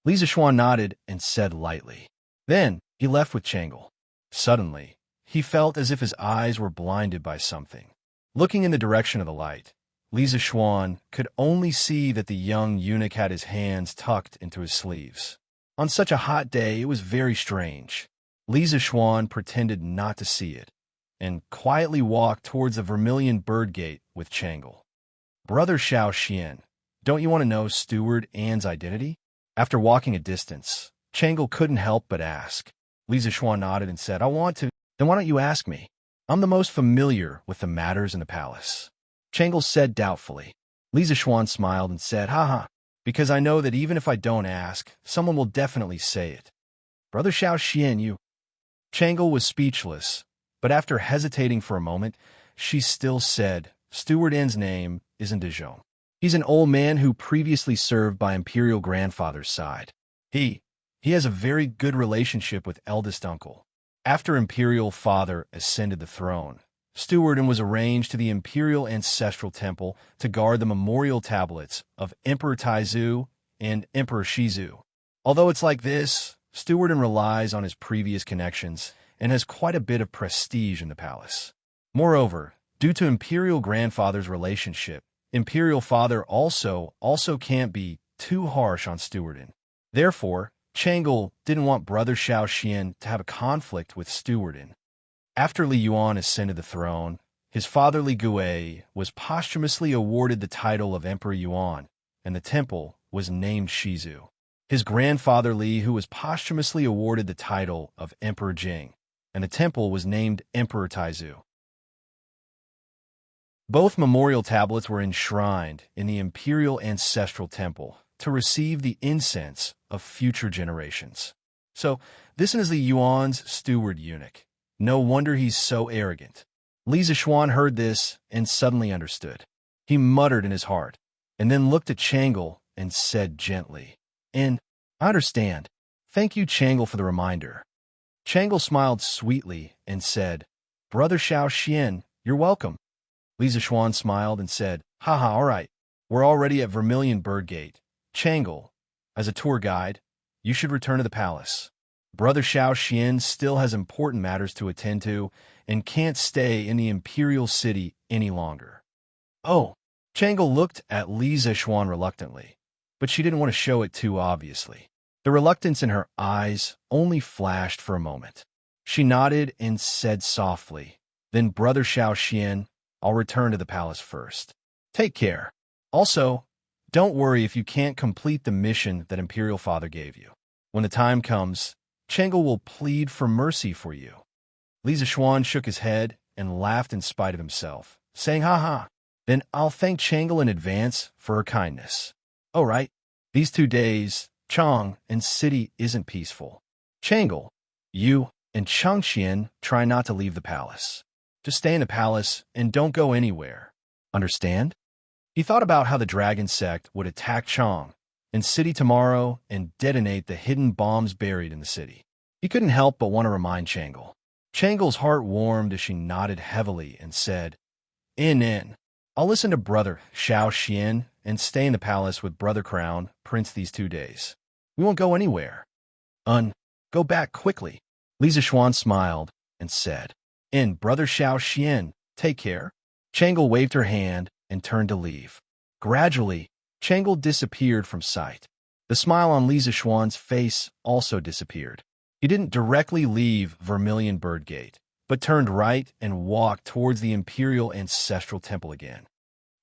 Speaker 1: Li Zishuan nodded and said lightly. Then he left with Changle. Suddenly, he felt as if his eyes were blinded by something. Looking in the direction of the light, Li Zishuan could only see that the young eunuch had his hands tucked into his sleeves. On such a hot day, it was very strange. Li Zishuan pretended not to see it, and quietly walked towards the Vermilion Bird Gate with Changle. Brother Xiao Xian, don't you want to know Steward Anne's identity? After walking a distance, Changle couldn't help but ask. Li Zishuan nodded and said, I want to. Then why don't you ask me? I'm the most familiar with the matters in the palace. Changle said doubtfully. Li Zishuan smiled and said, haha, because I know that even if I don't ask, someone will definitely say it. Brother Xiao Xian, you. Changle was speechless, but after hesitating for a moment, she still said, Steward N's name isn't Dijon. He's an old man who previously served by Imperial grandfather's side. He has a very good relationship with eldest uncle. After Imperial father ascended the throne, Stewardin was arranged to the Imperial Ancestral Temple to guard the memorial tablets of Emperor Taizu and Emperor Shizu. Although it's like this, Stewardin relies on his previous connections and has quite a bit of prestige in the palace. Moreover, due to Imperial grandfather's relationship, Imperial father also can't be too harsh on Stewardin. Therefore, Changle didn't want Brother Xiao Xian to have a conflict with Stewardin. After Li Yuan ascended the throne, his father Li Gui was posthumously awarded the title of Emperor Yuan, and the temple was named Shizu. His grandfather Li Hu was posthumously awarded the title of Emperor Jing, and the temple was named Emperor Taizu. Both memorial tablets were enshrined in the Imperial Ancestral Temple to receive the incense of future generations. So, this is Li Yuan's steward eunuch. No wonder he's so arrogant. Li Zishuan heard this and suddenly understood. He muttered in his heart, and then looked at Changle and said gently, I understand. Thank you, Changle, for the reminder. Changle smiled sweetly and said, Brother Xiao Xian, you're welcome. Li Zishuan smiled and said, haha, all right. We're already at Vermilion Bird Gate. Changle, as a tour guide, you should return to the palace. Brother Xiao Xian still has important matters to attend to and can't stay in the Imperial City any longer. Oh, Changle looked at Li Zishuan reluctantly, but she didn't want to show it too obviously. The reluctance in her eyes only flashed for a moment. She nodded and said softly, "Then, Brother Xiao Xian, I'll return to the palace first. Take care. Also, don't worry if you can't complete the mission that Imperial Father gave you. When the time comes, Chang'e will plead for mercy for you." Li Zishuan shook his head and laughed in spite of himself, saying, "Ha ha, then I'll thank Chang'e in advance for her kindness. Oh, right. These 2 days, Chang and city isn't peaceful. Chang'e, you and Changxian try not to leave the palace. Just stay in the palace and don't go anywhere. Understand?" He thought about how the dragon sect would attack Chang and city tomorrow and detonate the hidden bombs buried in the city. He couldn't help but want to remind Chang'e. Chang'e's heart warmed as she nodded heavily and said, In. I'll listen to Brother Xiao Xian and stay in the palace with Brother Crown Prince these 2 days. We won't go anywhere. Go back quickly." Li Zishuan smiled and said, Brother Xiao Xian, take care." Chang'e waved her hand and turned to leave. Gradually, Chang'e disappeared from sight. The smile on Li Zishuan's face also disappeared. He didn't directly leave Vermilion Bird Gate, but turned right and walked towards the Imperial Ancestral Temple again.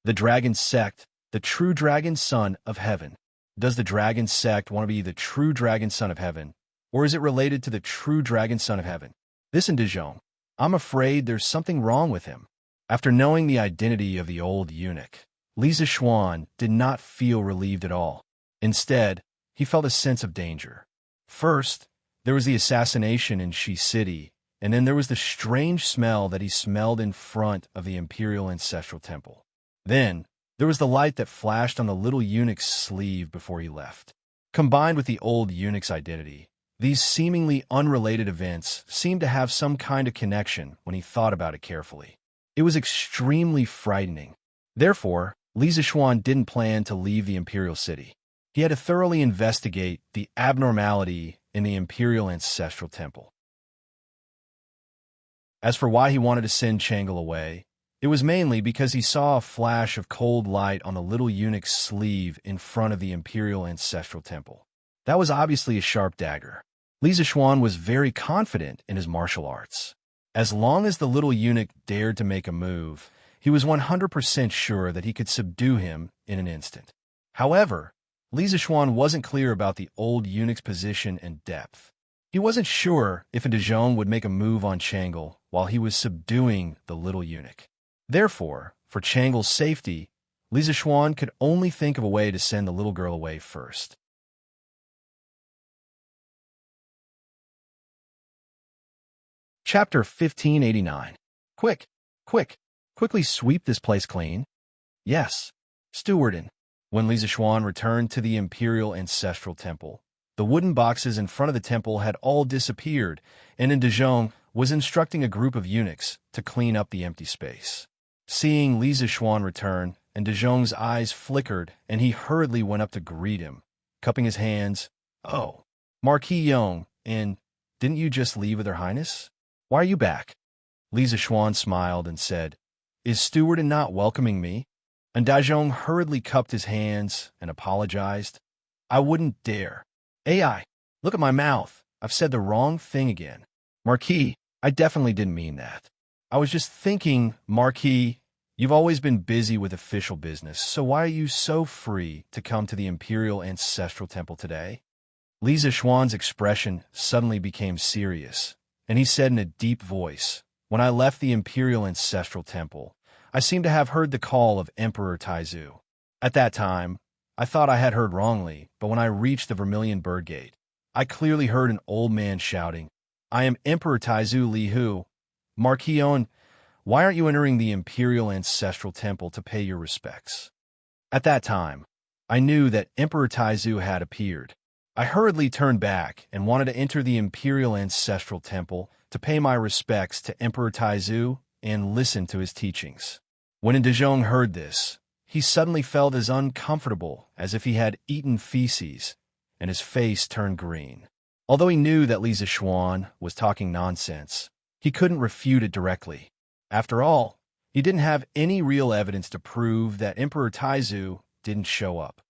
Speaker 1: The Dragon Sect, the true Dragon Son of Heaven. Does the Dragon Sect want to be the true Dragon Son of Heaven, or is it related to the true Dragon Son of Heaven? Listen, Dejong, I'm afraid there's something wrong with him. After knowing the identity of the old eunuch, Li Zishuan did not feel relieved at all. Instead, he felt a sense of danger. First, there was the assassination in Shi City, and then there was the strange smell that he smelled in front of the Imperial Ancestral Temple. Then, there was the light that flashed on the little eunuch's sleeve before he left. Combined with the old eunuch's identity, these seemingly unrelated events seemed to have some kind of connection when he thought about it carefully. It was extremely frightening. Therefore, Li Zishuan didn't plan to leave the Imperial City. He had to thoroughly investigate the abnormality in the Imperial Ancestral Temple. As for why he wanted to send Chang'e away, it was mainly because he saw a flash of cold light on the little eunuch's sleeve in front of the Imperial Ancestral Temple. That was obviously a sharp dagger. Li Zishuan was very confident in his martial arts. As long as the little eunuch dared to make a move, he was 100% sure that he could subdue him in an instant. However, Li Zishuan wasn't clear about the old eunuch's position and depth. He wasn't sure if a Dejong would make a move on Chang'e while he was subduing the little eunuch. Therefore, for Chang'e's safety, Li Zishuan could only think of a way to send the little girl away first. Chapter 1589. Quickly sweep this place clean. Yes, Stewardin. When Li Zishuan returned to the Imperial Ancestral Temple, the wooden boxes in front of the temple had all disappeared, and Dejong was instructing a group of eunuchs to clean up the empty space. Seeing Li Zishuan return, and Dejong's eyes flickered, and he hurriedly went up to greet him, cupping his hands. "Oh, Marquis Yong, and didn't you just leave with Her Highness? Why are you back?" Li Zishuan smiled and said, "Is Stewardin not welcoming me?" And Dajong hurriedly cupped his hands and apologized. "I wouldn't dare. AI, look at my mouth. I've said the wrong thing again. Marquis, I definitely didn't mean that. I was just thinking, Marquis, you've always been busy with official business, so why are you so free to come to the Imperial Ancestral Temple today?" Li Zishuan's expression suddenly became serious, and he said in a deep voice, "When I left the Imperial Ancestral Temple, I seemed to have heard the call of Emperor Taizu. At that time, I thought I had heard wrongly, but when I reached the Vermilion Bird Gate, I clearly heard an old man shouting, 'I am Emperor Taizu Li Hu. Marquis Owen, why aren't you entering the Imperial Ancestral Temple to pay your respects?' At that time, I knew that Emperor Taizu had appeared. I hurriedly turned back and wanted to enter the Imperial Ancestral Temple to pay my respects to Emperor Taizu and listen to his teachings. When Dejong heard this, he suddenly felt as uncomfortable as if he had eaten feces, and his face turned green. Although he knew that Li Zishuan was talking nonsense, he couldn't refute it directly. After all, he didn't have any real evidence to prove that Emperor Taizu didn't show up.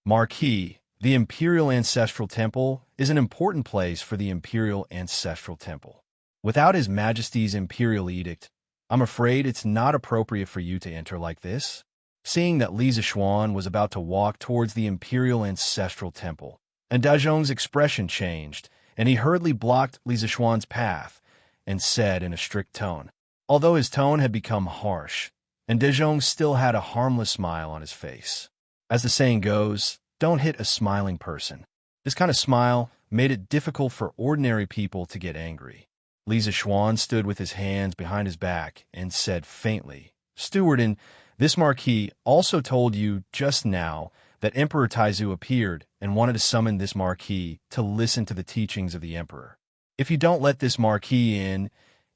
Speaker 1: "Marquis, The Imperial Ancestral Temple is an important place for the Imperial Ancestral Temple. Without His Majesty's Imperial Edict, I'm afraid it's not appropriate for you to enter like this. Seeing that Li Zishuan was about to walk towards the Imperial Ancestral Temple, and Dazhong's expression changed, and he hurriedly blocked Li Zishuan's path and said in a strict tone, although his tone had become harsh, and Dazhong still had a harmless smile on his face. As the saying goes, don't hit a smiling person. This kind of smile made it difficult for ordinary people to get angry. Li Zishuan stood with his hands behind his back and said faintly, Stewardin, this marquis also told you just now that Emperor Taizu appeared and wanted to summon this marquis to listen to the teachings of the emperor. If you don't let this marquis in,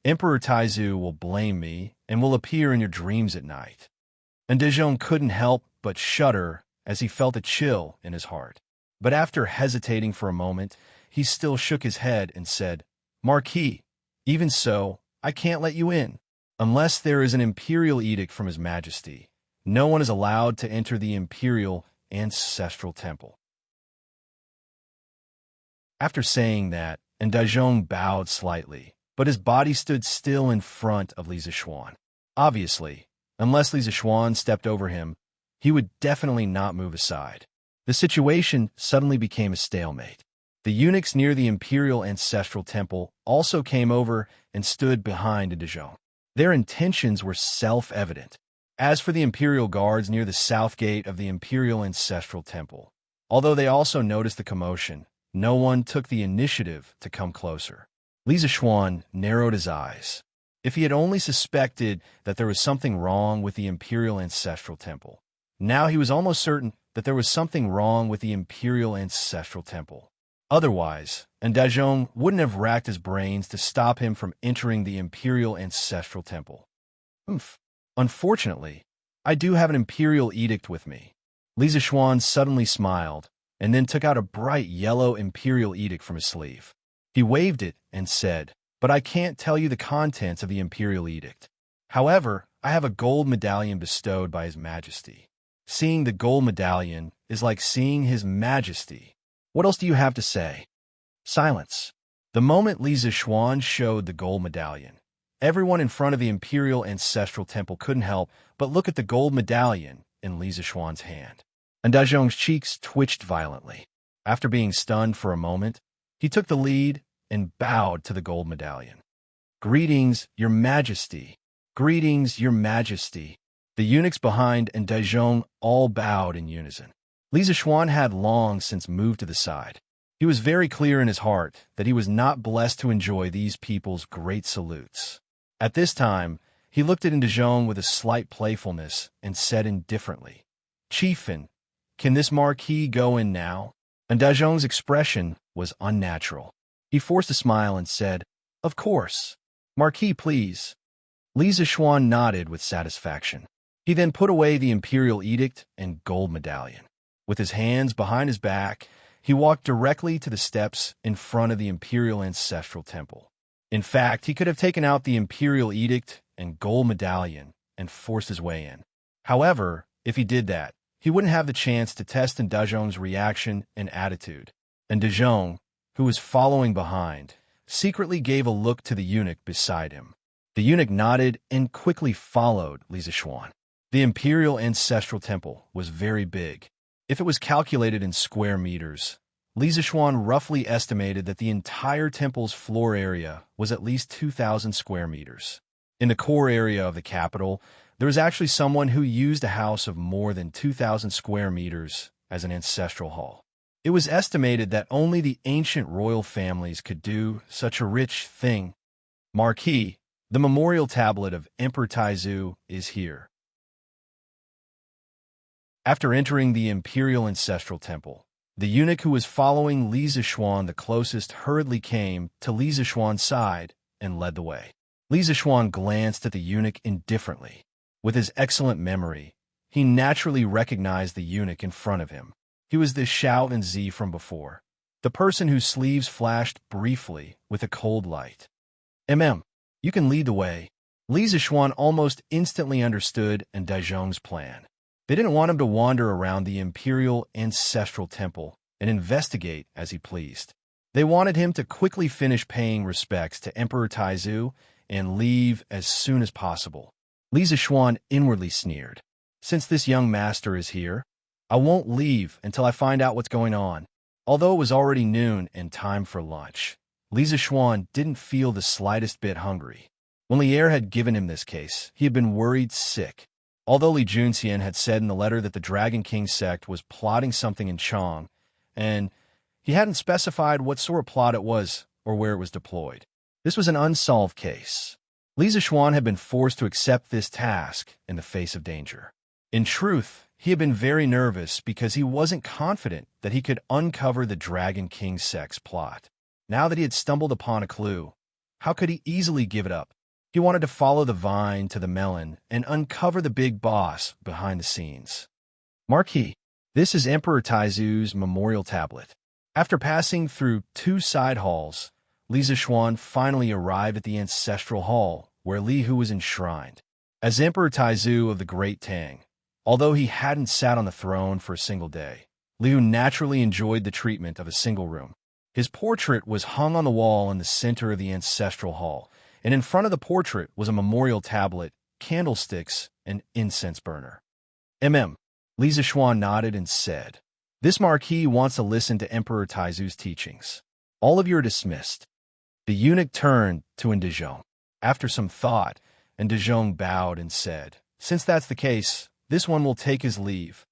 Speaker 1: Emperor Taizu will blame me and will appear in your dreams at night. And Dazhong couldn't help but shudder as he felt a chill in his heart. But after hesitating for a moment, he still shook his head and said, Marquis, even so, I can't let you in. Unless there is an imperial edict from His Majesty, no one is allowed to enter the Imperial Ancestral Temple. After saying that, and Dazhong bowed slightly, but his body stood still in front of Li Zishuan. Obviously, unless Li Zishuan stepped over him, he would definitely not move aside. The situation suddenly became a stalemate. The eunuchs near the Imperial Ancestral Temple also came over and stood behind Dazhong. Their intentions were self-evident. As for the Imperial Guards near the south gate of the Imperial Ancestral Temple, although they also noticed the commotion, no one took the initiative to come closer. Li Zishuan narrowed his eyes. If he had only suspected that there was something wrong with the Imperial Ancestral Temple, now he was almost certain that there was something wrong with the Imperial Ancestral Temple. Otherwise, and Dazhong wouldn't have racked his brains to stop him from entering the Imperial Ancestral Temple. Unfortunately, I do have an Imperial Edict with me. Li Zishuan suddenly smiled, and then took out a bright yellow Imperial Edict from his sleeve. He waved it and said, But I can't tell you the contents of the Imperial Edict. However, I have a gold medallion bestowed by His Majesty. Seeing the gold medallion is like seeing His Majesty. What else do you have to say? Silence. The moment Li Zishuan showed the gold medallion, everyone in front of the Imperial Ancestral Temple couldn't help but look at the gold medallion in Li Zishuan's hand. And Dazhong's cheeks twitched violently. After being stunned for a moment, he took the lead and bowed to the gold medallion. Greetings, Your Majesty. Greetings, Your Majesty. The eunuchs behind and Dazhong all bowed in unison. Li Zishuan had long since moved to the side. He was very clear in his heart that he was not blessed to enjoy these people's great salutes. At this time, he looked at Dazhong with a slight playfulness and said indifferently, Chieftain, can this marquis go in now? And Dazhong's expression was unnatural. He forced a smile and said, Of course. Marquis, please. Li Zishuan nodded with satisfaction. He then put away the Imperial Edict and gold medallion. With his hands behind his back, he walked directly to the steps in front of the Imperial Ancestral Temple. In fact, he could have taken out the Imperial Edict and gold medallion and forced his way in. However, if he did that, he wouldn't have the chance to test Dazhong's reaction and attitude. And Dazhong, who was following behind, secretly gave a look to the eunuch beside him. The eunuch nodded and quickly followed Li Zishuan. The Imperial Ancestral Temple was very big. If it was calculated in square meters, Li Zishuan roughly estimated that the entire temple's floor area was at least 2,000 square meters. In the core area of the capital, there was actually someone who used a house of more than 2,000 square meters as an ancestral hall. It was estimated that only the ancient royal families could do such a rich thing. Marquis, the memorial tablet of Emperor Taizu is here. After entering the Imperial Ancestral Temple, the eunuch who was following Li Zishuan the closest hurriedly came to Li Zishuan's side and led the way. Li Zishuan glanced at the eunuch indifferently. With his excellent memory, he naturally recognized the eunuch in front of him. He was the Xiao and Zi from before, the person whose sleeves flashed briefly with a cold light. You can lead the way. Li Zishuan almost instantly understood Dazhong's plan. They didn't want him to wander around the Imperial Ancestral Temple and investigate as he pleased. They wanted him to quickly finish paying respects to Emperor Taizu and leave as soon as possible. Li Zishuan inwardly sneered. Since this young master is here, I won't leave until I find out what's going on. Although it was already noon and time for lunch, Li Zishuan didn't feel the slightest bit hungry. When Lier had given him this case, he had been worried sick. Although Li Junxian had said in the letter that the Dragon King sect was plotting something in Chang, and he hadn't specified what sort of plot it was or where it was deployed. This was an unsolved case. Li Zishuan had been forced to accept this task in the face of danger. In truth, he had been very nervous because he wasn't confident that he could uncover the Dragon King sect's plot. Now that he had stumbled upon a clue, how could he easily give it up? He wanted to follow the vine to the melon and uncover the big boss behind the scenes. Marquis, this is Emperor Taizu's memorial tablet. After passing through 2 side halls, Li Zishuan finally arrived at the ancestral hall where Li Hu was enshrined. As Emperor Taizu of the Great Tang, although he hadn't sat on the throne for a single day, Li Hu naturally enjoyed the treatment of a single room. His portrait was hung on the wall in the center of the ancestral hall, and in front of the portrait was a memorial tablet, candlesticks, and incense burner. Li Zishuan nodded and said, "This marquis wants to listen to Emperor Taizu's teachings. All of you are dismissed." The eunuch turned to Ndezhong. After some thought, Ndezhong bowed and said, "Since that's the case, this one will take his leave."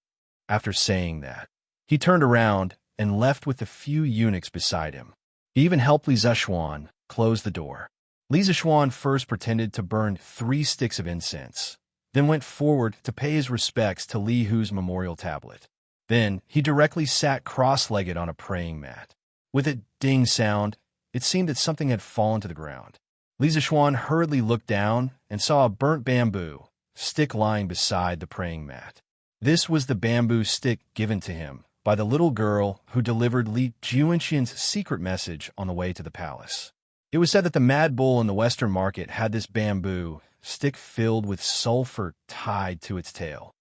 Speaker 1: After saying that, he turned around and left with a few eunuchs beside him. He even helped Li Zishuan close the door. Li Zishuan first pretended to burn 3 sticks of incense, then went forward to pay his respects to Li Hu's memorial tablet. Then he directly sat cross-legged on a praying mat. With a ding sound, it seemed that something had fallen to the ground. Li Zishuan hurriedly looked down and saw a burnt bamboo stick lying beside the praying mat. This was the bamboo stick given to him by the little girl who delivered Li Junxian's secret message on the way to the palace. It was said that the Mad Bull in the Western market had this bamboo stick filled with sulfur tied to its tail.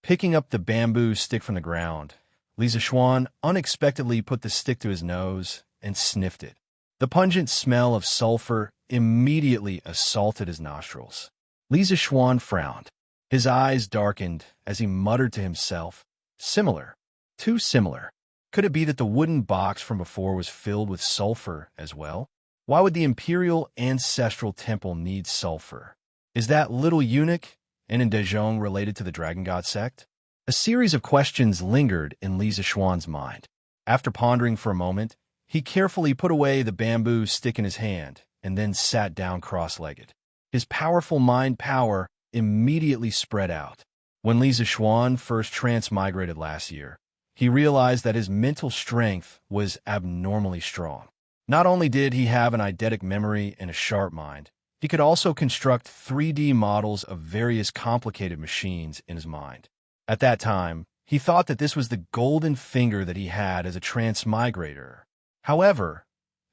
Speaker 1: Picking up the bamboo stick from the ground, Li Zishuan unexpectedly put the stick to his nose and sniffed it. The pungent smell of sulfur immediately assaulted his nostrils. Li Zishuan frowned. His eyes darkened as he muttered to himself, "Similar. Too similar. Could it be that the wooden box from before was filled with sulfur as well? Why would the imperial ancestral temple need sulfur? Is that little eunuch and Ndezhong related to the Dragon God sect?" A series of questions lingered in Li Zishuan's mind. After pondering for a moment, he carefully put away the bamboo stick in his hand and then sat down cross-legged. His powerful mind power immediately spread out. When Li Zishuan first transmigrated last year, he realized that his mental strength was abnormally strong. Not only did he have an eidetic memory and a sharp mind, he could also construct 3D models of various complicated machines in his mind. At that time, he thought that this was the golden finger that he had as a transmigrator. However,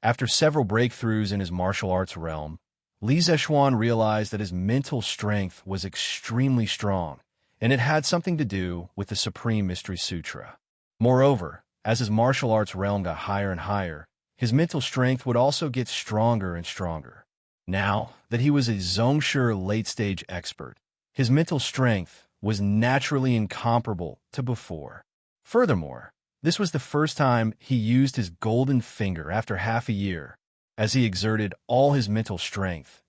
Speaker 1: after several breakthroughs in his martial arts realm, Li Zishuan realized that his mental strength was extremely strong, and it had something to do with the Supreme Mystery Sutra. Moreover, as his martial arts realm got higher and higher, his mental strength would also get stronger and stronger. Now that he was a Zhongshu late-stage expert, his mental strength was naturally incomparable to before. Furthermore, this was the first time he used his golden finger after half a year. As he exerted all his mental strength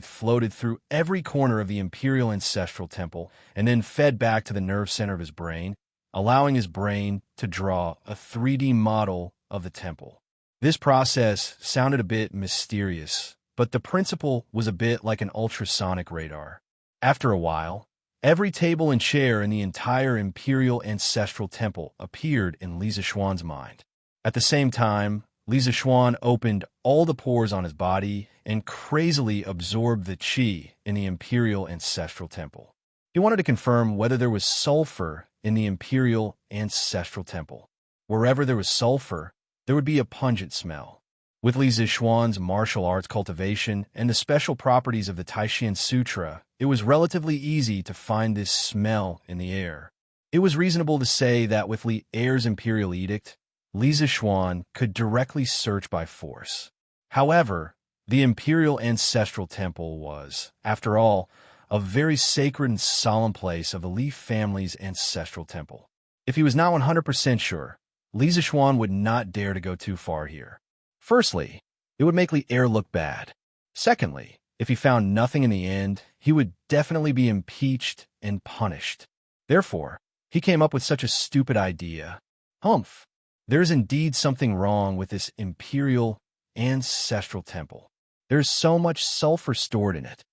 Speaker 1: floated through every corner of the Imperial Ancestral Temple and then fed back to the nerve center of his brain, allowing his brain to draw a 3D model of the temple. This process sounded a bit mysterious, but the principle was a bit like an ultrasonic radar. After a while, every table and chair in the entire Imperial Ancestral Temple appeared in Li Zishuan's mind. At the same time, Li Zishuan opened all the pores on his body and crazily absorbed the qi in the Imperial Ancestral Temple. He wanted to confirm whether there was sulfur in the Imperial Ancestral Temple. Wherever there was sulfur, there would be a pungent smell. With Li Zishuan's martial arts cultivation and the special properties of the Taishan Sutra, it was relatively easy to find this smell in the air. It was reasonable to say that with Li Er's imperial edict, Li Zishuan could directly search by force. However, the imperial ancestral temple was, after all, a very sacred and solemn place of the Li family's ancestral temple. If he was not 100% sure, Li Zishuan would not dare to go too far here. Firstly, it would make Li Er look bad. Secondly, if he found nothing in the end, he would definitely be impeached and punished. Therefore, he came up with such a stupid idea. Humph! There is indeed something wrong with this imperial ancestral temple. There is so much sulfur stored in it.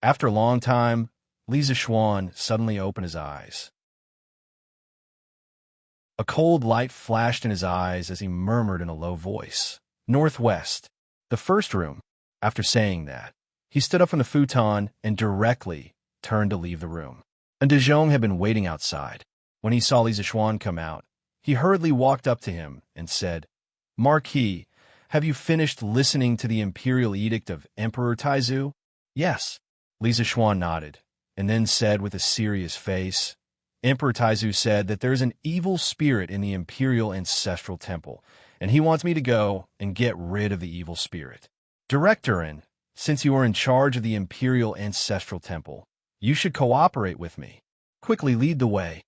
Speaker 1: After a long time, Li Zishuan suddenly opened his eyes. A cold light flashed in his eyes as he murmured in a low voice, "Northwest, the first room." After saying that, he stood up from the futon and directly turned to leave the room. And De Jong had been waiting outside. When he saw Li Zishuan come out, he hurriedly walked up to him and said, "Marquis, have you finished listening to the imperial edict of Emperor Taizu?" "Yes." Li Zishuan nodded, and then said with a serious face, "Emperor Taizu said that there is an evil spirit in the imperial ancestral temple, and he wants me to go and get rid of the evil spirit. Directorin, since you are in charge of the imperial ancestral temple, you should cooperate with me. Quickly lead the way.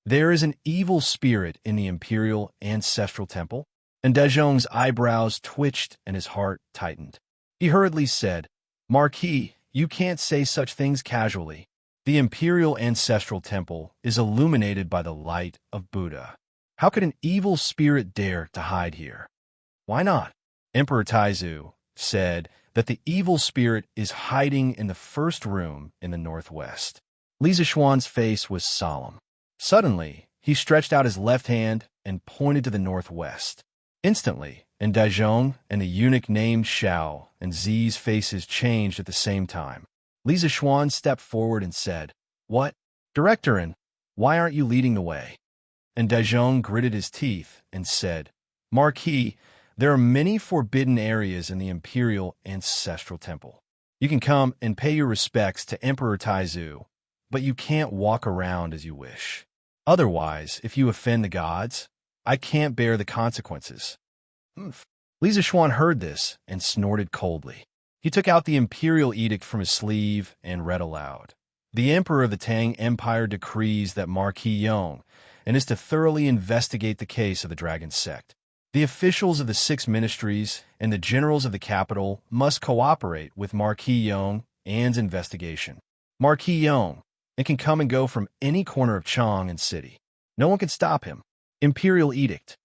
Speaker 1: There is an evil spirit in the imperial ancestral temple." And De Jong's eyebrows twitched and his heart tightened. He hurriedly said, "Marquis, you can't say such things casually. The imperial ancestral temple is illuminated by the light of Buddha. How could an evil spirit dare to hide here? Why not?" Emperor Taizu said that the evil spirit is hiding in the first room in the northwest. Li Zishuan's face was solemn. Suddenly, he stretched out his left hand and pointed to the northwest. Instantly, and De Jong and the eunuch named Xiao and Zi's faces changed at the same time. Li Zishuan stepped forward and said, "What? Directorin, why aren't you leading the way?" And De Jong gritted his teeth and said, "Marquis, there are many forbidden areas in the imperial ancestral temple. You can come and pay your respects to Emperor Taizu, but you can't walk around as you wish. Otherwise, if you offend the gods, I can't bear the consequences." Li Zishuan heard this and snorted coldly. He took out the imperial edict from his sleeve and read aloud. "The Emperor of the Tang Empire decrees that Marquis Yong and is to thoroughly investigate the case of the Dragon Sect. The officials of the 6 ministries and the generals of the capital must cooperate with Marquis Yong and's investigation. Marquis Yong can come and go from any corner of Chang and city. No one can stop him. Imperial edict."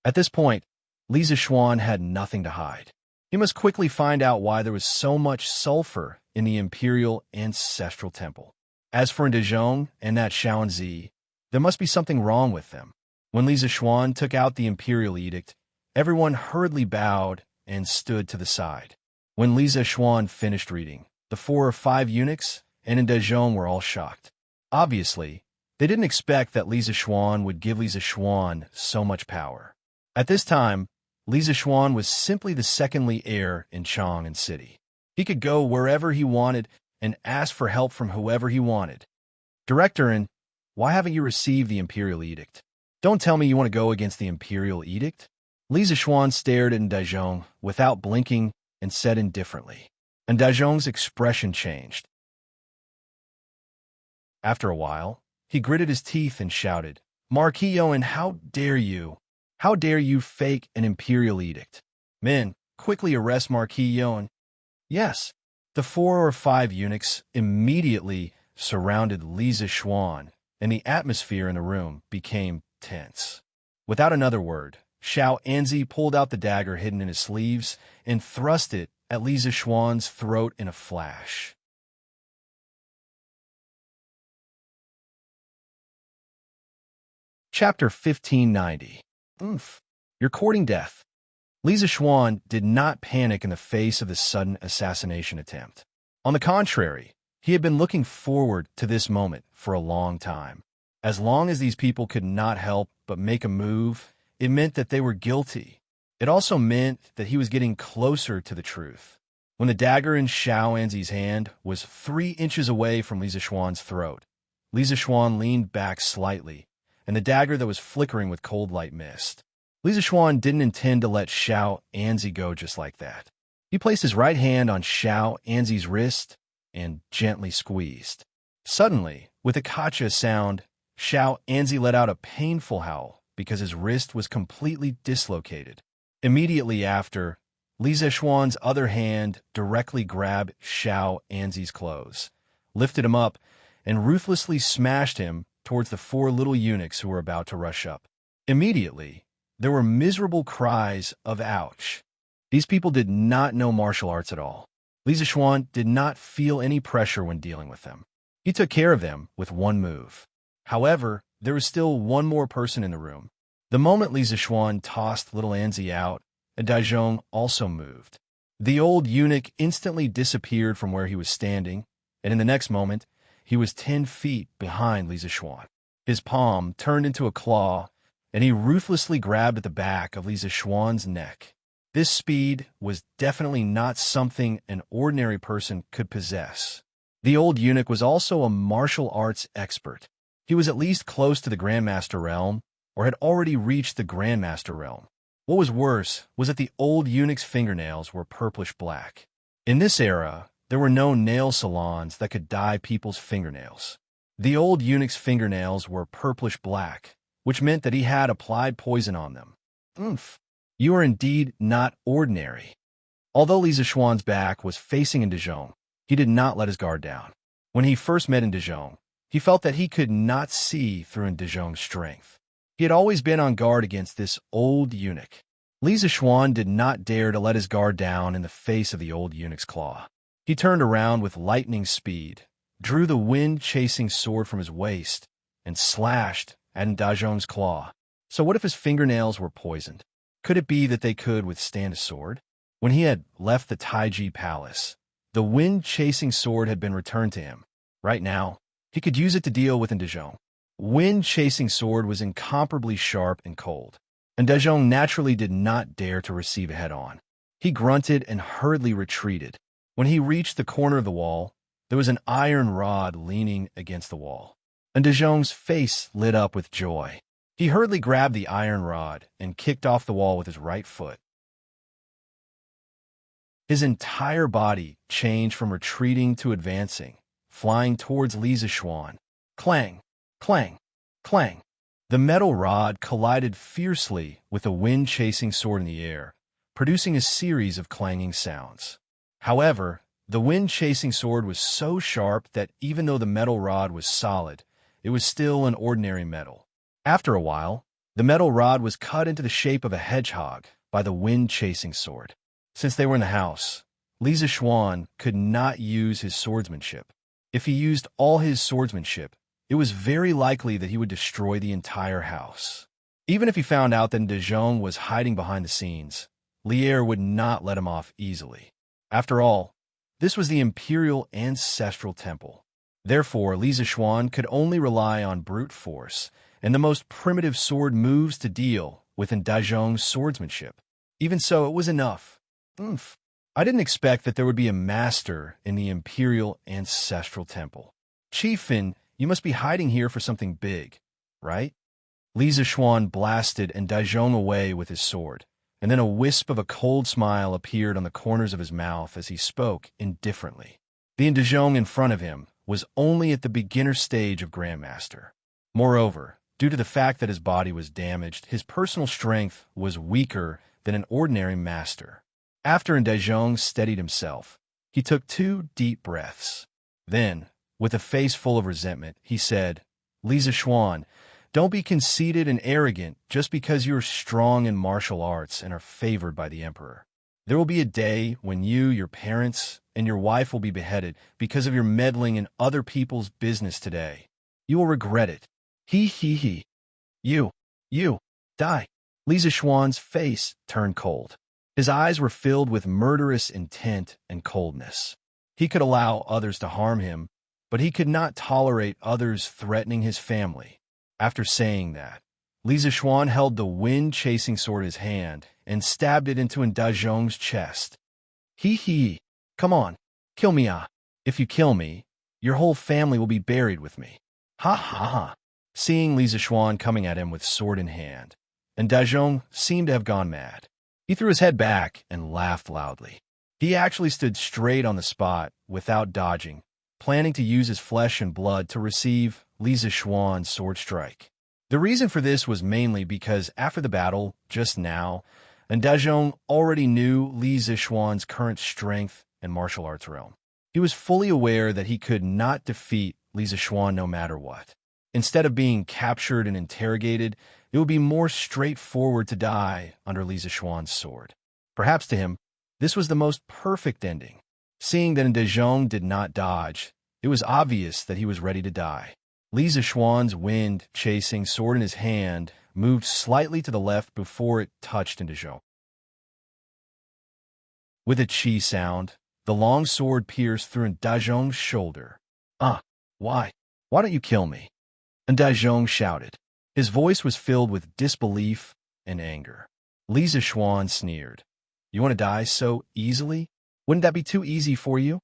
Speaker 1: At this point, Li Zishuan had nothing to hide. He must quickly find out why there was so much sulfur in the imperial ancestral temple. As for De Jong and that Xiao and Zi, there must be something wrong with them. When Li Zishuan took out the imperial edict, everyone hurriedly bowed and stood to the side. When Li Zishuan finished reading, the 4 or 5 eunuchs and De Jong were all shocked. Obviously, they didn't expect that Li Zishuan would give Li Zishuan so much power. At this time, Li Zishuan was simply the second Li heir in Chang and city. He could go wherever he wanted and ask for help from whoever he wanted. "Directorin, why haven't you received the imperial edict? Don't tell me you want to go against the imperial edict?" Li Zishuan stared at De Jong without blinking and said indifferently. And De Jong's expression changed. After a while, he gritted his teeth and shouted, "Marquis Owen, how dare you? How dare you fake an imperial edict? Men, quickly arrest Marquis Yon." Yes, the 4 or 5 eunuchs immediately surrounded Li Zishuan, and the atmosphere in the room became tense. Without another word, Xiao Anzi pulled out the dagger hidden in his sleeves and thrust it at Li Zishuan's throat in a flash. Chapter 1590. You're courting death. Li Zishuan did not panic in the face of this sudden assassination attempt. On the contrary, he had been looking forward to this moment for a long time. As long as these people could not help but make a move, it meant that they were guilty. It also meant that he was getting closer to the truth. When the dagger in Xiao Anzi's hand was 3 inches away from Li Zishuan's throat, Li Zishuan leaned back slightly and the dagger that was flickering with cold light mist. Li Zishuan didn't intend to let Xiao Anzi go just like that. He placed his right hand on Xiao Anzi's wrist and gently squeezed. Suddenly, with a kacha sound, Xiao Anzi let out a painful howl because his wrist was completely dislocated. Immediately after, Li Zishuan's other hand directly grabbed Xiao Anzi's clothes, lifted him up, and ruthlessly smashed him towards the four little eunuchs who were about to rush up. Immediately, there were miserable cries of ouch. These people did not know martial arts at all. Li Zishuan did not feel any pressure when dealing with them. He took care of them with one move. However, there was still one more person in the room. The moment Li Zishuan tossed little Anzi out, Daizhong also moved. The old eunuch instantly disappeared from where he was standing, and in the next moment, he was 10 feet behind Li Zishuan. His palm turned into a claw, and he ruthlessly grabbed at the back of Li Zishuan's neck. This speed was definitely not something an ordinary person could possess. The old eunuch was also a martial arts expert. He was at least close to the Grandmaster realm, or had already reached the Grandmaster realm. What was worse was that the old eunuch's fingernails were purplish black. In this era, there were no nail salons that could dye people's fingernails. The old eunuch's fingernails were purplish black, which meant that he had applied poison on them. Oomph! You are indeed not ordinary. Although Li Zishuan's back was facing Daizhong, he did not let his guard down. When he first met Daizhong, he felt that he could not see through Daizhong's strength. He had always been on guard against this old eunuch. Li Zishuan did not dare to let his guard down in the face of the old eunuch's claw. He turned around with lightning speed, drew the wind-chasing sword from his waist, and slashed at Daizhong's claw. So what if his fingernails were poisoned? Could it be that they could withstand a sword? When he had left the Taiji Palace, the wind-chasing sword had been returned to him. Right now, he could use it to deal with Daizhong. Wind-chasing sword was incomparably sharp and cold, and Daizhong naturally did not dare to receive it head-on. He grunted and hurriedly retreated. When he reached the corner of the wall, there was an iron rod leaning against the wall, and Daizhong's face lit up with joy. He hurriedly grabbed the iron rod and kicked off the wall with his right foot. His entire body changed from retreating to advancing, flying towards Li Zishuan. Clang! Clang! Clang! The metal rod collided fiercely with the wind-chasing sword in the air, producing a series of clanging sounds. However, the wind-chasing sword was so sharp that even though the metal rod was solid, it was still an ordinary metal. After a while, the metal rod was cut into the shape of a hedgehog by the wind-chasing sword. Since they were in the house, Li Zishuan could not use his swordsmanship. If he used all his swordsmanship, it was very likely that he would destroy the entire house. Even if he found out that Daizhong was hiding behind the scenes, Lier would not let him off easily. After all, this was the Imperial Ancestral Temple. Therefore, Li Zishuan could only rely on brute force and the most primitive sword moves to deal with Daizhong's swordsmanship. Even so, it was enough. Oomph! I didn't expect that there would be a master in the Imperial Ancestral Temple. Chiefin, you must be hiding here for something big, right? Li Zishuan blasted Daizhong away with his sword, and then a wisp of a cold smile appeared on the corners of his mouth as he spoke indifferently. The Daizhong in front of him was only at the beginner stage of Grandmaster. Moreover, due to the fact that his body was damaged, his personal strength was weaker than an ordinary master. After Daizhong steadied himself, he took 2 deep breaths. Then, with a face full of resentment, he said, Li Zishuan, don't be conceited and arrogant just because you are strong in martial arts and are favored by the Emperor. There will be a day when you, your parents, and your wife will be beheaded because of your meddling in other people's business today. You will regret it. He. You, die. Li Zishuan's face turned cold. His eyes were filled with murderous intent and coldness. He could allow others to harm him, but he could not tolerate others threatening his family. After saying that, Li Zishuan held the wind-chasing sword in his hand and stabbed it into Daizhong's chest. He. Come on, kill me, ah. If you kill me, your whole family will be buried with me. Ha. seeing Li Zixuan coming at him with sword in hand, and Dazhong seemed to have gone mad. He threw his head back and laughed loudly. He actually stood straight on the spot without dodging, planning to use his flesh and blood to receive Li Zixuan's sword strike. The reason for this was mainly because after the battle, just now, and Dazhong already knew Li Zixuan's current strength and martial arts realm. He was fully aware that he could not defeat Li Zixuan no matter what. Instead of being captured and interrogated, it would be more straightforward to die under Li Zixuan's sword. Perhaps to him, this was the most perfect ending. Seeing that Dazhong did not dodge, it was obvious that he was ready to die. Li Zixuan's wind-chasing sword in his hand moved slightly to the left before it touched Dazhong. With a chi sound, the long sword pierced through Dazhong's shoulder. Why? Why don't you kill me? And Dazhong shouted. His voice was filled with disbelief and anger. Li Zixuan sneered. You want to die so easily? Wouldn't that be too easy for you?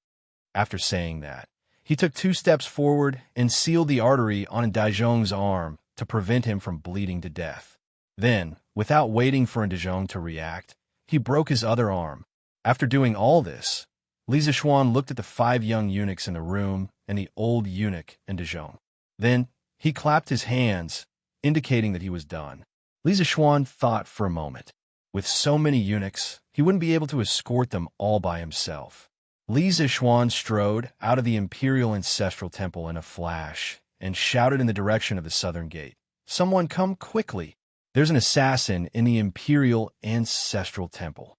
Speaker 1: After saying that, he took 2 steps forward and sealed the artery on Dazhong's arm to prevent him from bleeding to death. Then, without waiting for Dazhong to react, he broke his other arm. After doing all this, Li Zixuan looked at the 5 young eunuchs in the room and the old eunuch and Dazhong. Then, he clapped his hands, indicating that he was done. Li Zixuan thought for a moment. With so many eunuchs, he wouldn't be able to escort them all by himself. Li Zixuan strode out of the Imperial Ancestral Temple in a flash and shouted in the direction of the southern gate. Someone come quickly. There's an assassin in the Imperial Ancestral Temple.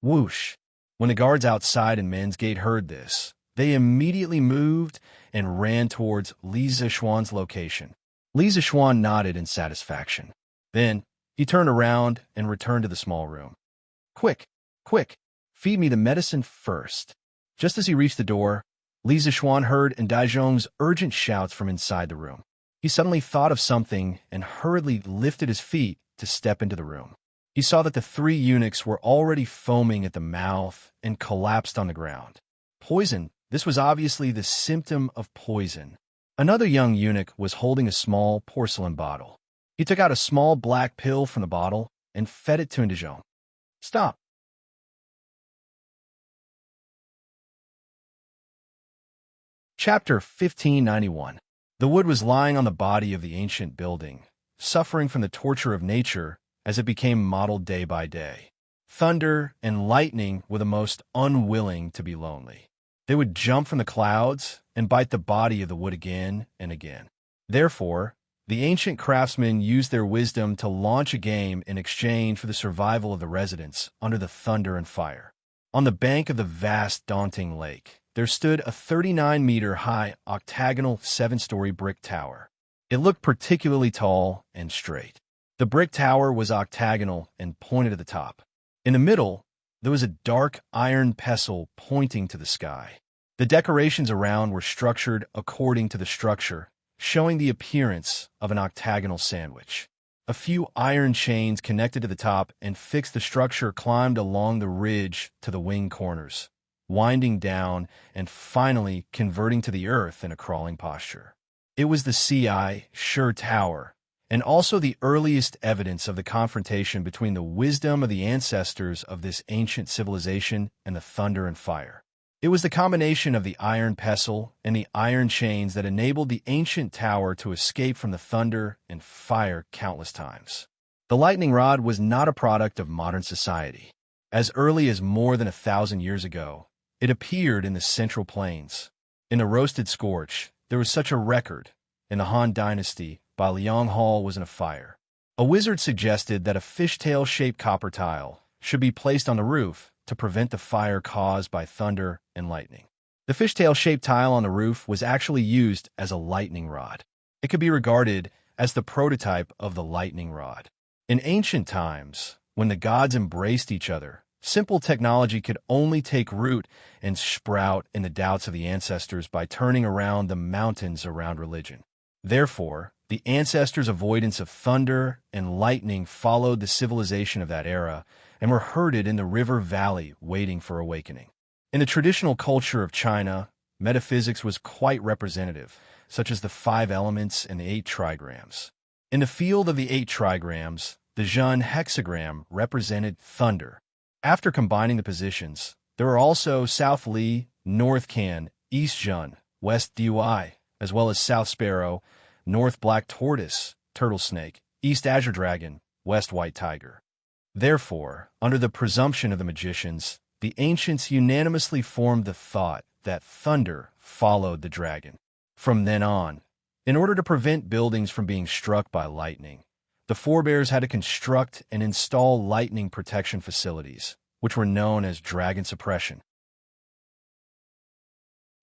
Speaker 1: Whoosh. When the guards outside in Men's Gate heard this, they immediately moved and ran towards Li Zixuan's location. Li Zixuan nodded in satisfaction. Then, he turned around and returned to the small room. Quick, feed me the medicine first. Just as he reached the door, Li Zixuan heard Dazhong's urgent shouts from inside the room. He suddenly thought of something and hurriedly lifted his feet to step into the room. He saw that the 3 eunuchs were already foaming at the mouth and collapsed on the ground. Poison. This was obviously the symptom of poison. Another young eunuch was holding a small porcelain bottle. He took out a small black pill from the bottle and fed it to Dazhong. Stop. Chapter 1591. The wood was lying on the body of the ancient building, suffering from the torture of nature as it became modeled day by day. Thunder and lightning were the most unwilling to be lonely. They would jump from the clouds and bite the body of the wood again and again. Therefore, the ancient craftsmen used their wisdom to launch a game in exchange for the survival of the residents under the thunder and fire. On the bank of the vast, daunting lake, there stood a 39-meter-high octagonal 7-story brick tower. It looked particularly tall and straight. The brick tower was octagonal and pointed at the top. In the middle, there was a dark iron pestle pointing to the sky. The decorations around were structured according to the structure, showing the appearance of an octagonal sandwich. A few iron chains connected to the top and fixed the structure climbed along the ridge to the wing corners, winding down and finally converting to the earth in a crawling posture. It was the C.I. Sure Tower, and also the earliest evidence of the confrontation between the wisdom of the ancestors of this ancient civilization and the thunder and fire. It was the combination of the iron pestle and the iron chains that enabled the ancient tower to escape from the thunder and fire countless times. The lightning rod was not a product of modern society. As early as more than 1,000 years ago, it appeared in the Central Plains. In the roasted scorch, there was such a record. In the Han Dynasty, Liang Hall was in a fire. A wizard suggested that a fishtail-shaped copper tile should be placed on the roof to prevent the fire caused by thunder and lightning. The fishtail-shaped tile on the roof was actually used as a lightning rod. It could be regarded as the prototype of the lightning rod. In ancient times, when the gods embraced each other, simple technology could only take root and sprout in the doubts of the ancestors by turning around the mountains around religion. Therefore, the ancestors' avoidance of thunder and lightning followed the civilization of that era and were herded in the river valley waiting for awakening. In the traditional culture of China, metaphysics was quite representative. such as the 5 elements and the 8 trigrams. In the field of the 8 trigrams, the Zhun hexagram represented thunder. After combining the positions, there are also South Li, North Can, East Zhun, West Dui, as well as South Sparrow, North Black Tortoise, Turtle Snake, East Azure Dragon, West White Tiger. Therefore, under the presumption of the magicians, the ancients unanimously formed the thought that thunder followed the dragon. From then on, in order to prevent buildings from being struck by lightning, the forebears had to construct and install lightning protection facilities, which were known as dragon suppression.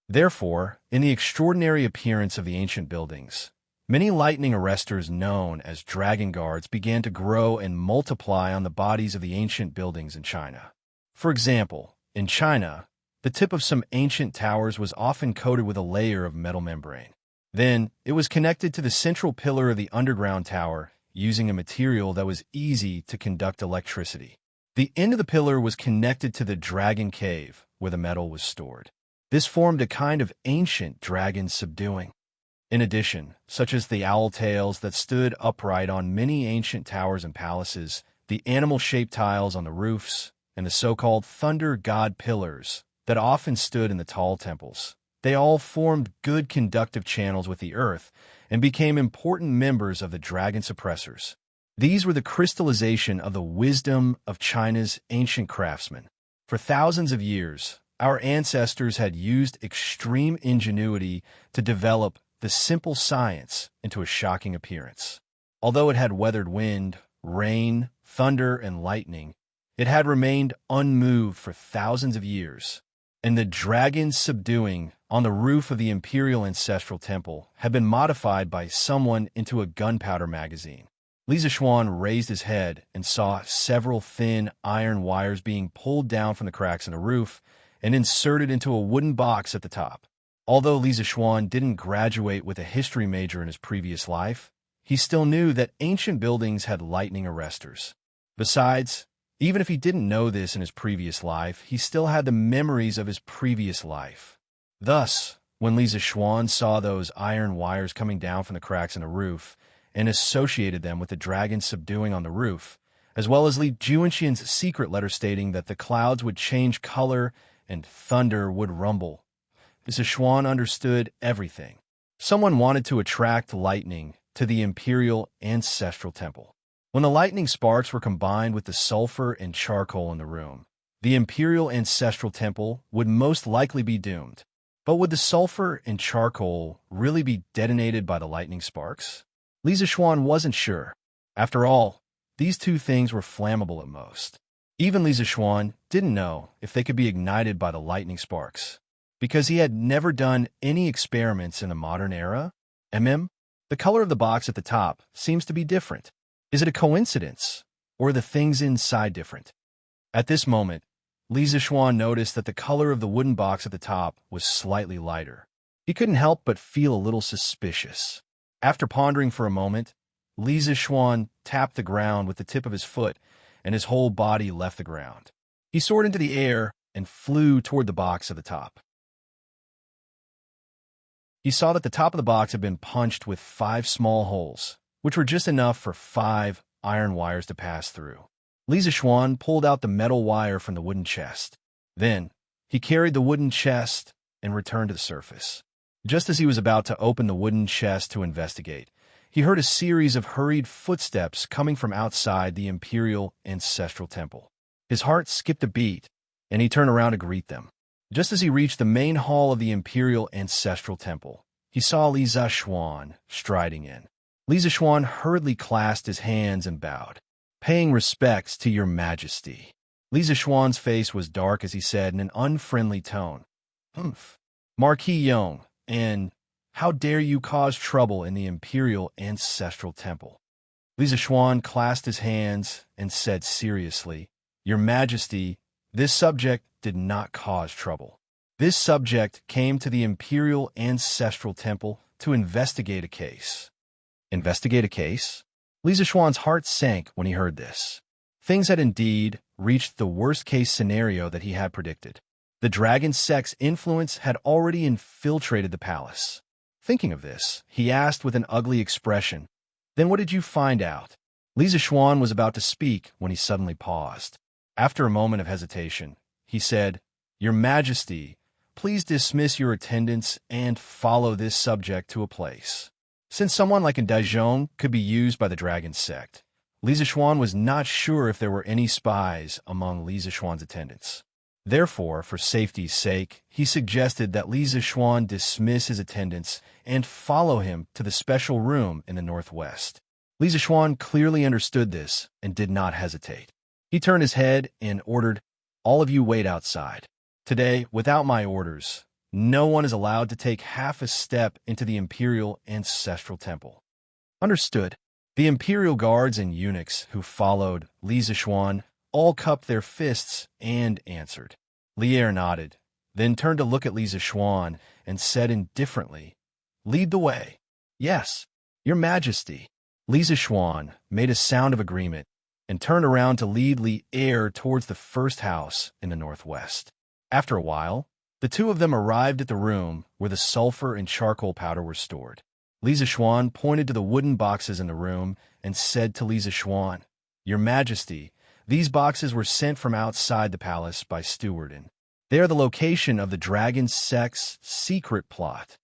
Speaker 1: Therefore, in the extraordinary appearance of the ancient buildings, many lightning arresters known as dragon guards began to grow and multiply on the bodies of the ancient buildings in China. For example, in China, the tip of some ancient towers was often coated with a layer of metal membrane. Then, it was connected to the central pillar of the underground tower using a material that was easy to conduct electricity. The end of the pillar was connected to the dragon cave, where the metal was stored. This formed a kind of ancient dragon subduing. In addition, such as the owl tails that stood upright on many ancient towers and palaces, the animal-shaped tiles on the roofs, and the so-called thunder god pillars that often stood in the tall temples, they all formed good conductive channels with the earth and became important members of the dragon suppressors. These were the crystallization of the wisdom of China's ancient craftsmen. For thousands of years, our ancestors had used extreme ingenuity to develop the simple science into a shocking appearance. Although it had weathered wind, rain, thunder, and lightning, it had remained unmoved for thousands of years, and the dragon subduing on the roof of the imperial ancestral temple had been modified by someone into a gunpowder magazine. Li Zixuan raised his head and saw several thin iron wires being pulled down from the cracks in the roof and inserted into a wooden box at the top. Although Li Zixuan didn't graduate with a history major in his previous life, he still knew that ancient buildings had lightning arresters. Besides, even if he didn't know this in his previous life, he still had the memories of his previous life. Thus, when Li Zixuan saw those iron wires coming down from the cracks in the roof and associated them with the dragon subduing on the roof, as well as Li Juanxian's secret letter stating that the clouds would change color and thunder would rumble, Li Zixuan understood everything. Someone wanted to attract lightning to the imperial ancestral temple. When the lightning sparks were combined with the sulfur and charcoal in the room, the imperial ancestral temple would most likely be doomed. But would the sulfur and charcoal really be detonated by the lightning sparks? Li Zixuan wasn't sure. After all, these two things were flammable at most. Even Li Zixuan didn't know if they could be ignited by the lightning sparks, because he had never done any experiments in the modern era. The color of the box at the top seems to be different. Is it a coincidence, or are the things inside different? At this moment, Li Zixuan noticed that the color of the wooden box at the top was slightly lighter. He couldn't help but feel a little suspicious. After pondering for a moment, Li Zixuan tapped the ground with the tip of his foot, and his whole body left the ground. He soared into the air and flew toward the box at the top. He saw that the top of the box had been punched with 5 small holes, which were just enough for 5 iron wires to pass through. Li Zixuan pulled out the metal wire from the wooden chest. Then, he carried the wooden chest and returned to the surface. Just as he was about to open the wooden chest to investigate, he heard a series of hurried footsteps coming from outside the imperial ancestral temple. His heart skipped a beat, and he turned around to greet them. Just as he reached the main hall of the imperial ancestral temple, he saw Li Zixuan striding in. Li Zixuan hurriedly clasped his hands and bowed. "Paying respects to your majesty." Li Zixuan's face was dark as he said in an unfriendly tone, "Marquis Yong, and how dare you cause trouble in the imperial ancestral temple?" Li Zixuan clasped his hands and said seriously, "Your majesty, this subject did not cause trouble. This subject came to the imperial ancestral temple to investigate a case." Investigate a case? Li Zixuan's heart sank when he heard this. Things had indeed reached the worst-case scenario that he had predicted. The dragon sect's influence had already infiltrated the palace. Thinking of this, he asked with an ugly expression, "Then what did you find out?" Li Zhishuan was about to speak when he suddenly paused. After a moment of hesitation, he said, "Your Majesty, please dismiss your attendants and follow this subject to a place." Since someone like a Daizhong could be used by the dragon sect, Li Zhishuan was not sure if there were any spies among Li Zhishuan's attendants. Therefore, for safety's sake, he suggested that Li Zhishuan dismiss his attendants and follow him to the special room in the northwest. Li Zhishuan clearly understood this and did not hesitate. He turned his head and ordered, "All of you wait outside. Today, without my orders, no one is allowed to take half a step into the imperial ancestral temple." Understood. The imperial guards and eunuchs who followed Li Zhishuan all cupped their fists and answered. Lier nodded, then turned to look at Li Zhishuan and said indifferently, "Lead the way." "Yes, Your Majesty." Li Zhishuan made a sound of agreement and turned around to lead Lier towards the first house in the northwest. After a while, the two of them arrived at the room where the sulfur and charcoal powder were stored. Li Zhishuan pointed to the wooden boxes in the room and said to Li Zhishuan, "Your Majesty, these boxes were sent from outside the palace by Stewardin. They are the location of the Dragon Sect's secret plot."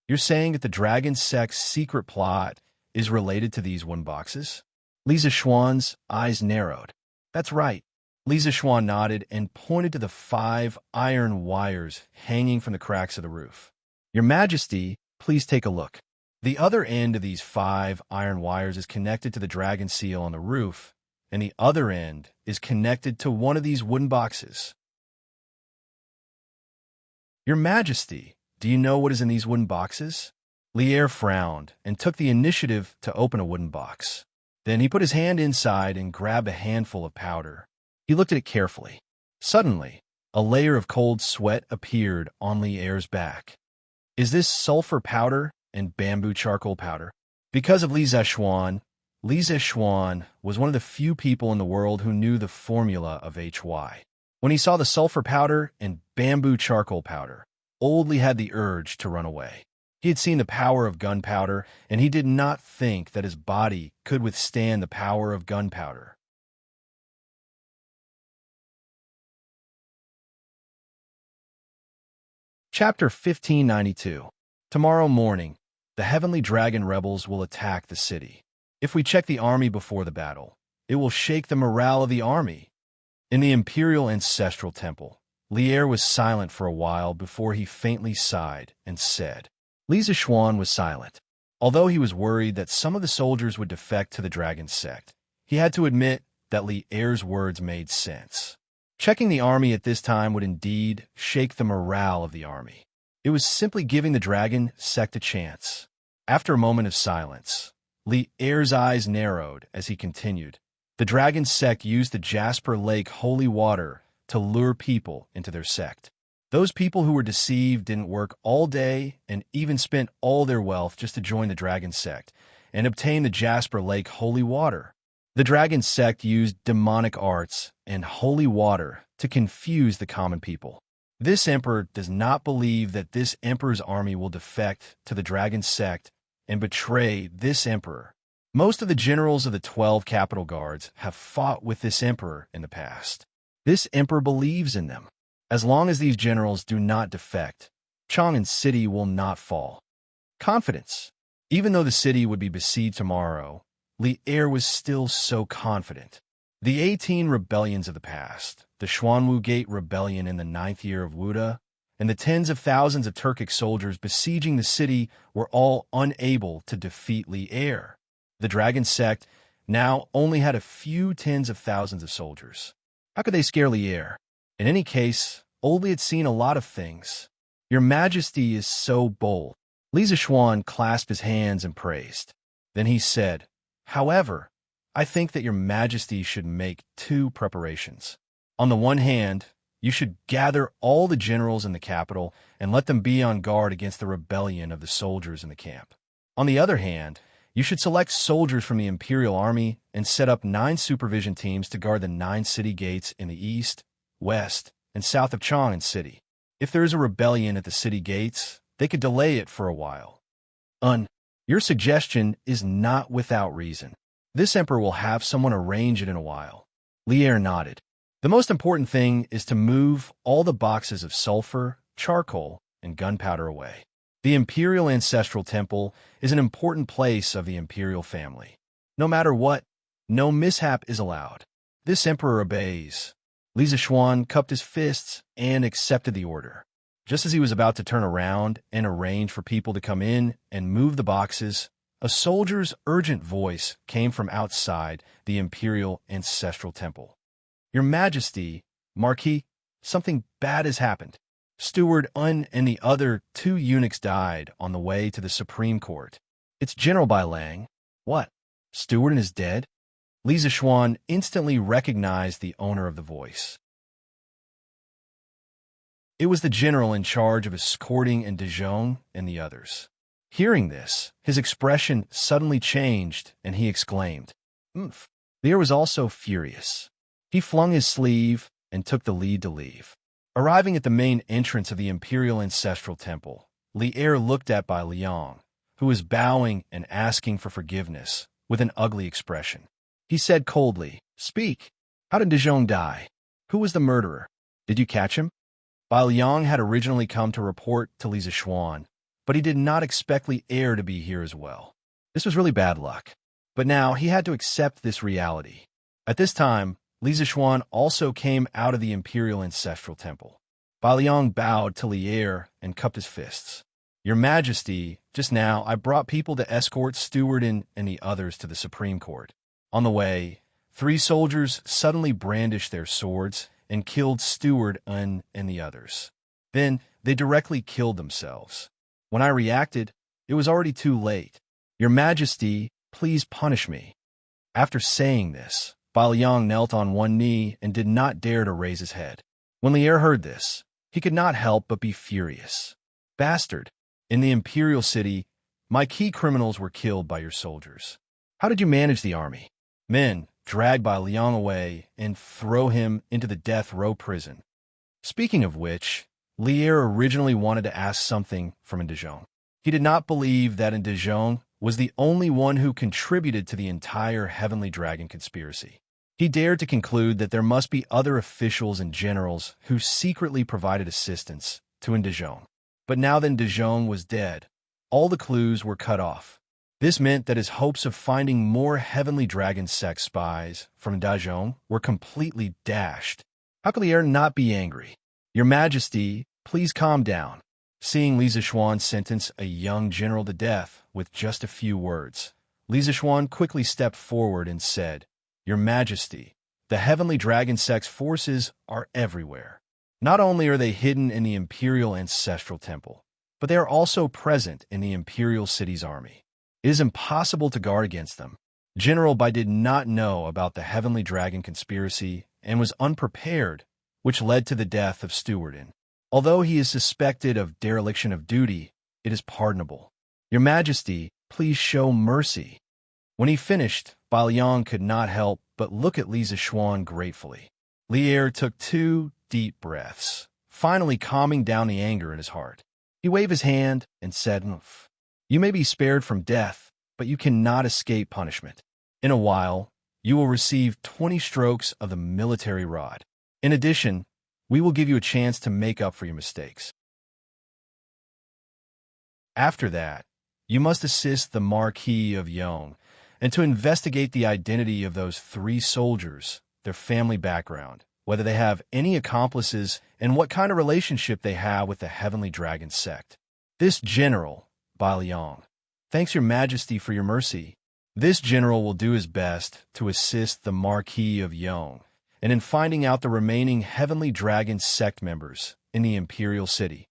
Speaker 1: "You're saying that the Dragon Sect's secret plot is related to these wooden boxes?" Li Zhishuan's eyes narrowed. "That's right." Li Zhishuan nodded and pointed to the 5 iron wires hanging from the cracks of the roof. "Your Majesty, please take a look. The other end of these 5 iron wires is connected to the dragon seal on the roof, and the other end is connected to one of these wooden boxes." "Your Majesty, do you know what is in these wooden boxes?" Lier frowned and took the initiative to open a wooden box. Then he put his hand inside and grabbed a handful of powder. He looked at it carefully. Suddenly, a layer of cold sweat appeared on Lier's back. "Is this sulfur powder and bamboo charcoal powder?" Because of Li Zhishuan was one of the few people in the world who knew the formula of HY. When he saw the sulfur powder and bamboo charcoal powder, Old Li had the urge to run away. He had seen the power of gunpowder, and he did not think that his body could withstand the power of gunpowder. Chapter 1592. Tomorrow morning, the heavenly dragon rebels will attack the city. If we check the army before the battle, it will shake the morale of the army. In the imperial ancestral temple, Lier was silent for a while before he faintly sighed and said. Li Zhishuan was silent. Although he was worried that some of the soldiers would defect to the dragon sect, he had to admit that Lier's words made sense. Checking the army at this time would indeed shake the morale of the army. It was simply giving the dragon sect a chance. After a moment of silence, Lier's eyes narrowed as he continued. The dragon sect used the Jasper Lake holy water to lure people into their sect. Those people who were deceived didn't work all day and even spent all their wealth just to join the dragon sect and obtain the Jasper Lake holy water. The dragon sect used demonic arts and holy water to confuse the common people. This emperor does not believe that this emperor's army will defect to the dragon sect and betray this emperor. Most of the generals of the 12 capital guards have fought with this emperor in the past. This emperor believes in them. As long as these generals do not defect, Chang'an City will not fall. Confidence. Even though the city would be besieged tomorrow, Lier was still so confident. The 18 rebellions of the past, the Xuanwu Gate Rebellion in the 9th year of Wuda, and the tens of thousands of Turkic soldiers besieging the city were all unable to defeat Lier. The dragon sect now only had a few tens of thousands of soldiers. How could they scare Lier? In any case, Old Li had seen a lot of things. Your Majesty is so bold. Li Zhishuan clasped his hands and praised. Then he said, "However, I think that your Majesty should make 2 preparations. On the one hand, you should gather all the generals in the capital and let them be on guard against the rebellion of the soldiers in the camp. On the other hand, you should select soldiers from the Imperial Army and set up 9 supervision teams to guard the 9 city gates in the east, west, and south of Chang'an City. If there is a rebellion at the city gates, they could delay it for a while. Your suggestion is not without reason. This emperor will have someone arrange it in a while. Lier nodded. The most important thing is to move all the boxes of sulfur, charcoal, and gunpowder away. The Imperial Ancestral Temple is an important place of the imperial family. No matter what, no mishap is allowed. This emperor obeys. Li Zishuan cupped his fists and accepted the order. Just as he was about to turn around and arrange for people to come in and move the boxes, a soldier's urgent voice came from outside the Imperial Ancestral Temple. Your Majesty, Marquis, something bad has happened. Steward Un and the other 2 eunuchs died on the way to the Supreme Court. It's General Bai Lang. What? Steward is dead? Li Zishuan instantly recognized the owner of the voice. It was the general in charge of escorting and Dijon and the others. Hearing this, his expression suddenly changed, and he exclaimed, "Oomph." Lier was also furious. He flung his sleeve and took the lead to leave. Arriving at the main entrance of the Imperial Ancestral Temple, Lier looked at Bai Liang, who was bowing and asking for forgiveness, with an ugly expression. He said coldly, "Speak. How did Dijon die? Who was the murderer? Did you catch him?" Bai Liang had originally come to report to Li Zishuan, but he did not expect Lier to be here as well. This was really bad luck. But now he had to accept this reality. At this time, Li Zishuan also came out of the Imperial Ancestral Temple. Bai Liang bowed to Lier and cupped his fists. Your Majesty, just now I brought people to escort Steward and the others to the Supreme Court. On the way, 3 soldiers suddenly brandished their swords and killed Steward Un and the others. Then they directly killed themselves. When I reacted, it was already too late. Your Majesty, please punish me. After saying this, Bai Liang knelt on one knee and did not dare to raise his head. When Lier heard this, he could not help but be furious. Bastard! In the Imperial City, my key criminals were killed by your soldiers. How did you manage the army? Men, drag Bai Liang away and throw him into the death row prison. Speaking of which, Lier originally wanted to ask something from Dijon. He did not believe that Dijon was the only one who contributed to the entire Heavenly Dragon conspiracy. He dared to conclude that there must be other officials and generals who secretly provided assistance to Dijon. But now that Dijon was dead, all the clues were cut off. This meant that his hopes of finding more Heavenly Dragon sect spies from Dijon were completely dashed. How could Lier not be angry? Your Majesty, please calm down. Seeing Li Zishuan sentence a young general to death with just a few words, Li Zishuan quickly stepped forward and said, Your Majesty, the Heavenly Dragon sect's forces are everywhere. Not only are they hidden in the Imperial Ancestral Temple, but they are also present in the Imperial City's army. It is impossible to guard against them. General Bai did not know about the Heavenly Dragon conspiracy and was unprepared, which led to the death of Stewardin. Although he is suspected of dereliction of duty, it is pardonable. Your Majesty, please show mercy. When he finished, Bai Liang could not help but look at Li Zishuan gratefully. Lier took 2 deep breaths, finally calming down the anger in his heart. He waved his hand and said, You may be spared from death, but you cannot escape punishment. In a while, you will receive 20 strokes of the military rod. In addition, we will give you a chance to make up for your mistakes. After that, you must assist the Marquis of Yong and to investigate the identity of those 3 soldiers, their family background, whether they have any accomplices, and what kind of relationship they have with the Heavenly Dragon sect. This general, Bai Liang, thanks your Majesty for your mercy. This general will do his best to assist the Marquis of Yong and in finding out the remaining Heavenly Dragon sect members in the Imperial City.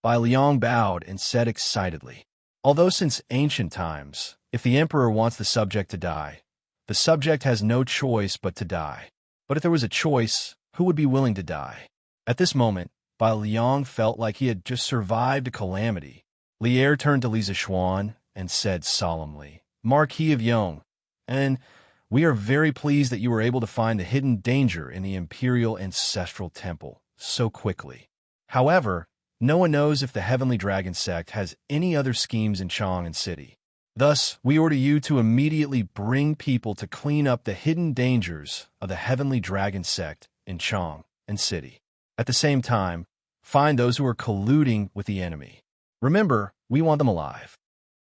Speaker 1: Bai Liang bowed and said excitedly, Although since ancient times, if the Emperor wants the subject to die, the subject has no choice but to die. But if there was a choice, who would be willing to die? At this moment, Bai Liang felt like he had just survived a calamity. Lier turned to Li Zishuan and said solemnly, Marquis of Yong, and we are very pleased that you were able to find the hidden danger in the Imperial Ancestral Temple so quickly. However, No one knows if the Heavenly Dragon sect has any other schemes in Chang and City. Thus, we order you to immediately bring people to clean up the hidden dangers of the Heavenly Dragon sect in Chang and City. At the same time, find those who are colluding with the enemy. Remember, we want them alive.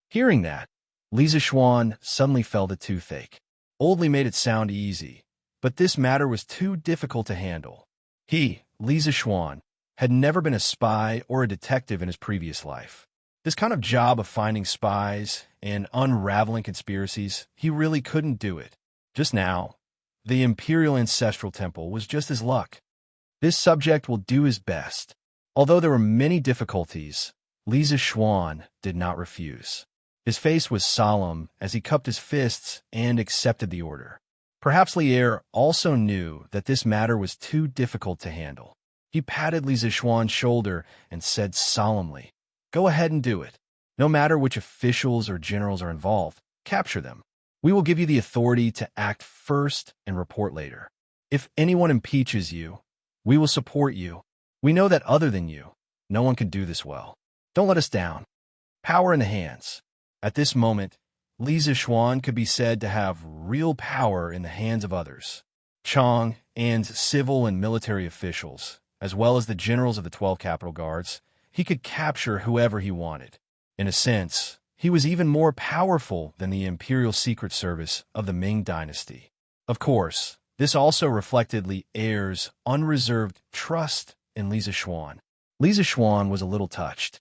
Speaker 1: Hearing that, Li Zixuan suddenly felt a toothache. Oldly made it sound easy, but this matter was too difficult to handle. He, Li Zixuan, had never been a spy or a detective in his previous life. This kind of job of finding spies and unraveling conspiracies, he really couldn't do it. Just now, the Imperial Ancestral Temple was just his luck. This subject will do his best. Although there were many difficulties, Li Zixuan did not refuse. His face was solemn as he cupped his fists and accepted the order. Perhaps Lier also knew that this matter was too difficult to handle. He patted Li Zixuan's shoulder and said solemnly, "Go ahead and do it. No matter which officials or generals are involved, capture them. We will give you the authority to act first and report later. If anyone impeaches you, we will support you. We know that other than you, no one can do this well. Don't let us down. Power in the hands." At this moment, Li Zixuan could be said to have real power in the hands of others. Chang and civil and military officials, as well as the generals of the 12 capital guards, he could capture whoever he wanted. In a sense, he was even more powerful than the Imperial Secret Service of the Ming Dynasty. Of course, this also reflected Li Er's unreserved trust in Li Zixuan. Li Zixuan was a little touched.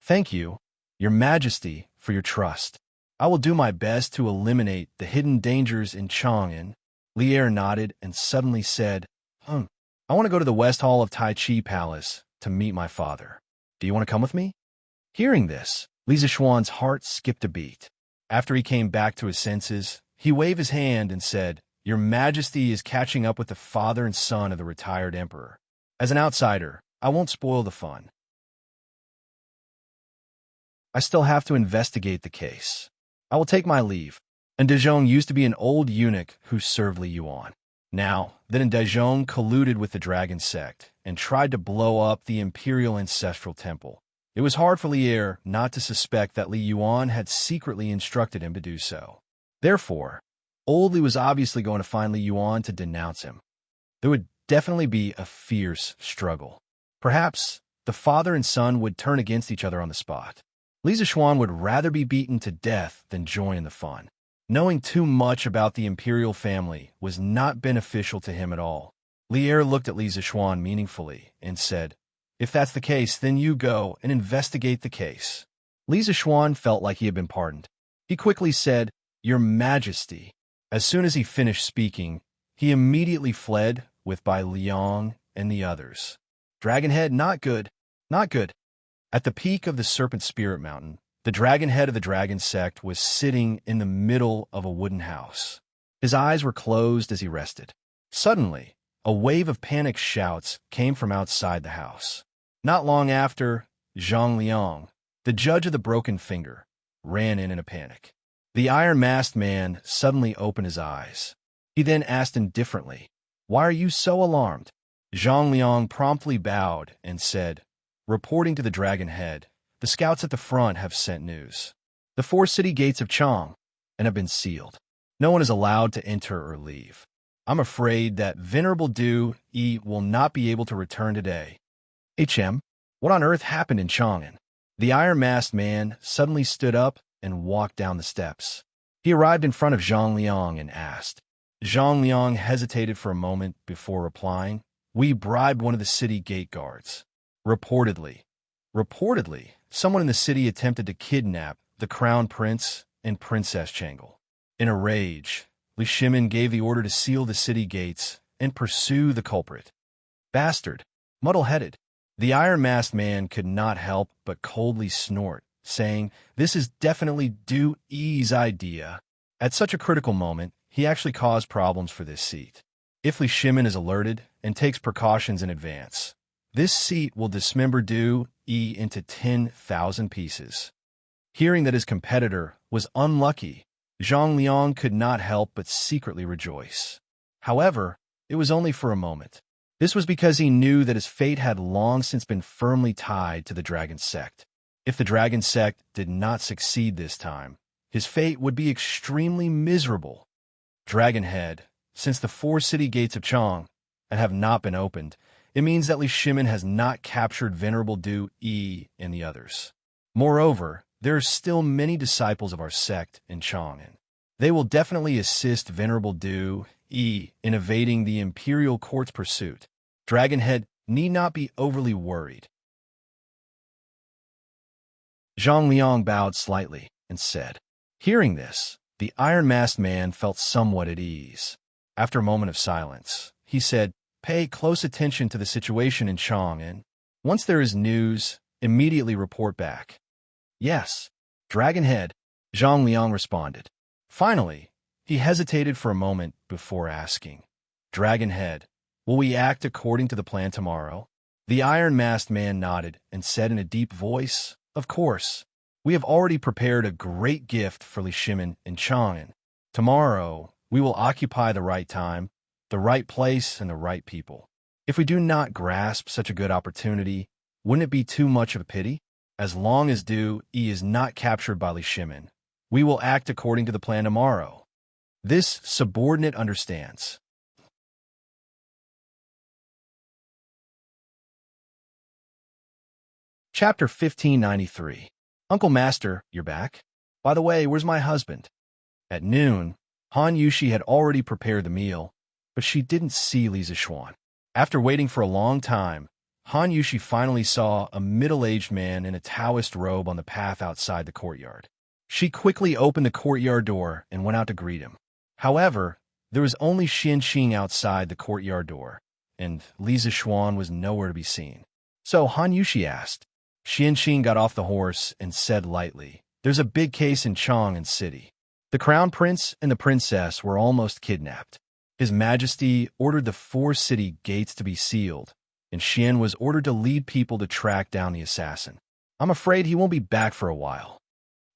Speaker 1: "Thank you, Your Majesty, for your trust. I will do my best to eliminate the hidden dangers in Chang'an." Li Er nodded and suddenly said, I want to go to the West Hall of Tai Chi Palace to meet my father. Do you want to come with me?" Hearing this, Li Zixuan's heart skipped a beat. After he came back to his senses, he waved his hand and said, "Your Majesty is catching up with the father and son of the retired emperor. As an outsider, I won't spoil the fun. I still have to investigate the case. I will take my leave." And Dezhong used to be an old eunuch who served Li Yuan. Now, then Dezhong colluded with the dragon sect and tried to blow up the Imperial Ancestral Temple. It was hard for Li Er not to suspect that Li Yuan had secretly instructed him to do so. Therefore, old Li was obviously going to find Li Yuan to denounce him. There would definitely be a fierce struggle. Perhaps the father and son would turn against each other on the spot. Li Zixuan would rather be beaten to death than join in the fun. Knowing too much about the imperial family was not beneficial to him at all. Li Er looked at Li Zixuan meaningfully and said, "If that's the case, then you go and investigate the case." Li Zixuan felt like he had been pardoned. He quickly said, "Your Majesty." As soon as he finished speaking, he immediately fled with Bai Liang and the others. Dragonhead, not good, not good. At the peak of the Serpent Spirit Mountain, the dragon head of the dragon sect was sitting in the middle of a wooden house. His eyes were closed as he rested. Suddenly, a wave of panicked shouts came from outside the house. Not long after, Zhang Liang, the judge of the broken finger, ran in a panic. The iron-masked man suddenly opened his eyes. He then asked indifferently, "Why are you so alarmed?" Zhang Liang promptly bowed and said, "Reporting to the dragon head, the scouts at the front have sent news. The 4 city gates of Chang and have been sealed. No one is allowed to enter or leave. I'm afraid that Venerable Du Yi will not be able to return today." What on earth happened in Chang'an? The iron-masked man suddenly stood up and walked down the steps. He arrived in front of Zhang Liang and asked. Zhang Liang hesitated for a moment before replying, "We bribed one of the city gate guards. Reportedly, someone in the city attempted to kidnap the crown prince and Princess Changle. In a rage, Li Shimin gave the order to seal the city gates and pursue the culprit. Bastard, muddle-headed." The iron-masked man could not help but coldly snort, saying, "This is definitely Du Yi's idea." At such a critical moment, he actually caused problems for this seat. If Li Shimin is alerted and takes precautions in advance, this seat will dismember Du Yi into 10,000 pieces. Hearing that his competitor was unlucky, Zhang Liang could not help but secretly rejoice. However, it was only for a moment. This was because he knew that his fate had long since been firmly tied to the dragon sect. If the dragon sect did not succeed this time, his fate would be extremely miserable. Dragonhead, since the 4 city gates of Chang have not been opened, it means that Li Shimin has not captured Venerable Du Yi and the others. Moreover, there are still many disciples of our sect in Chang, and they will definitely assist Venerable Du Yi in evading the imperial court's pursuit. Dragonhead need not be overly worried. Zhang Liang bowed slightly and said. Hearing this, the iron-masked man felt somewhat at ease. After a moment of silence, he said, Pay close attention to the situation in Chang, and once there is news, immediately report back. Yes, Dragonhead, Zhang Liang responded. Finally, he hesitated for a moment before asking, Dragonhead, will we act according to the plan tomorrow? The iron-masked man nodded and said in a deep voice, Of course. We have already prepared a great gift for Li Shimin and Chang. Tomorrow, we will occupy the right time, the right place, and the right people. If we do not grasp such a good opportunity, wouldn't it be too much of a pity? As long as Du Yi is not captured by Li Shimin, we will act according to the plan tomorrow. This subordinate understands. Chapter 1593. Uncle Master, you're back? By the way, where's my husband? At noon, Han Yushi had already prepared the meal, but she didn't see Li Zixuan. After waiting for a long time, Han Yushi finally saw a middle-aged man in a Taoist robe on the path outside the courtyard. She quickly opened the courtyard door and went out to greet him. However, there was only Xianqing outside the courtyard door, and Li Zixuan was nowhere to be seen. So Han Yushi asked. Xianqing got off the horse and said lightly, There's a big case in Chang City. The crown prince and the princess were almost kidnapped. His Majesty ordered the 4 city gates to be sealed, and Xian was ordered to lead people to track down the assassin. I'm afraid he won't be back for a while.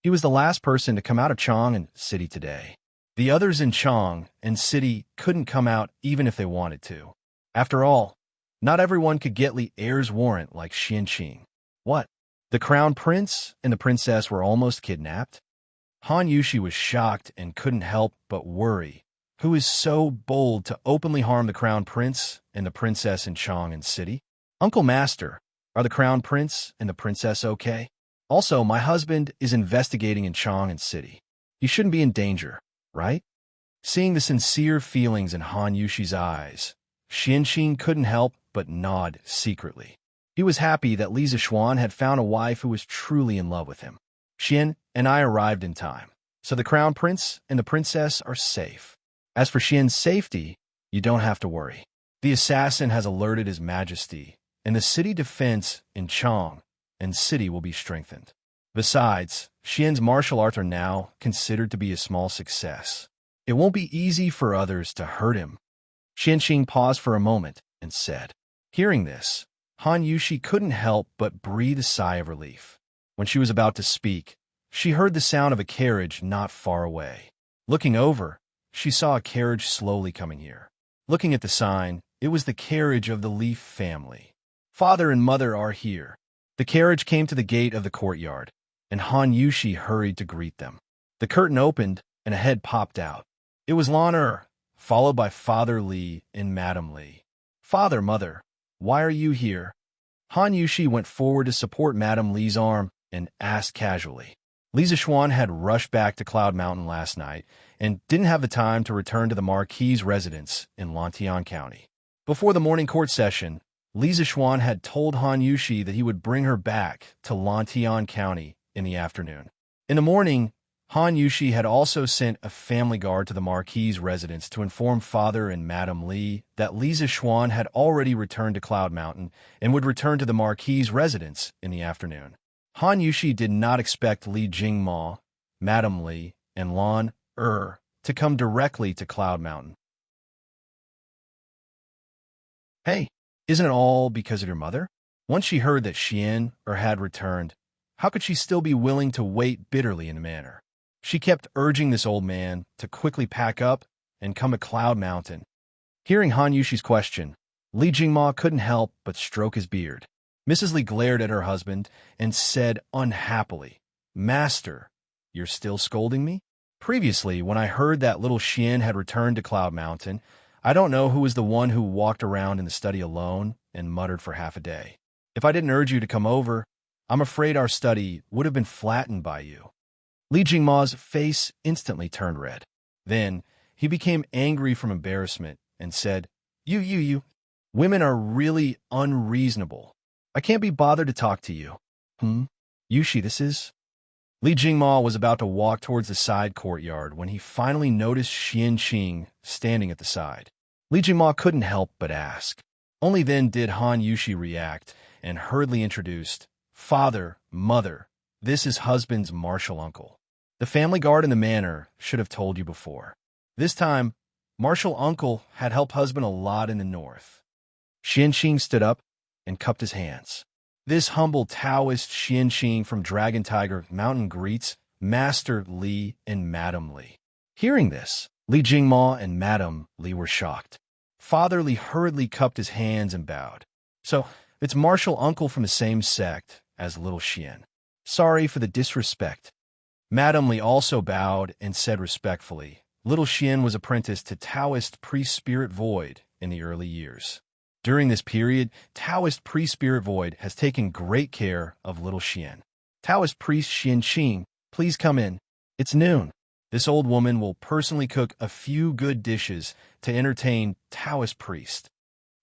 Speaker 1: He was the last person to come out of Chang City today. The others in Chang City couldn't come out even if they wanted to. After all, not everyone could get Li Heir's warrant like Xianqing. What? The crown prince and the princess were almost kidnapped? Han Yushi was shocked and couldn't help but worry. Who is so bold to openly harm the crown prince and the princess in Chang City? Uncle Master, are the crown prince and the princess okay? Also, my husband is investigating in Chang City. He shouldn't be in danger, right? Seeing the sincere feelings in Han Yushi's eyes, Xianqing couldn't help but nod secretly. He was happy that Li Zixuan had found a wife who was truly in love with him. Xian and I arrived in time, so the crown prince and the princess are safe. As for Xian's safety, you don't have to worry. The assassin has alerted His Majesty, and the city defense in Chang City will be strengthened. Besides, Xian's martial arts are now considered to be a small success. It won't be easy for others to hurt him. Xianqing paused for a moment and said. Hearing this, Han Yushi couldn't help but breathe a sigh of relief. When she was about to speak, she heard the sound of a carriage not far away. Looking over, she saw a carriage slowly coming here. Looking at the sign, it was the carriage of the Leaf family. Father and mother are here. The carriage came to the gate of the courtyard, and Han Yushi hurried to greet them. The curtain opened, and a head popped out. It was Lan followed by Father Li and Madam Li. Father, mother, why are you here? Han Yushi went forward to support Madam Li's arm and asked casually. Li Zixuan had rushed back to Cloud Mountain last night and didn't have the time to return to the Marquis's residence in Lantian County. Before the morning court session, Li Zixuan had told Han Yushi that he would bring her back to Lantian County in the afternoon. In the morning, Han Yushi had also sent a family guard to the Marquis's residence to inform Father and Madam Li that Li Zixuan had already returned to Cloud Mountain and would return to the Marquis's residence in the afternoon. Han Yushi did not expect Li Jingma, Madam Li, and Lan to come directly to Cloud Mountain. Hey, isn't it all because of your mother? Once she heard that Xian had returned, how could she still be willing to wait bitterly in a manner? She kept urging this old man to quickly pack up and come to Cloud Mountain. Hearing Han Yushi's question, Li Jingma couldn't help but stroke his beard. Mrs. Li glared at her husband and said unhappily, "Master, you're still scolding me?" Previously, when I heard that little Xian had returned to Cloud Mountain, I don't know who was the one who walked around in the study alone and muttered for half a day. If I didn't urge you to come over, I'm afraid our study would have been flattened by you. Li Jingma's face instantly turned red. Then, he became angry from embarrassment and said, You. Women are really unreasonable. I can't be bothered to talk to you. Yushi, this is? Li Jingma was about to walk towards the side courtyard when he finally noticed Xian Qing standing at the side. Li Jingma couldn't help but ask. Only then did Han Yushi react and hurriedly introduced, "Father, mother, this is husband's martial uncle. The family guard in the manor should have told you before. This time, martial uncle had helped husband a lot in the north." Xian Qing stood up and cupped his hands. This humble Taoist Xian Qing from Dragon Tiger Mountain greets Master Li and Madam Li. Hearing this, Li Jingma and Madam Li were shocked. Father Li hurriedly cupped his hands and bowed. "So, it's martial uncle from the same sect as little Xian. Sorry for the disrespect." Madam Li also bowed and said respectfully, little Xian was apprenticed to Taoist priest Spirit Void in the early years. During this period, Taoist priest Spirit Void has taken great care of little Xian. Taoist priest Xian Qing, please come in. It's noon. This old woman will personally cook a few good dishes to entertain Taoist priest.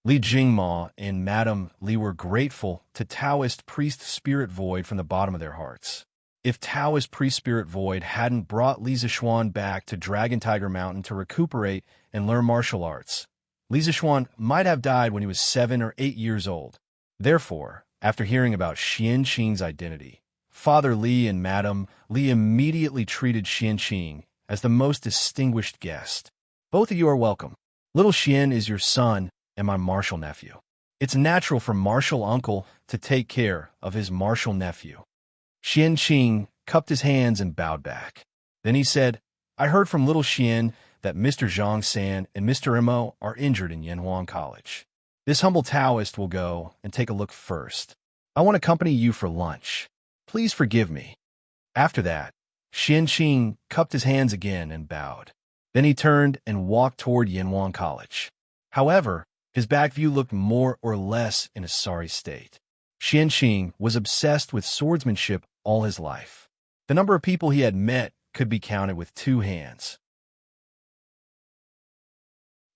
Speaker 1: Li Jingma and Madam Li were grateful to Taoist priest Spirit Void from the bottom of their hearts. If Taoist priest Spirit Void hadn't brought Li Zishuan back to Dragon Tiger Mountain to recuperate and learn martial arts, Li Zishuan might have died when he was 7 or 8 years old. Therefore, after hearing about Xian Qing's identity, Father Li and Madam Li immediately treated Xian Qing as the most distinguished guest. "Both of you are welcome. Little Xian is your son and my martial nephew. It's natural for martial uncle to take care of his martial nephew." Xian Qing cupped his hands and bowed back. Then he said, "I heard from little Xian that Mr. Zhang San and Mr. Mo are injured in Yanhuang College. This humble Taoist will go and take a look first. I want to accompany you for lunch. Please forgive me." After that, Xian Qing cupped his hands again and bowed. Then he turned and walked toward Yanhuang College. However, his back view looked more or less in a sorry state. Xian Qing was obsessed with swordsmanship all his life. The number of people he had met could be counted with 2 hands.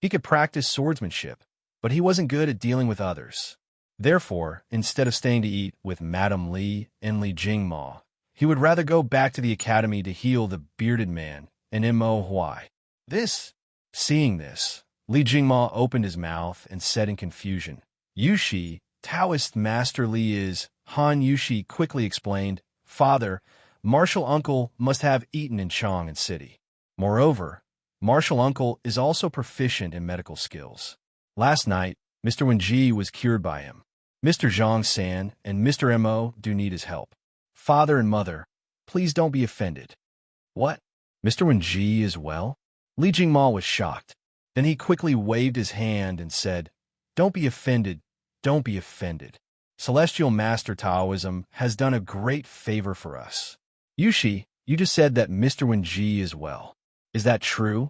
Speaker 1: He could practice swordsmanship, but he wasn't good at dealing with others. Therefore, instead of staying to eat with Madam Li and Li Jingma, he would rather go back to the academy to heal the bearded man and Mo Huai. Seeing this, Li Jingma opened his mouth and said in confusion, "Yushi, Taoist Master Li is..." Han Yushi quickly explained, "Father, martial uncle must have eaten in Chang'an City. Moreover, martial uncle is also proficient in medical skills. Last night, Mr. Wenji was cured by him. Mr. Zhang San and Mr. Mo do need his help. Father and mother, please don't be offended." "What? Mr. Wenji is well?" Li Jingma was shocked. Then he quickly waved his hand and said, "Don't be offended, don't be offended. Celestial Master Taoism has done a great favor for us. Yushi, you just said that Mr. Wenji is well. Is that true?"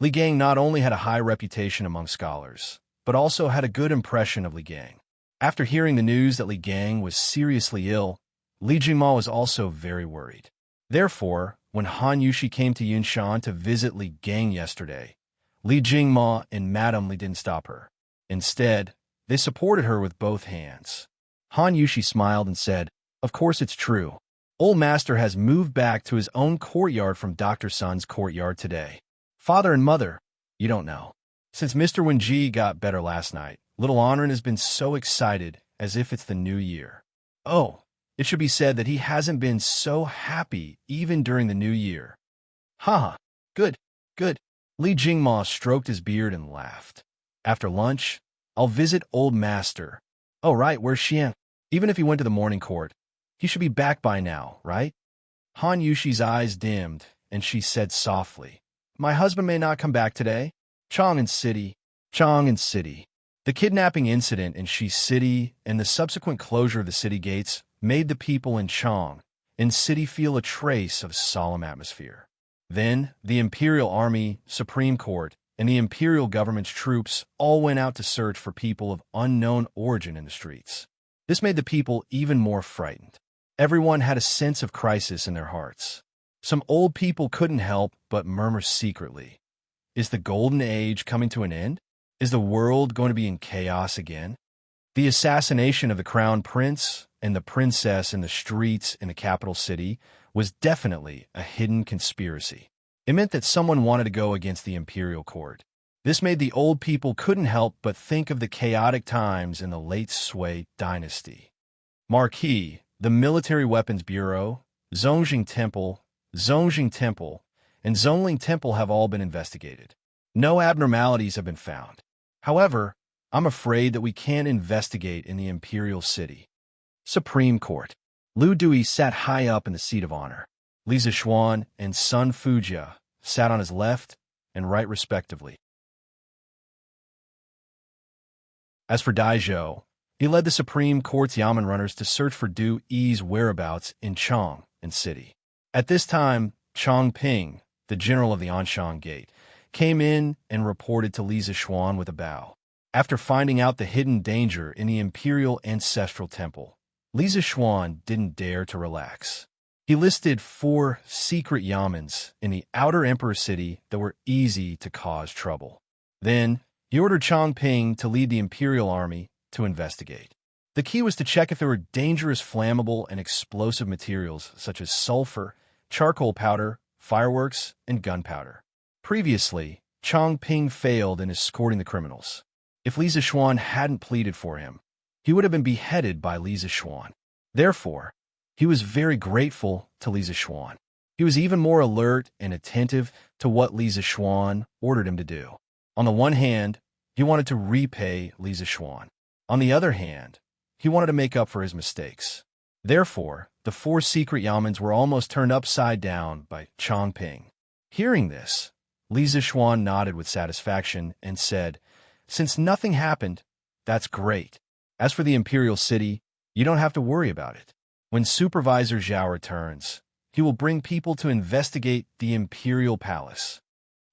Speaker 1: Li Gang not only had a high reputation among scholars, but also had a good impression of Li Gang. After hearing the news that Li Gang was seriously ill, Li Jingma was also very worried. Therefore, when Han Yushi came to Yunshan to visit Li Gang yesterday, Li Jingma and Madam Li didn't stop her. Instead, they supported her with both hands. Han Yushi smiled and said, "Of course it's true. Old Master has moved back to his own courtyard from Dr. Sun's courtyard today. Father and mother, you don't know. Since Mr. Wenji got better last night, little Honorin has been so excited as if it's the new year. Oh, it should be said that he hasn't been so happy even during the new year." "Haha, good. Li Jingma stroked his beard and laughed. "After lunch, I'll visit old Master." "Oh right, where's Xian? Even if he went to the morning court, he should be back by now, right?" Han Yushi's eyes dimmed, and she said softly, "My husband may not come back today. Chang'an City. The kidnapping incident in Shi City and the subsequent closure of the city gates made the people in Chang and city feel a trace of solemn atmosphere. Then, the Imperial Army, Supreme Court, and the Imperial government's troops all went out to search for people of unknown origin in the streets. This made the people even more frightened. Everyone had a sense of crisis in their hearts. Some old people couldn't help but murmur secretly, "Is the Golden Age coming to an end? Is the world going to be in chaos again?" The assassination of the crown prince and the princess in the streets in the capital city was definitely a hidden conspiracy. It meant that someone wanted to go against the imperial court. This made the old people couldn't help but think of the chaotic times in the late Sui dynasty. Marquis, the Military Weapons Bureau, Zongjing Temple, and Zongling Temple have all been investigated. No abnormalities have been found. However, I'm afraid that we can't investigate in the imperial city. Supreme Court. Lu Dui sat high up in the seat of honor. Li Zixuan and Sun Fujia sat on his left and right respectively. As for Daizhou, he led the Supreme Court's Yamen runners to search for Du Yi's whereabouts in Chang and city. At this time, Chang Ping, the general of the Anshan Gate, came in and reported to Li Zixuan with a bow. After finding out the hidden danger in the Imperial Ancestral Temple, Li Zixuan didn't dare to relax. He listed 4 secret yamens in the outer Emperor city that were easy to cause trouble. Then, he ordered Chang Ping to lead the Imperial Army to investigate. The key was to check if there were dangerous flammable and explosive materials such as sulfur, charcoal powder, fireworks, and gunpowder. Previously, Chang Ping failed in escorting the criminals. If Li Zixuan hadn't pleaded for him, he would have been beheaded by Li Zixuan. Therefore, he was very grateful to Li Zixuan. He was even more alert and attentive to what Li Zixuan ordered him to do. On the one hand, he wanted to repay Li Zixuan. On the other hand, he wanted to make up for his mistakes. Therefore, the 4 secret yamens were almost turned upside down by Chang Ping. Hearing this, Li Zixuan nodded with satisfaction and said, "Since nothing happened, that's great. As for the Imperial City, you don't have to worry about it. When Supervisor Zhao returns, he will bring people to investigate the Imperial Palace."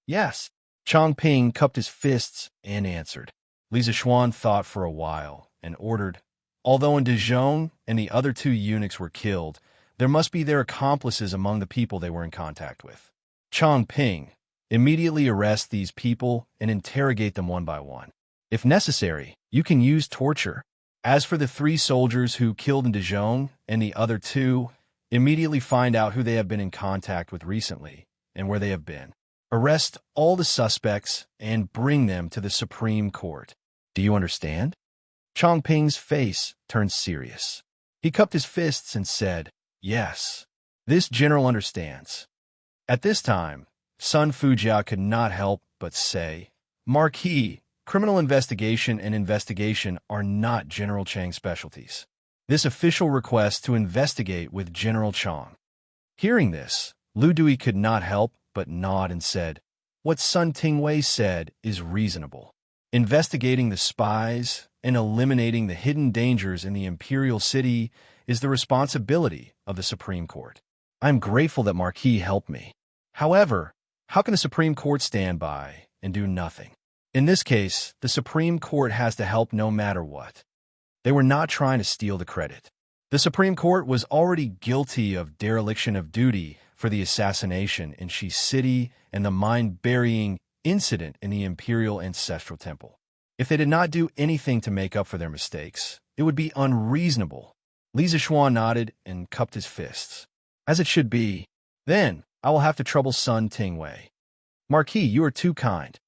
Speaker 1: "Yes." Chang Ping cupped his fists and answered. Li Zixuan thought for a while and ordered, "Although in Dijon and the other 2 eunuchs were killed, there must be their accomplices among the people they were in contact with. Chang Ping, immediately arrest these people and interrogate them one by one. If necessary, you can use torture. As for the 3 soldiers who killed in Dijon and the other 2, immediately find out who they have been in contact with recently and where they have been. Arrest all the suspects and bring them to the Supreme Court. Do you understand?" Chang Ping's face turned serious. He cupped his fists and said, "Yes, this general understands." At this time, Sun Fujia could not help but say, "Marquis, criminal investigation and investigation are not General Chang's specialties. This official request to investigate with General Chang." Hearing this, Lu Dui could not help but nod and said, "What Sun Tingwei said is reasonable. Investigating the spies and eliminating the hidden dangers in the Imperial City is the responsibility of the Supreme Court. I am grateful that Marquis helped me. However, how can the Supreme Court stand by and do nothing? In this case, the Supreme Court has to help no matter what. They were not trying to steal the credit. The Supreme Court was already guilty of dereliction of duty for the assassination in Shi City and the mind-burying incident in the Imperial Ancestral Temple. If they did not do anything to make up for their mistakes, it would be unreasonable." Li Zixuan nodded and cupped his fists. "As it should be. Then I will have to trouble Sun Tingwei. Marquis, you are too kind."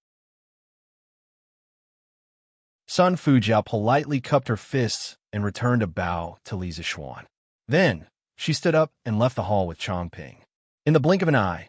Speaker 1: Sun Fujiao politely cupped her fists and returned a bow to Li Zixuan. Then she stood up and left the hall with Chang Ping. In the blink of an eye,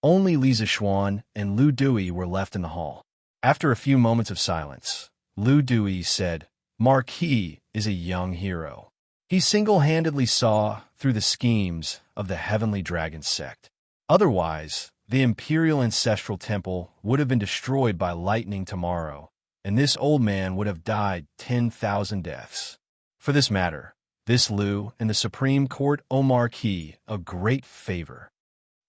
Speaker 1: only Li Zixuan and Lu Dui were left in the hall. After a few moments of silence, Lu Dui said, "Marquis is a young hero. He single-handedly saw through the schemes of the Heavenly Dragon sect. Otherwise, the Imperial Ancestral Temple would have been destroyed by lightning tomorrow, and this old man would have died 10,000 deaths. For this matter, this Lu and the Supreme Court owe Marquis a great favor.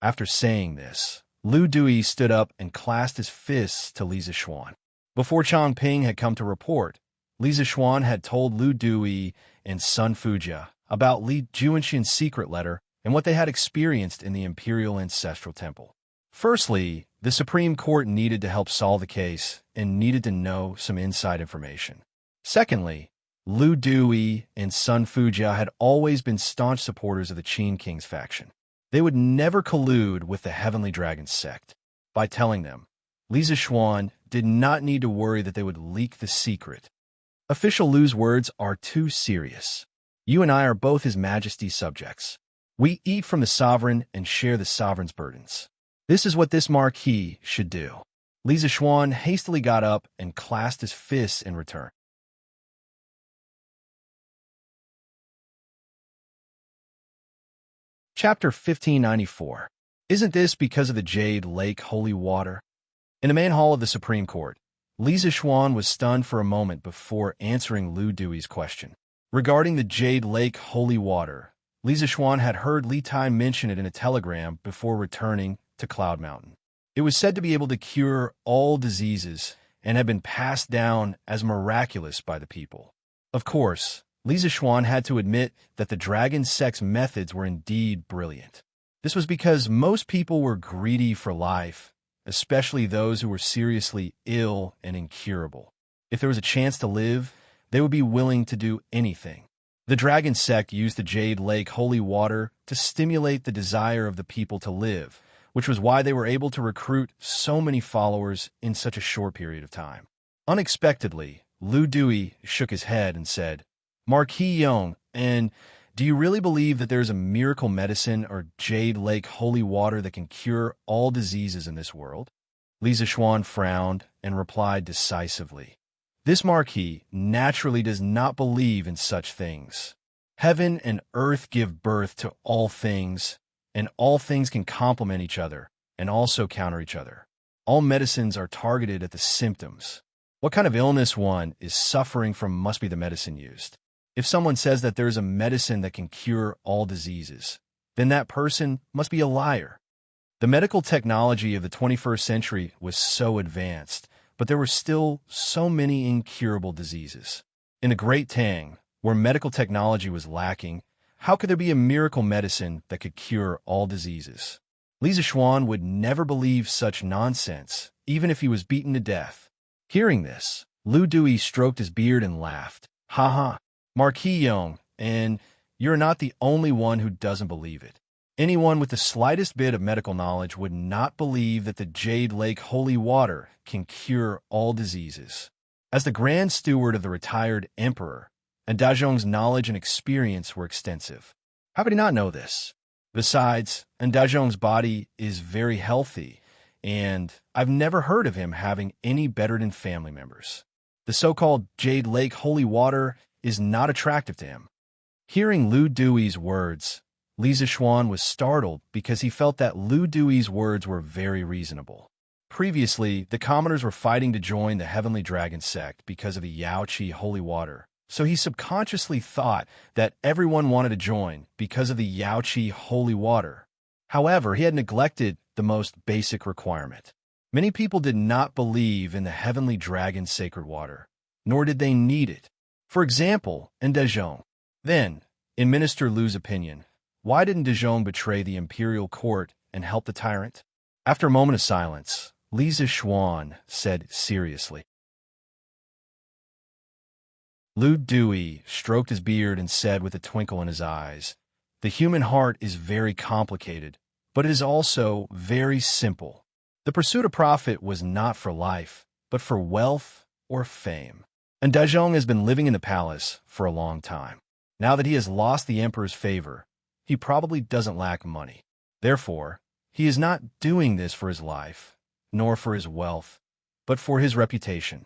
Speaker 1: After saying this, Lu Dui stood up and clasped his fists to Li Zishuan. Before Chongping had come to report, Li Zishuan had told Lu Dui and Sun Fujia about Li Juanxian's secret letter and what they had experienced in the Imperial Ancestral Temple. Firstly, the Supreme Court needed to help solve the case and needed to know some inside information. Secondly, Lu Dui and Sun Fujia had always been staunch supporters of the Qin King's faction. They would never collude with the Heavenly Dragon sect. By telling them, Li Zishuan did not need to worry that they would leak the secret. Official Lu's words are too serious. You and I are both His Majesty's subjects. We eat from the sovereign and share the sovereign's burdens. This is what this Marquis should do. Li Zishuan hastily got up and clasped his fists in return. Chapter 1594. Isn't this because of the Jade Lake holy water? In the main hall of the Supreme Court, Li Zishuan was stunned for a moment before answering Lu Dui's question. Regarding the Jade Lake holy water, Li Zishuan had heard Li Tai mention it in a telegram before returning to Cloud Mountain. It was said to be able to cure all diseases and had been passed down as miraculous by the people. Of course, Li Zishuan had to admit that the dragon sect's methods were indeed brilliant. This was because most people were greedy for life, especially those who were seriously ill and incurable. If there was a chance to live, they would be willing to do anything. The dragon sect used the Jade Lake holy water to stimulate the desire of the people to live, which was why they were able to recruit so many followers in such a short period of time. Unexpectedly, Lu Dui shook his head and said, Marquis Yong, and do you really believe that there is a miracle medicine or Jade Lake holy water that can cure all diseases in this world? Li Zishuan frowned and replied decisively, This Marquis naturally does not believe in such things. Heaven and earth give birth to all things, and all things can complement each other and also counter each other. All medicines are targeted at the symptoms. What kind of illness one is suffering from must be the medicine used. If someone says that there is a medicine that can cure all diseases, then that person must be a liar. The medical technology of the 21st century was so advanced, but there were still so many incurable diseases. In the Great Tang, where medical technology was lacking, how could there be a miracle medicine that could cure all diseases? Li Zishuan would never believe such nonsense, even if he was beaten to death. Hearing this, Lu Dui stroked his beard and laughed. Ha ha. Marquis Yong, and you're not the only one who doesn't believe it. Anyone with the slightest bit of medical knowledge would not believe that the Jade Lake holy water can cure all diseases. As the Grand Steward of the retired Emperor, and Dazhong's knowledge and experience were extensive. How could he not know this? Besides, Dazhong's body is very healthy, and I've never heard of him having any bedridden family members. The so-called Jade Lake holy water is not attractive to him. Hearing Lu Dui's words, Li Zishuan was startled because he felt that Lu Dui's words were very reasonable. Previously, the commoners were fighting to join the Heavenly Dragon sect because of the Yaoqi holy water, so he subconsciously thought that everyone wanted to join because of the Yaoqi holy water. However, he had neglected the most basic requirement. Many people did not believe in the Heavenly Dragon sacred water, nor did they need it. For example, in Dazhong. Then, in Minister Lu's opinion, why didn't Dazhong betray the imperial court and help the tyrant? After a moment of silence, Li Zishuan said seriously. Lu Dui stroked his beard and said with a twinkle in his eyes, The human heart is very complicated, but it is also very simple. The pursuit of profit was not for life, but for wealth or fame. And Dazhong has been living in the palace for a long time. Now that he has lost the emperor's favor, he probably doesn't lack money. Therefore, he is not doing this for his life, nor for his wealth, but for his reputation.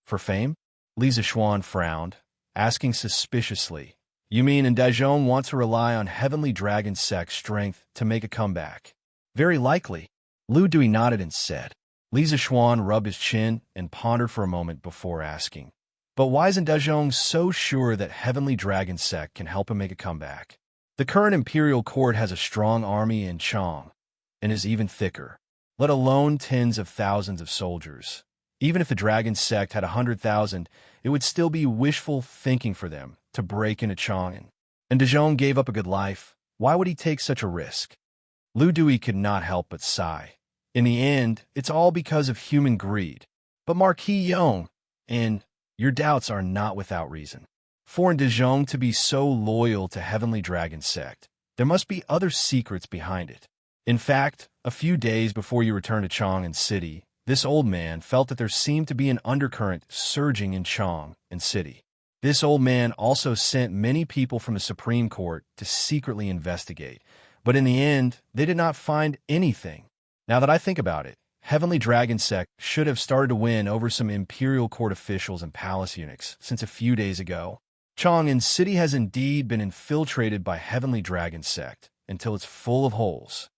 Speaker 1: For fame? Li Zishuan frowned, asking suspiciously, You mean Dazhong wants to rely on Heavenly Dragon sect strength to make a comeback? Very likely. Lu Dui nodded and said, Li Zixuan rubbed his chin and pondered for a moment before asking, "But why isn't Dezhong so sure that Heavenly Dragon Sect can help him make a comeback? The current imperial court has a strong army in Chang, and is even thicker, let alone tens of thousands of soldiers. Even if the Dragon Sect had 100,000, it would still be wishful thinking for them to break into Chang'an. And Dezhong gave up a good life. Why would he take such a risk?" Lu Dui could not help but sigh. In the end, it's all because of human greed. But Marquis Yong, and your doubts are not without reason. For in Dezhong to be so loyal to Heavenly Dragon Sect, there must be other secrets behind it. In fact, a few days before you returned to Chang'an City, this old man felt that there seemed to be an undercurrent surging in Chang'an City. This old man also sent many people from the Supreme Court to secretly investigate, but in the end, they did not find anything. Now that I think about it, Heavenly Dragon Sect should have started to win over some Imperial Court officials and palace eunuchs since a few days ago. Chang'an City has indeed been infiltrated by Heavenly Dragon Sect until it's full of holes.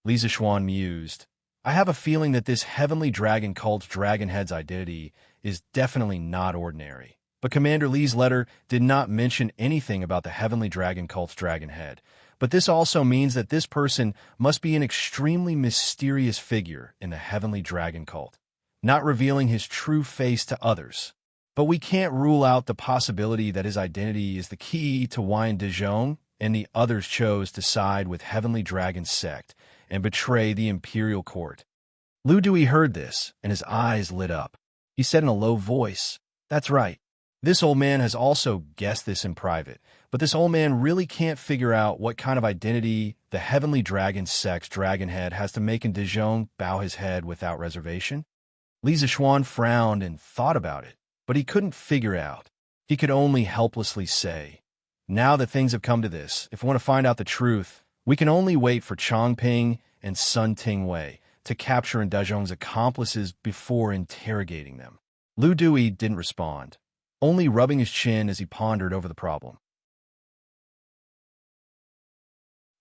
Speaker 1: Li Zixuan mused, "I have a feeling that this Heavenly Dragon Cult's Dragonhead's identity is definitely not ordinary." But Commander Li's letter did not mention anything about the Heavenly Dragon Cult's Dragonhead. But this also means that this person must be an extremely mysterious figure in the Heavenly Dragon Cult, not revealing his true face to others. But we can't rule out the possibility that his identity is the key to why Dezhong and the others chose to side with Heavenly Dragon Sect and betray the Imperial Court. Lu Dui heard this, and his eyes lit up. He said in a low voice, "That's right. This old man has also guessed this in private, but this old man really can't figure out what kind of identity the Heavenly Dragon Sect's Dragonhead has to make Dezhong bow his head without reservation." Li Zixuan frowned and thought about it, but he couldn't figure out. He could only helplessly say, "Now that things have come to this, if we want to find out the truth, we can only wait for Changping and Sun Tingwei to capture Dezhong's accomplices before interrogating them." Lu Dui didn't respond, only rubbing his chin as he pondered over the problem.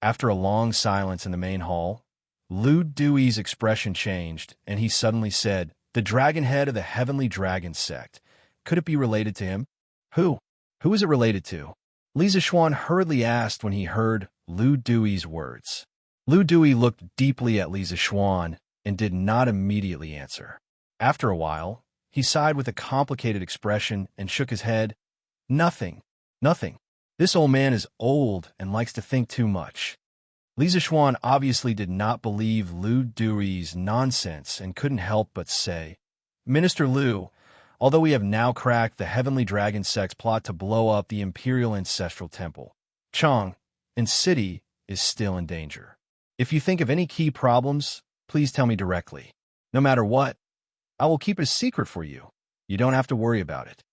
Speaker 1: After a long silence in the main hall, Lu Dui's expression changed, and he suddenly said, "The Dragonhead of the Heavenly Dragon Sect. Could it be related to him?" Who? Who is it related to?" Li Zixuan hurriedly asked when he heard Lu Dui's words. Lu Dui looked deeply at Li Zixuan and did not immediately answer. After a while, he sighed with a complicated expression and shook his head. "Nothing. Nothing. This old man is old and likes to think too much." Li Zixuan obviously did not believe Lu Dui's nonsense and couldn't help but say, "Minister Lu, although we have now cracked the Heavenly Dragon Sect's plot to blow up the Imperial Ancestral Temple, Chang'an City is still in danger. If you think of any key problems, please tell me directly. No matter what, I will keep it a secret for you. You don't have to worry about it."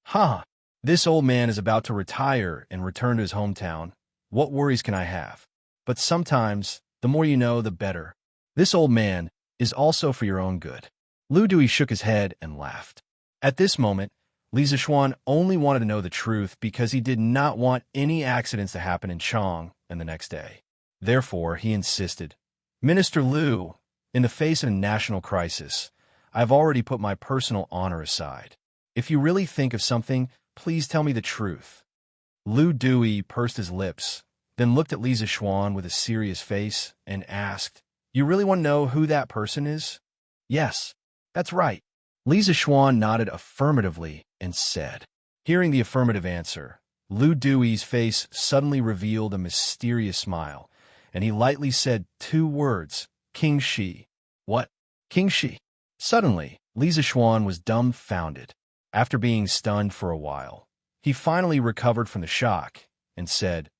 Speaker 1: "Ha! This old man is about to retire and return to his hometown. What worries can I have? But sometimes, the more you know, the better. This old man is also for your own good." Lu Dui shook his head and laughed. At this moment, Li Zixuan only wanted to know the truth because he did not want any accidents to happen in Chang'an the next day. Therefore, he insisted, "Minister Lu, in the face of a national crisis, I've already put my personal honor aside. If you really think of something, please tell me the truth." Lu Dui pursed his lips, then looked at Li Zixuan with a serious face and asked, "You really want to know who that person is?" "Yes, that's right." Li Zixuan nodded affirmatively and said. Hearing the affirmative answer, Lu Dui's face suddenly revealed a mysterious smile, and he lightly said 2 words, "King Shi." "What? King Shi?" Suddenly, Li Zixuan was dumbfounded. After being stunned for a while, he finally recovered from the shock and said,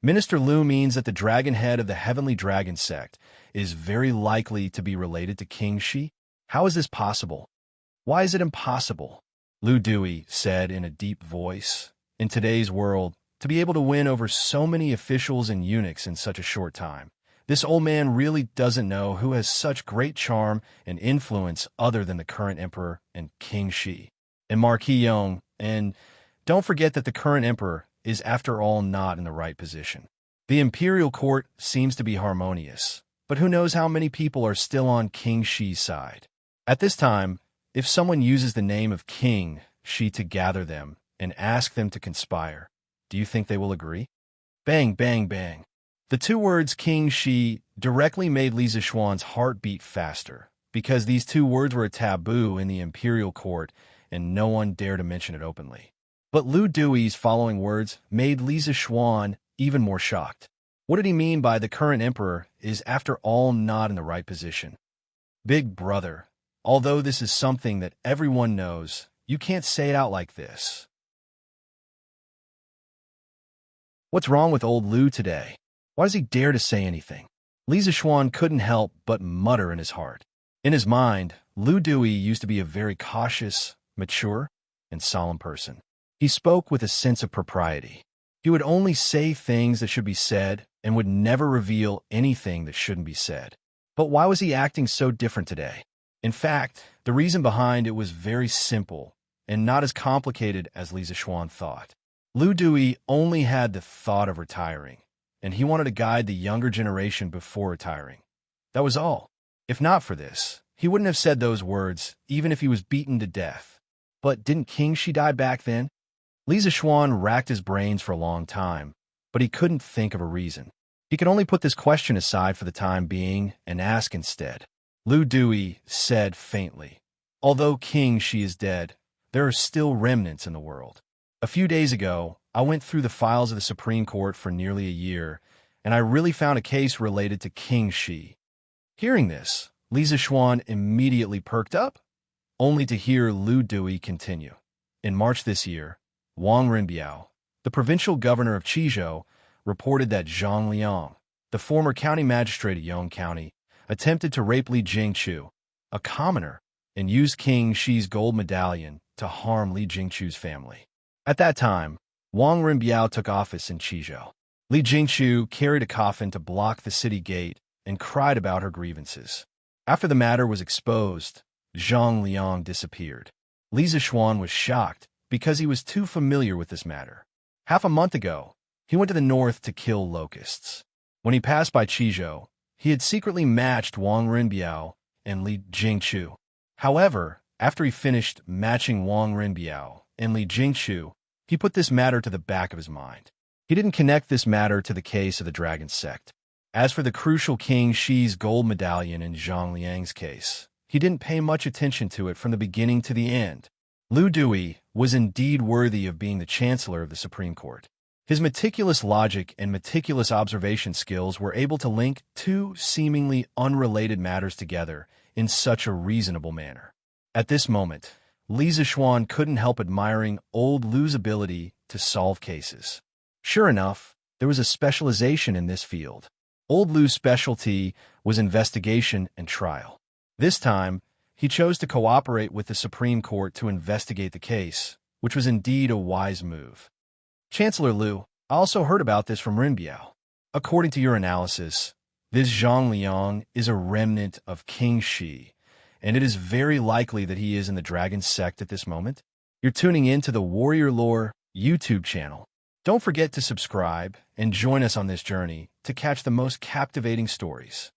Speaker 1: "Minister Lu means that the Dragonhead of the Heavenly Dragon Sect is very likely to be related to King Shi? How is this possible? Why is it impossible?" Lu Dui said in a deep voice, "In today's world, to be able to win over so many officials and eunuchs in such a short time, this old man really doesn't know who has such great charm and influence other than the current emperor and King Shi and Marquis Yong, and don't forget that the current emperor is after all not in the right position. The imperial court seems to be harmonious, but who knows how many people are still on King Shi's side. At this time, if someone uses the name of King Shi to gather them and ask them to conspire, do you think they will agree? Bang, bang, bang. The two words King Shi directly made Li Zishuan's heart beat faster, because these two words were a taboo in the imperial court and no one dared to mention it openly. But Lu Dui's following words made Li Zishuan even more shocked. What did he mean by the current emperor is, after all, not in the right position? Big brother, although this is something that everyone knows, you can't say it out like this. What's wrong with old Lu today? Why does he dare to say anything? Li Zishuan couldn't help but mutter in his heart. In his mind, Lu Dui used to be a very cautious, mature, and solemn person. He spoke with a sense of propriety. He would only say things that should be said and would never reveal anything that shouldn't be said. But why was he acting so different today? In fact, the reason behind it was very simple and not as complicated as Li Zishuan thought. Lu Dui only had the thought of retiring, and he wanted to guide the younger generation before retiring. That was all. If not for this, he wouldn't have said those words, even if he was beaten to death. But didn't King Shi die back then? Li Zishuan racked his brains for a long time, but he couldn't think of a reason. He could only put this question aside for the time being and ask instead. Lu Dui said faintly, "Although King Shi is dead, there are still remnants in the world. A few days ago, I went through the files of the Supreme Court for nearly a year, and I really found a case related to King Shi." Hearing this, Li Zishuan immediately perked up, only to hear Lu Dui continue. In March this year, Wang Renbiao, the provincial governor of Qizhou, reported that Zhang Liang, the former county magistrate of Yong County, attempted to rape Li Jingchu, a commoner, and used King Shi's gold medallion to harm Li Jingchu's family. At that time, Wang Renbiao took office in Qizhou. Li Jingchu carried a coffin to block the city gate and cried about her grievances. After the matter was exposed, Zhang Liang disappeared. Li Zishuan was shocked because he was too familiar with this matter. Half a month ago, he went to the north to kill locusts. When he passed by Qizhou, he had secretly matched Wang Renbiao and Li Jingchu. However, after he finished matching Wang Renbiao and Li Jingchu, he put this matter to the back of his mind. He didn't connect this matter to the case of the dragon sect. As for the crucial King Shi's gold medallion in Zhang Liang's case, he didn't pay much attention to it from the beginning to the end. Lu Dui was indeed worthy of being the chancellor of the Supreme Court. His meticulous logic and meticulous observation skills were able to link two seemingly unrelated matters together in such a reasonable manner. At this moment, Li Zishuan couldn't help admiring old Lu's ability to solve cases. Sure enough, there was a specialization in this field. Old Lu's specialty was investigation and trial. This time, he chose to cooperate with the Supreme Court to investigate the case, which was indeed a wise move. Chancellor Lu, I also heard about this from Renbiao. According to your analysis, this Zhang Liang is a remnant of King Shi, and it is very likely that he is in the dragon sect at this moment. You're tuning in to the Warrior Lore YouTube channel. Don't forget to subscribe and join us on this journey to catch the most captivating stories.